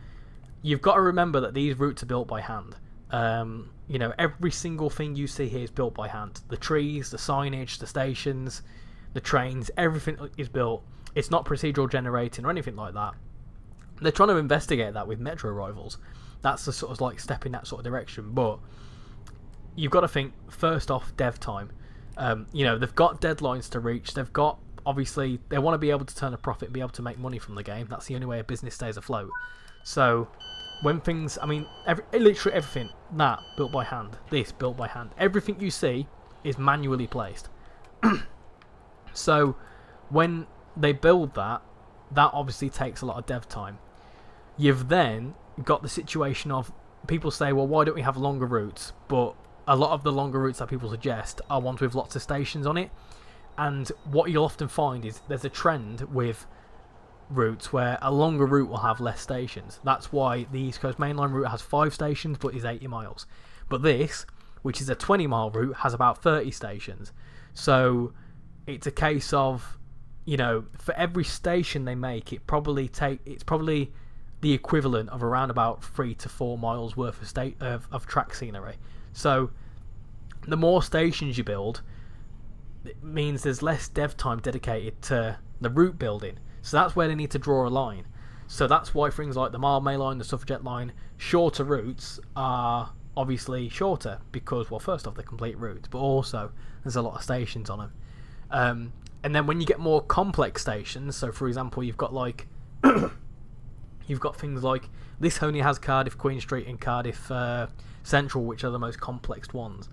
A: you've got to remember that these routes are built by hand. You know, every single thing you see here is built by hand. The trees, the signage, the stations, the trains, everything is built. It's not procedural generating or anything like that. They're trying to investigate that with metro rivals. That's the sort of step in that sort of direction. But you've got to think, first off, dev time. You know, they've got deadlines to reach. They've got, obviously, they want to be able to turn a profit and be able to make money from the game. That's the only way a business stays afloat. So when things, I mean, literally everything, that built by hand, this built by hand, everything you see is manually placed. So when they build that obviously takes a lot of dev time. You've then got the situation of people say, well, why don't we have longer routes? But a lot of the longer routes that people suggest are ones with lots of stations on it. And what you'll often find is there's a trend with routes where a longer route will have less stations. That's why the East Coast Main Line route has 5 stations but is 80 miles. But this, which is a 20-mile route, has about 30 stations. So it's a case of, you know, for every station they make, it's probably the equivalent of around about 3 to 4 miles worth of track scenery. So the more stations you build, it means there's less dev time dedicated to the route building. So that's where they need to draw a line. So that's why things like the Mile Main Line, the Suffragette Line, shorter routes are obviously shorter because, well, first off, they're complete routes, but also there's a lot of stations on them. And then when you get more complex stations, so for example, you've got you've got things like this only has Cardiff Queen Street and Cardiff Central, which are the most complex ones.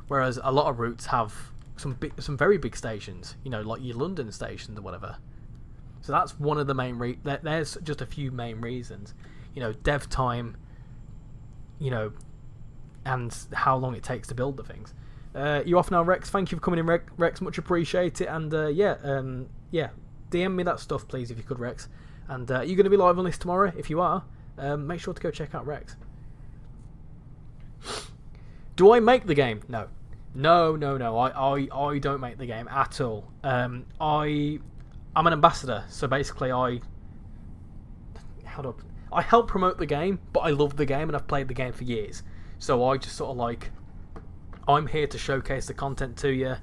A: Whereas a lot of routes have some very big stations, you know, like your London stations or whatever. So that's one of the main there's just a few main reasons, you know, dev time, you know, and how long it takes to build the things. You off now, Rex? Thank you for coming in, Rex. Much appreciate it. And yeah, DM me that stuff, please, if you could, Rex. And you're going to be live on this tomorrow. If you are, make sure to go check out Rex. Do I make the game? No. I don't make the game at all. I'm an ambassador, so basically I help promote the game, but I love the game and I've played the game for years. So I just sort of I'm here to showcase the content to you,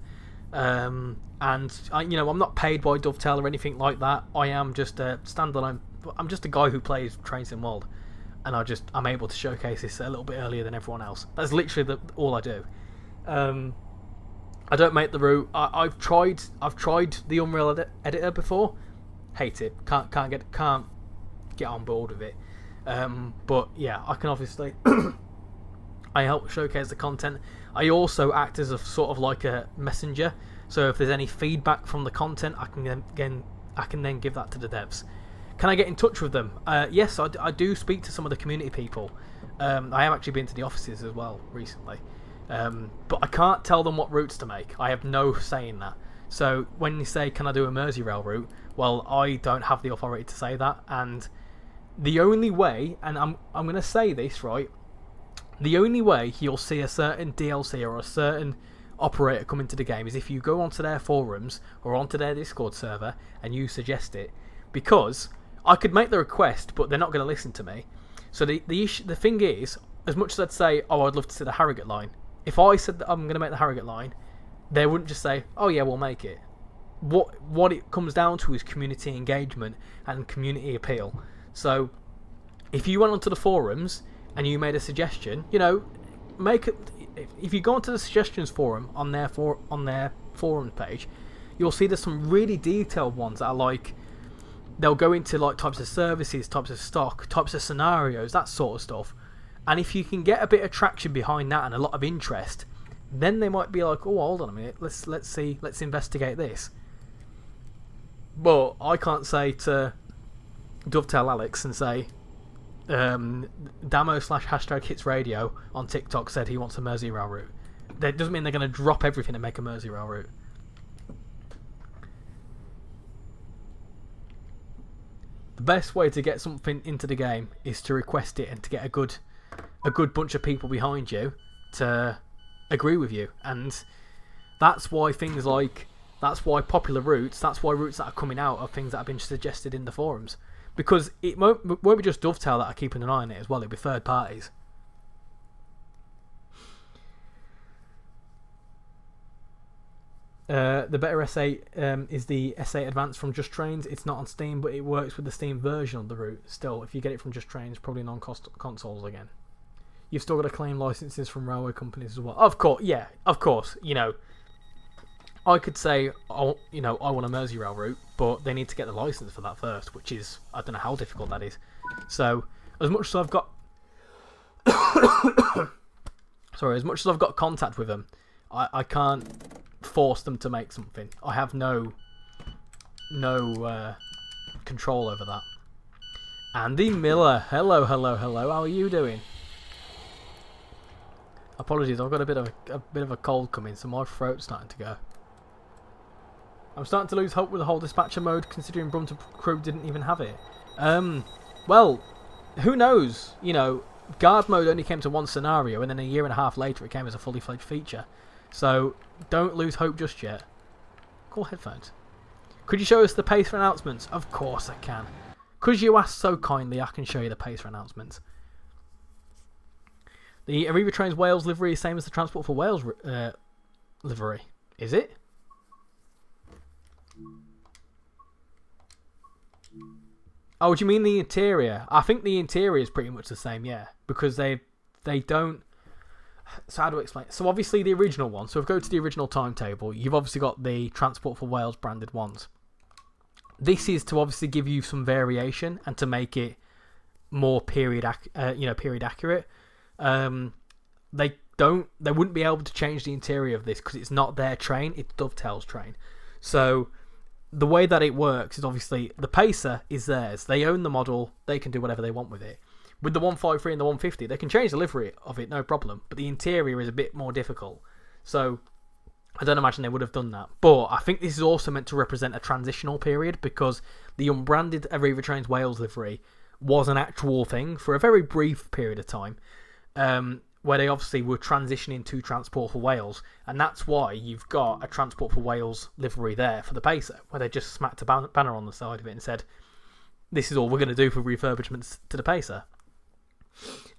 A: and you know, I'm not paid by Dovetail or anything like that. I am just a standalone. I'm just a guy who plays Train Sim World, and I'm able to showcase this a little bit earlier than everyone else. That's literally all I do. I don't make the route. I've tried the Unreal editor before. Hate it. Can't get on board with it. But yeah, I can obviously I help showcase the content. I also act as a sort of like a messenger. So if there's any feedback from the content, I can then give that to the devs. Can I get in touch with them? Yes, I do speak to some of the community people. I have actually been to the offices as well recently. But I can't tell them what routes to make. I have no say in that. So when you say, can I do a RichyRail route? Well, I don't have the authority to say that. And the only way, and I'm going to say this, right? The only way you'll see a certain DLC or a certain operator come into the game is if you go onto their forums or onto their Discord server and you suggest it. Because I could make the request, but they're not going to listen to me. So the thing is, as much as I'd say, oh, I'd love to see the Harrogate line, if I said that I'm going to make the Harrogate line, they wouldn't just say, oh yeah, we'll make it. What it comes down to is community engagement and community appeal. So if you went onto the forums and you made a suggestion, you know, if you go onto the suggestions forum on their forum page, you'll see there's some really detailed ones that are like, they'll go into like types of services, types of stock, types of scenarios, that sort of stuff. And if you can get a bit of traction behind that and a lot of interest, then they might be like, oh, hold on a minute, let's investigate this. But I can't say to Dovetail Alex and say, Damo/#hitsradio on TikTok said he wants a RichyRail route. That doesn't mean they're going to drop everything and make a RichyRail route. The best way to get something into the game is to request it and to get a good bunch of people behind you to agree with you. And that's why popular routes, that's why routes that are coming out are things that have been suggested in the forums. Because it won't be just Dovetail that are keeping an eye on it as well, it'll be third parties. The better S8 is the S8 Advanced from Just Trains. It's not on Steam, but it works with the Steam version of the route. Still, if you get it from Just Trains, probably non-cost consoles again. You've still got to claim licenses from railway companies as well. Of course, yeah, of course. You know, I could say, oh, you know, I want a RichyRail route, but they need to get the license for that first, which is, I don't know how difficult that is. So, as much as I've got, as much as I've got contact with them, I can't force them to make something. I have no control over that. Andy Miller, hello, how are you doing? Apologies, I've got a bit of a cold coming, so my throat's starting to go. I'm starting to lose hope with the whole dispatcher mode, considering Brunton Crew didn't even have it. Well, who knows? You know, guard mode only came to one scenario, and then a year and a half later it came as a fully fledged feature. So don't lose hope just yet. Cool headphones. Could you show us the pace for announcements? Of course I can. Because you asked so kindly, I can show you the pace for announcements. The Arriva Trains Wales livery is the same as the Transport for Wales livery. Is it? Oh, do you mean the interior? I think the interior is pretty much the same, yeah. Because they don't... So how do I explain? So obviously the original one. So if we go to the original timetable, you've obviously got the Transport for Wales branded ones. This is to obviously give you some variation and to make it more period accurate. They wouldn't be able to change the interior of this because it's not their train, it's Dovetail's train. So the way that it works is obviously the Pacer is theirs. They own the model, they can do whatever they want with it. With the 153 and the 150, they can change the livery of it, no problem. But the interior is a bit more difficult. So I don't imagine they would have done that. But I think this is also meant to represent a transitional period because the unbranded Arriva Trains Wales livery was an actual thing for a very brief period of time. Where they obviously were transitioning to Transport for Wales. And that's why you've got a Transport for Wales livery there for the Pacer, where they just smacked a banner on the side of it and said, this is all we're going to do for refurbishments to the Pacer.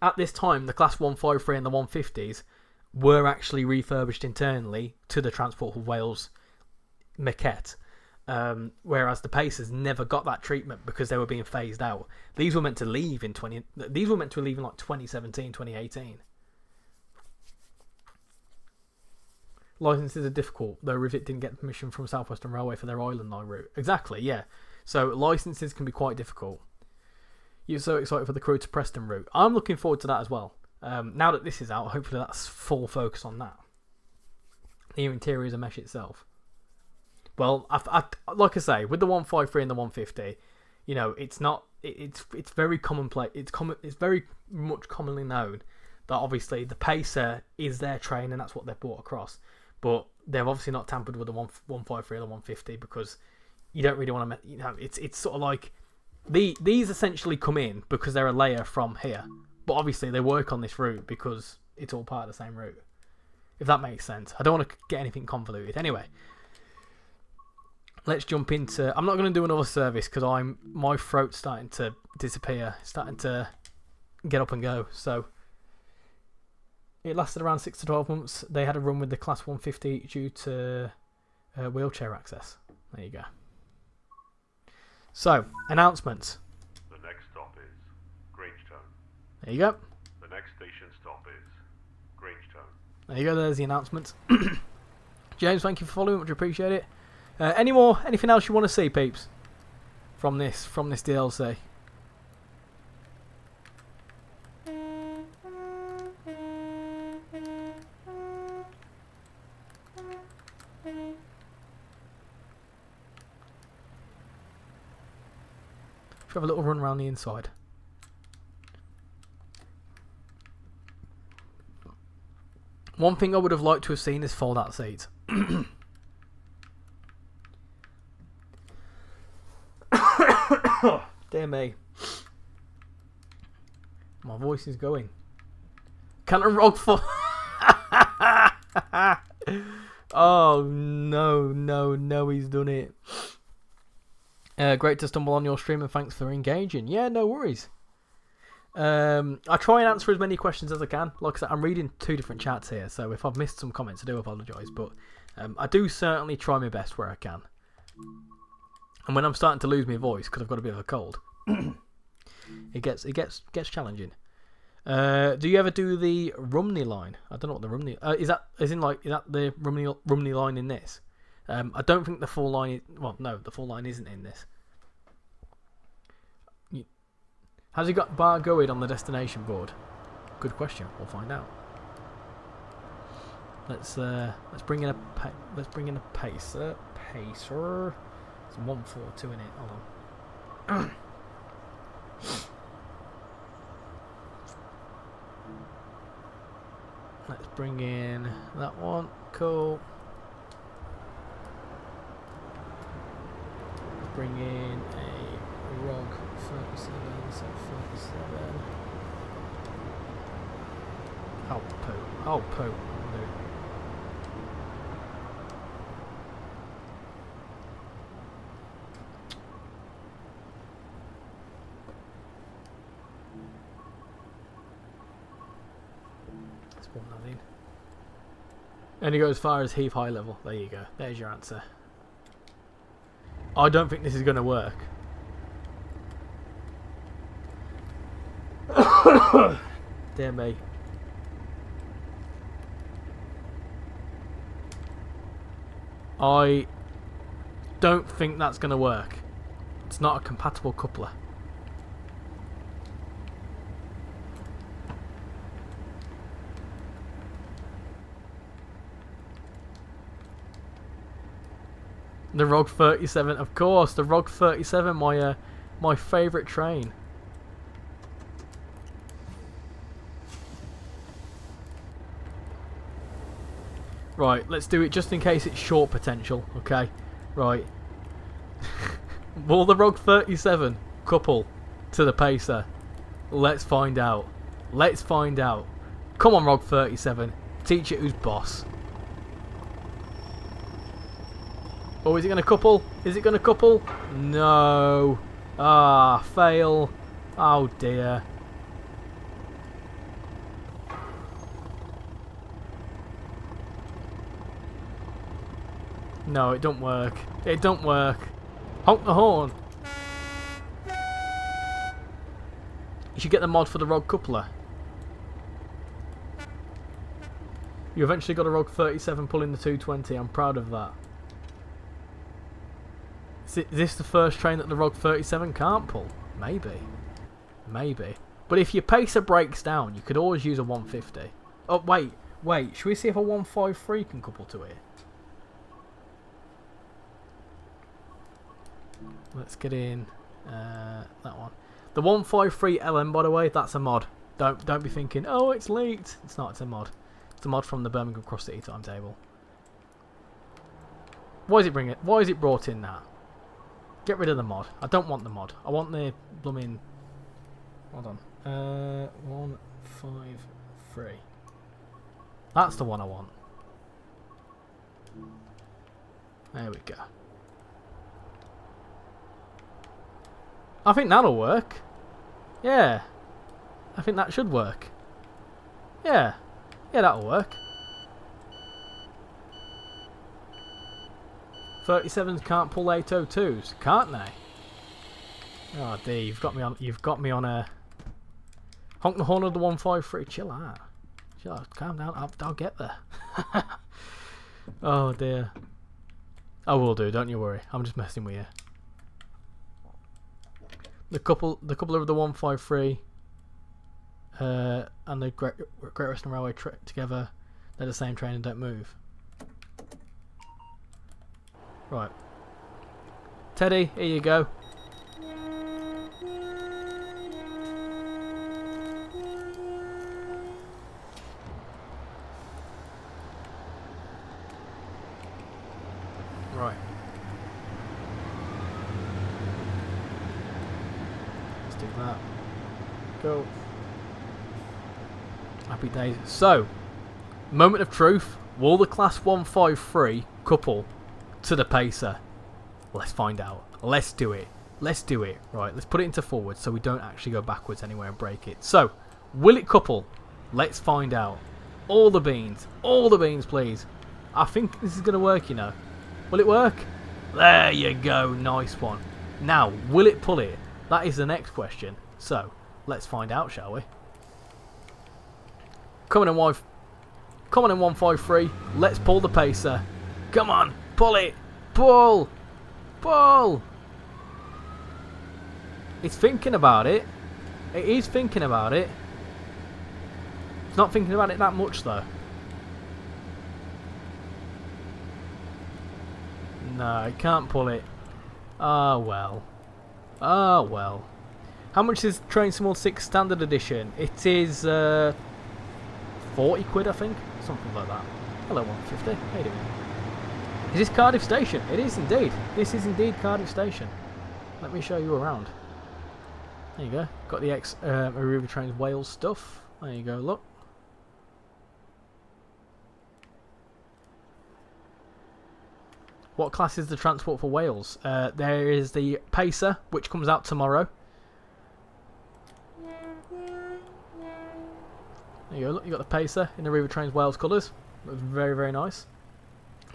A: At this time, the Class 153 and the 150s were actually refurbished internally to the Transport for Wales maquette. Whereas the Pacers never got that treatment because they were being phased out. These were meant to leave in like 2017, 2018. licenses are difficult, though Rivet didn't get permission from South Western Railway for their Island Line route. Exactly, yeah. So licenses can be quite difficult. You're so excited for the Crewe to Preston route. I'm looking forward to that as well. Now that this is out, hopefully that's full focus on that. The interiors of mesh itself. Well, like I say, with the 153 and the 150, you know, it's not. It's very commonplace. It's very much commonly known that obviously the Pacer is their train and that's what they've brought across. But they've obviously not tampered with the 153 or the 150 because you don't really want to. You know, it's sort of like these essentially come in because they're a layer from here. But obviously they work on this route because it's all part of the same route. If that makes sense. I don't want to get anything convoluted. Anyway, let's jump into... I'm not going to do another service because my throat's starting to disappear. Starting to get up and go. So, it lasted around 6 to 12 months. They had a run with the Class 150 due to wheelchair access. There you go. So, announcements.
B: The next stop is Grangetown.
A: There you go.
B: The next station stop is Grangetown.
A: There you go, there's the announcement. James, thank you for following, much appreciate it. Anything else you want to see, peeps? From this DLC? Should have a little run around the inside. One thing I would have liked to have seen is fold-out seats. Dear me. My voice is going. Can a rog fall? Oh, no, he's done it. Great to stumble on your stream and thanks for engaging. Yeah, no worries. I try and answer as many questions as I can. Like I said, I'm reading 2 different chats here, so if I've missed some comments, I do apologise. But I do certainly try my best where I can. And when I'm starting to lose my voice because I've got a bit of a cold, it gets challenging. Do you ever do the Rumney line? I don't know what the Rumney is that. Is that the Rumney line in this? I don't think the full line is... Well, no, the full line isn't in this. Has he got bar going on the destination board? Good question. We'll find out. Let's bring in a pacer. Pacer. There's 142 in it. Hold on. Let's bring in that one. Cool. Bring in a ROG 37, so 37. Oh poo. No. Let's put that in. And you go as far as Heath High level. There you go. There's your answer. I don't think this is going to work. Dear me. I don't think that's going to work. It's not a compatible coupler. The ROG 37, of course, the ROG 37, my favourite train. Right, let's do it just in case it's short potential, okay? Right. Will the ROG 37 couple to the Pacer? Let's find out. Let's find out. Come on, ROG 37. Teach it who's boss. Oh, is it going to couple? Is it going to couple? No. Ah, fail. Oh, dear. No, it don't work. It don't work. Honk the horn. You should get the mod for the ROG coupler. You eventually got a ROG 37 pulling the 220. I'm proud of that. Is this the first train that the ROG 37 can't pull? Maybe. Maybe. But if your pacer breaks down, you could always use a 150. Oh, wait. Wait. Should we see if a 153 can couple to it? Let's get in that one. The 153 LM, by the way, that's a mod. Don't be thinking, oh, it's leaked. It's not. It's a mod. It's a mod from the Birmingham Cross City timetable. Why is it bringing it? Why is it brought in that? Get rid of the mod. I don't want the mod. I want the blooming. Hold on. 153. That's the one I want. There we go. I think that'll work. Yeah. I think that should work. Yeah. Yeah, that'll work. 37s can't pull 802s, can't they? Oh dear, you've got me on a honk the horn of the 153. Chill out. Chill out, calm down, I'll get there. Oh dear. I will do, don't you worry. I'm just messing with you. The couple of the 153 and the Great Western Railway together, they're the same train and don't move. Right. Teddy, here you go. Right. Let's do that. Go. Happy days. So, moment of truth. Will the Class 153 couple to the pacer? Let's find out. Let's do it. Let's do it. Right, let's put it into forward so we don't actually go backwards anywhere and break it. So, will it couple? Let's find out. All the beans, please. I think this is going to work, you know. Will it work? There you go. Nice one. Now, will it pull it? That is the next question. So, let's find out, shall we? Come on in 153. Let's pull the pacer. Come on. Pull it! Pull! Pull! It's thinking about it. It is thinking about it. It's not thinking about it that much though. No, it can't pull it. Ah well. Ah well. How much is Train Sim 6 Standard Edition? It is 40 quid I think. Something like that. Hello 150. How you doing? Is this Cardiff Station? It is indeed. This is indeed Cardiff Station. Let me show you around. There you go. Got the Arriva Trains Wales stuff. There you go, look. What class is the transport for Wales? There is the Pacer, which comes out tomorrow. There you go, look, you got the Pacer in the Arriva Trains Wales colours. Looks very, very nice.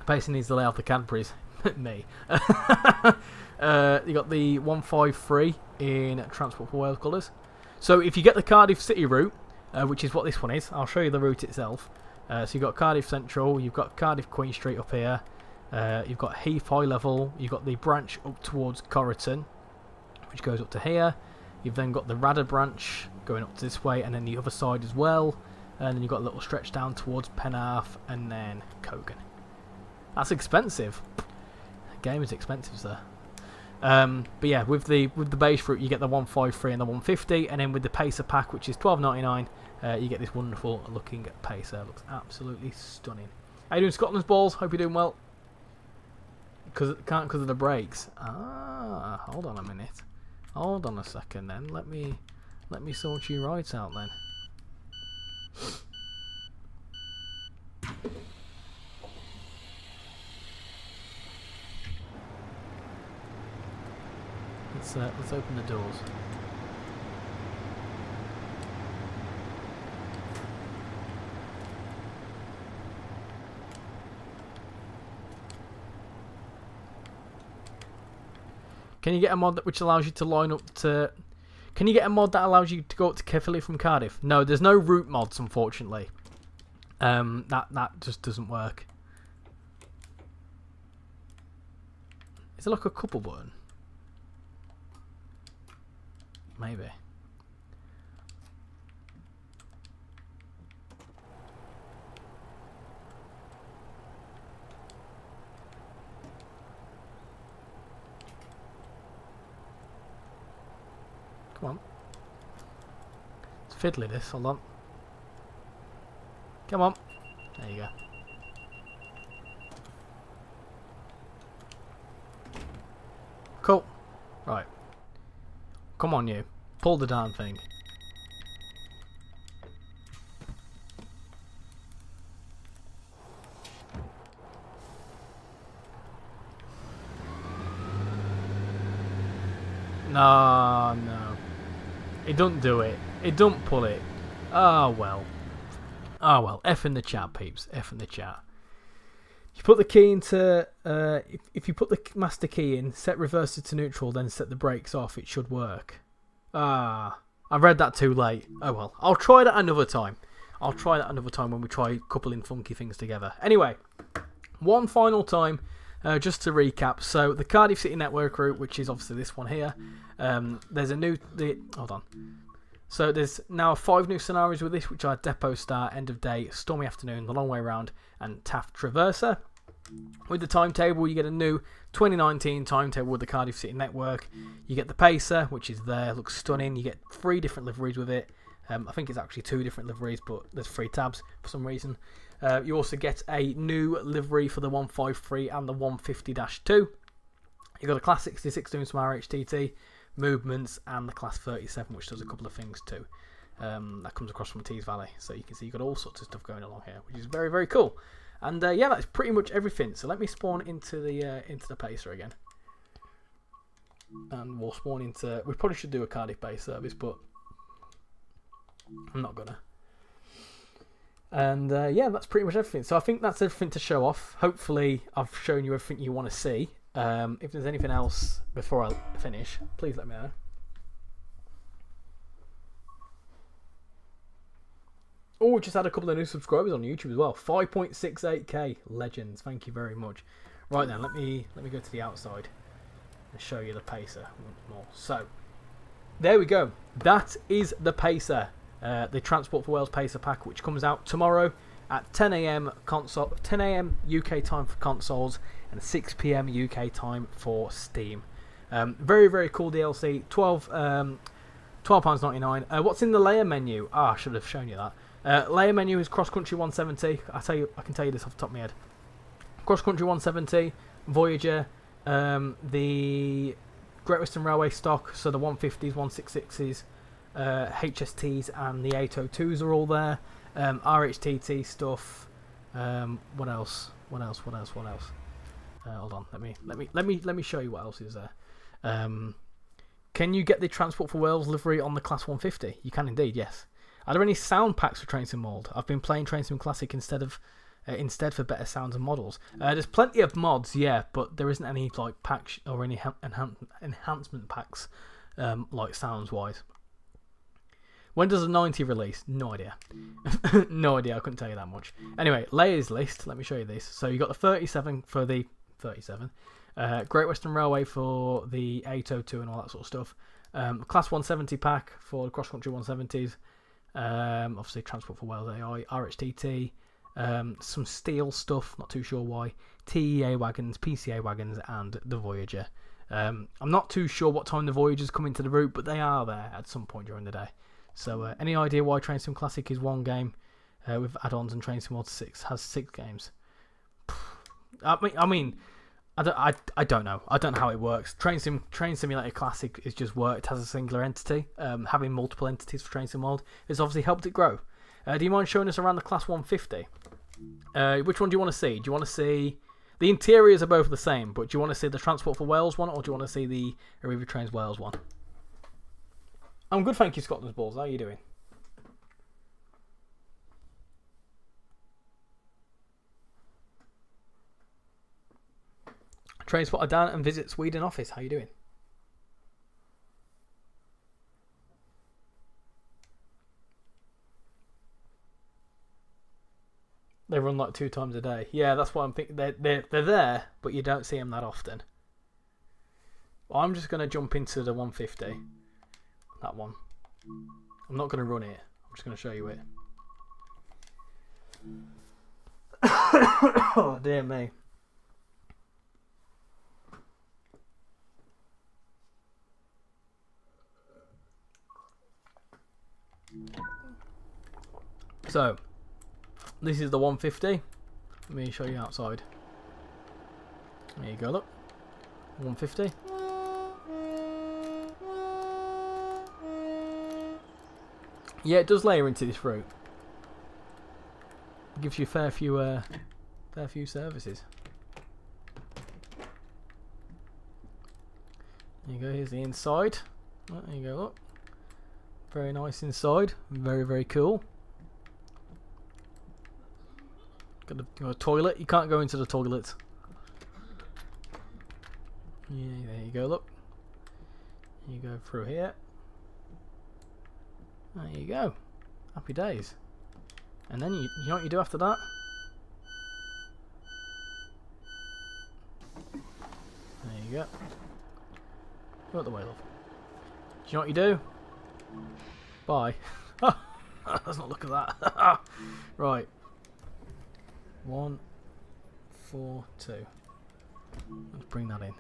A: Pacer needs to lay off the Cadburys. Me. You got the 153 in Transport for Wales colours. So if you get the Cardiff City route, which is what this one is, I'll show you the route itself. So you've got Cardiff Central, you've got Cardiff Queen Street up here, you've got Heath High Level, you've got the branch up towards Corriton, which goes up to here. You've then got the Radder branch going up this way, and then the other side as well. And then you've got a little stretch down towards Penarth, and then Cogan. That's expensive. The game is expensive, sir. But yeah, with the base route, you get the 153 and the 150, and then with the Pacer pack, which is $12.99, you get this wonderful looking Pacer. It looks absolutely stunning. How you doing, Scotland's balls? Hope you're doing well. Can't because of the brakes. Ah, hold on a minute. Hold on a second, then. Let me sort you right out then. Let's open the doors. Can you get a mod which allows you to line up to... Can you get a mod that allows you to go up to Caerphilly from Cardiff? No, there's no route mods, unfortunately. That just doesn't work. Is it like a couple button? Maybe. Come on. It's fiddly this, hold on. Come on. There you go. Cool. Right. Come on you. Pull the darn thing. No. It don't do it. It don't pull it. Ah, well. Ah, well. F in the chat, peeps. F in the chat. You put the key into... if you put the master key in, set reverser to neutral, then set the brakes off, it should work. Ah. I read that too late. Oh, well. I'll try that another time. I'll try that another time when we try coupling funky things together. Anyway. One final time. Just to recap, so the Cardiff City Network route, which is obviously this one here, there's a new... hold on. So there's now 5 new scenarios with this, which are Depot Start, End of Day, Stormy Afternoon, The Long Way Round, and Taft Traverser. With the timetable, you get a new 2019 timetable with the Cardiff City Network. You get the Pacer, which is there, looks stunning. You get 3 different liveries with it. I think it's actually 2 different liveries, but there's 3 tabs for some reason. You also get a new livery for the 153 and the 150-2. You've got a Class 66 doing some RHTT movements and the Class 37, which does a couple of things too. That comes across from Tees Valley, so you can see you've got all sorts of stuff going along here, which is very, very cool. And yeah, that's pretty much everything. So let me spawn into the Pacer again, and we'll spawn into. We probably should do a Cardiff base service, but I'm not gonna. And yeah, that's pretty much everything. So I think that's everything to show off. Hopefully, I've shown you everything you want to see. If there's anything else before I finish, please let me know. Oh, we just had a couple of new subscribers on YouTube as well. 5.68k legends. Thank you very much. Right then, let me go to the outside and show you the Pacer once more. So there we go. That is the Pacer. The Transport for Wales Pacer pack, which comes out tomorrow at 10 AM UK time for consoles and 6 PM UK time for Steam. Very, very cool DLC. £12.99. What's in the layer menu? I should have shown you that. Layer menu is Cross Country 170. I can tell you this off the top of my head. Cross Country 170, Voyager, the Great Western Railway stock, so the 150s, 166s. HSTs and the 802s are all there. RHTT stuff. What else? Hold on. Let me show you what else is there. Can you get the Transport for Wales livery on the Class 150? You can indeed. Yes. Are there any sound packs for Train Sim World? I've been playing Train Sim Classic instead for better sounds and models. There's plenty of mods, yeah, but there isn't any like packs or any enhancement packs like sounds wise. When does the 90 release? No idea. No idea, I couldn't tell you that much. Anyway, layers list, let me show you this. So you got the 37 for the 37, Great Western Railway for the 802 and all that sort of stuff. Class 170 pack for the Cross Country 170s. Obviously Transport for Wales AI, RHTT, some steel stuff, not too sure why. TEA wagons, PCA wagons, and the Voyager. I'm not too sure what time the Voyagers come into the route, but they are there at some point during the day. So, any idea why Train Sim Classic is 1 game with add-ons and Train Sim World 6 has 6 games? I mean, I don't know. I don't know how it works. Train Simulator Classic is just worked as a singular entity. Having multiple entities for Train Sim World has obviously helped it grow. Do you mind showing us around the Class 150? Which one do you want to see? Do you want to see... The interiors are both the same, but do you want to see the Transport for Wales one, or do you want to see the Arriva Trains Wales one? I'm good, thank you, Scotland's Balls. How are you doing? Train spotter Dan and Visit Sweden office. How are you doing? They run like 2 times a day. Yeah, that's what I'm thinking. They're there, but you don't see them that often. Well, I'm just going to jump into the 150. That one. I'm not going to run it. I'm just going to show you it. Oh, dear me. So, this is the 150. Let me show you outside. There you go, look. 150. Yeah, it does layer into this route. It gives you fair few services. There you go, here's the inside. Oh, there you go, look. Very nice inside. Very, very cool. Got a toilet. You can't go into the toilet. Yeah, there you go, look. You go through here. There you go. Happy days. And then you know what you do after that? There you go. Go out the way, love. Do you know what you do? Bye. Let's not look at that. Right. 1, 4, 2. Let's bring that in.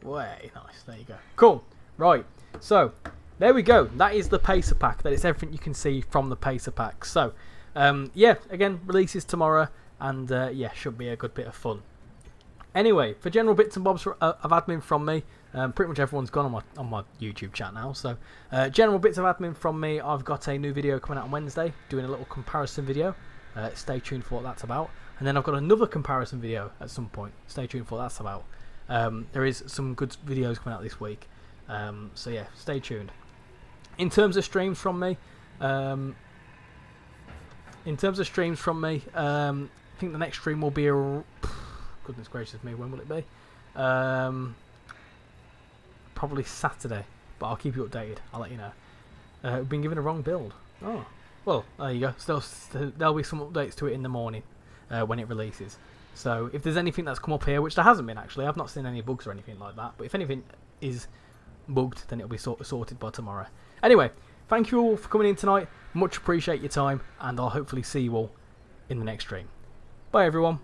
A: Way nice. There you go. Cool. Right. So there we go. That is the Pacer Pack. That is everything you can see from the Pacer Pack. So yeah, again, releases tomorrow, and yeah, should be a good bit of fun. Anyway, for general bits and bobs of admin from me, pretty much everyone's gone on my YouTube chat now. So general bits of admin from me. I've got a new video coming out on Wednesday, doing a little comparison video. Stay tuned for what that's about. And then I've got another comparison video at some point. Stay tuned for what that's about. There is some good videos coming out this week. So yeah, stay tuned. In terms of streams from me, I think the next stream will be goodness gracious me, when will it be? Probably Saturday, but I'll keep you updated. I'll let you know. We've been given a wrong build. Oh, well, there you go. There'll be some updates to it in the morning when it releases. So if there's anything that's come up here, which there hasn't been actually, I've not seen any bugs or anything like that. But if anything is bugged, then it'll be sorted by tomorrow. Anyway, thank you all for coming in tonight. Much appreciate your time, and I'll hopefully see you all in the next stream. Bye everyone.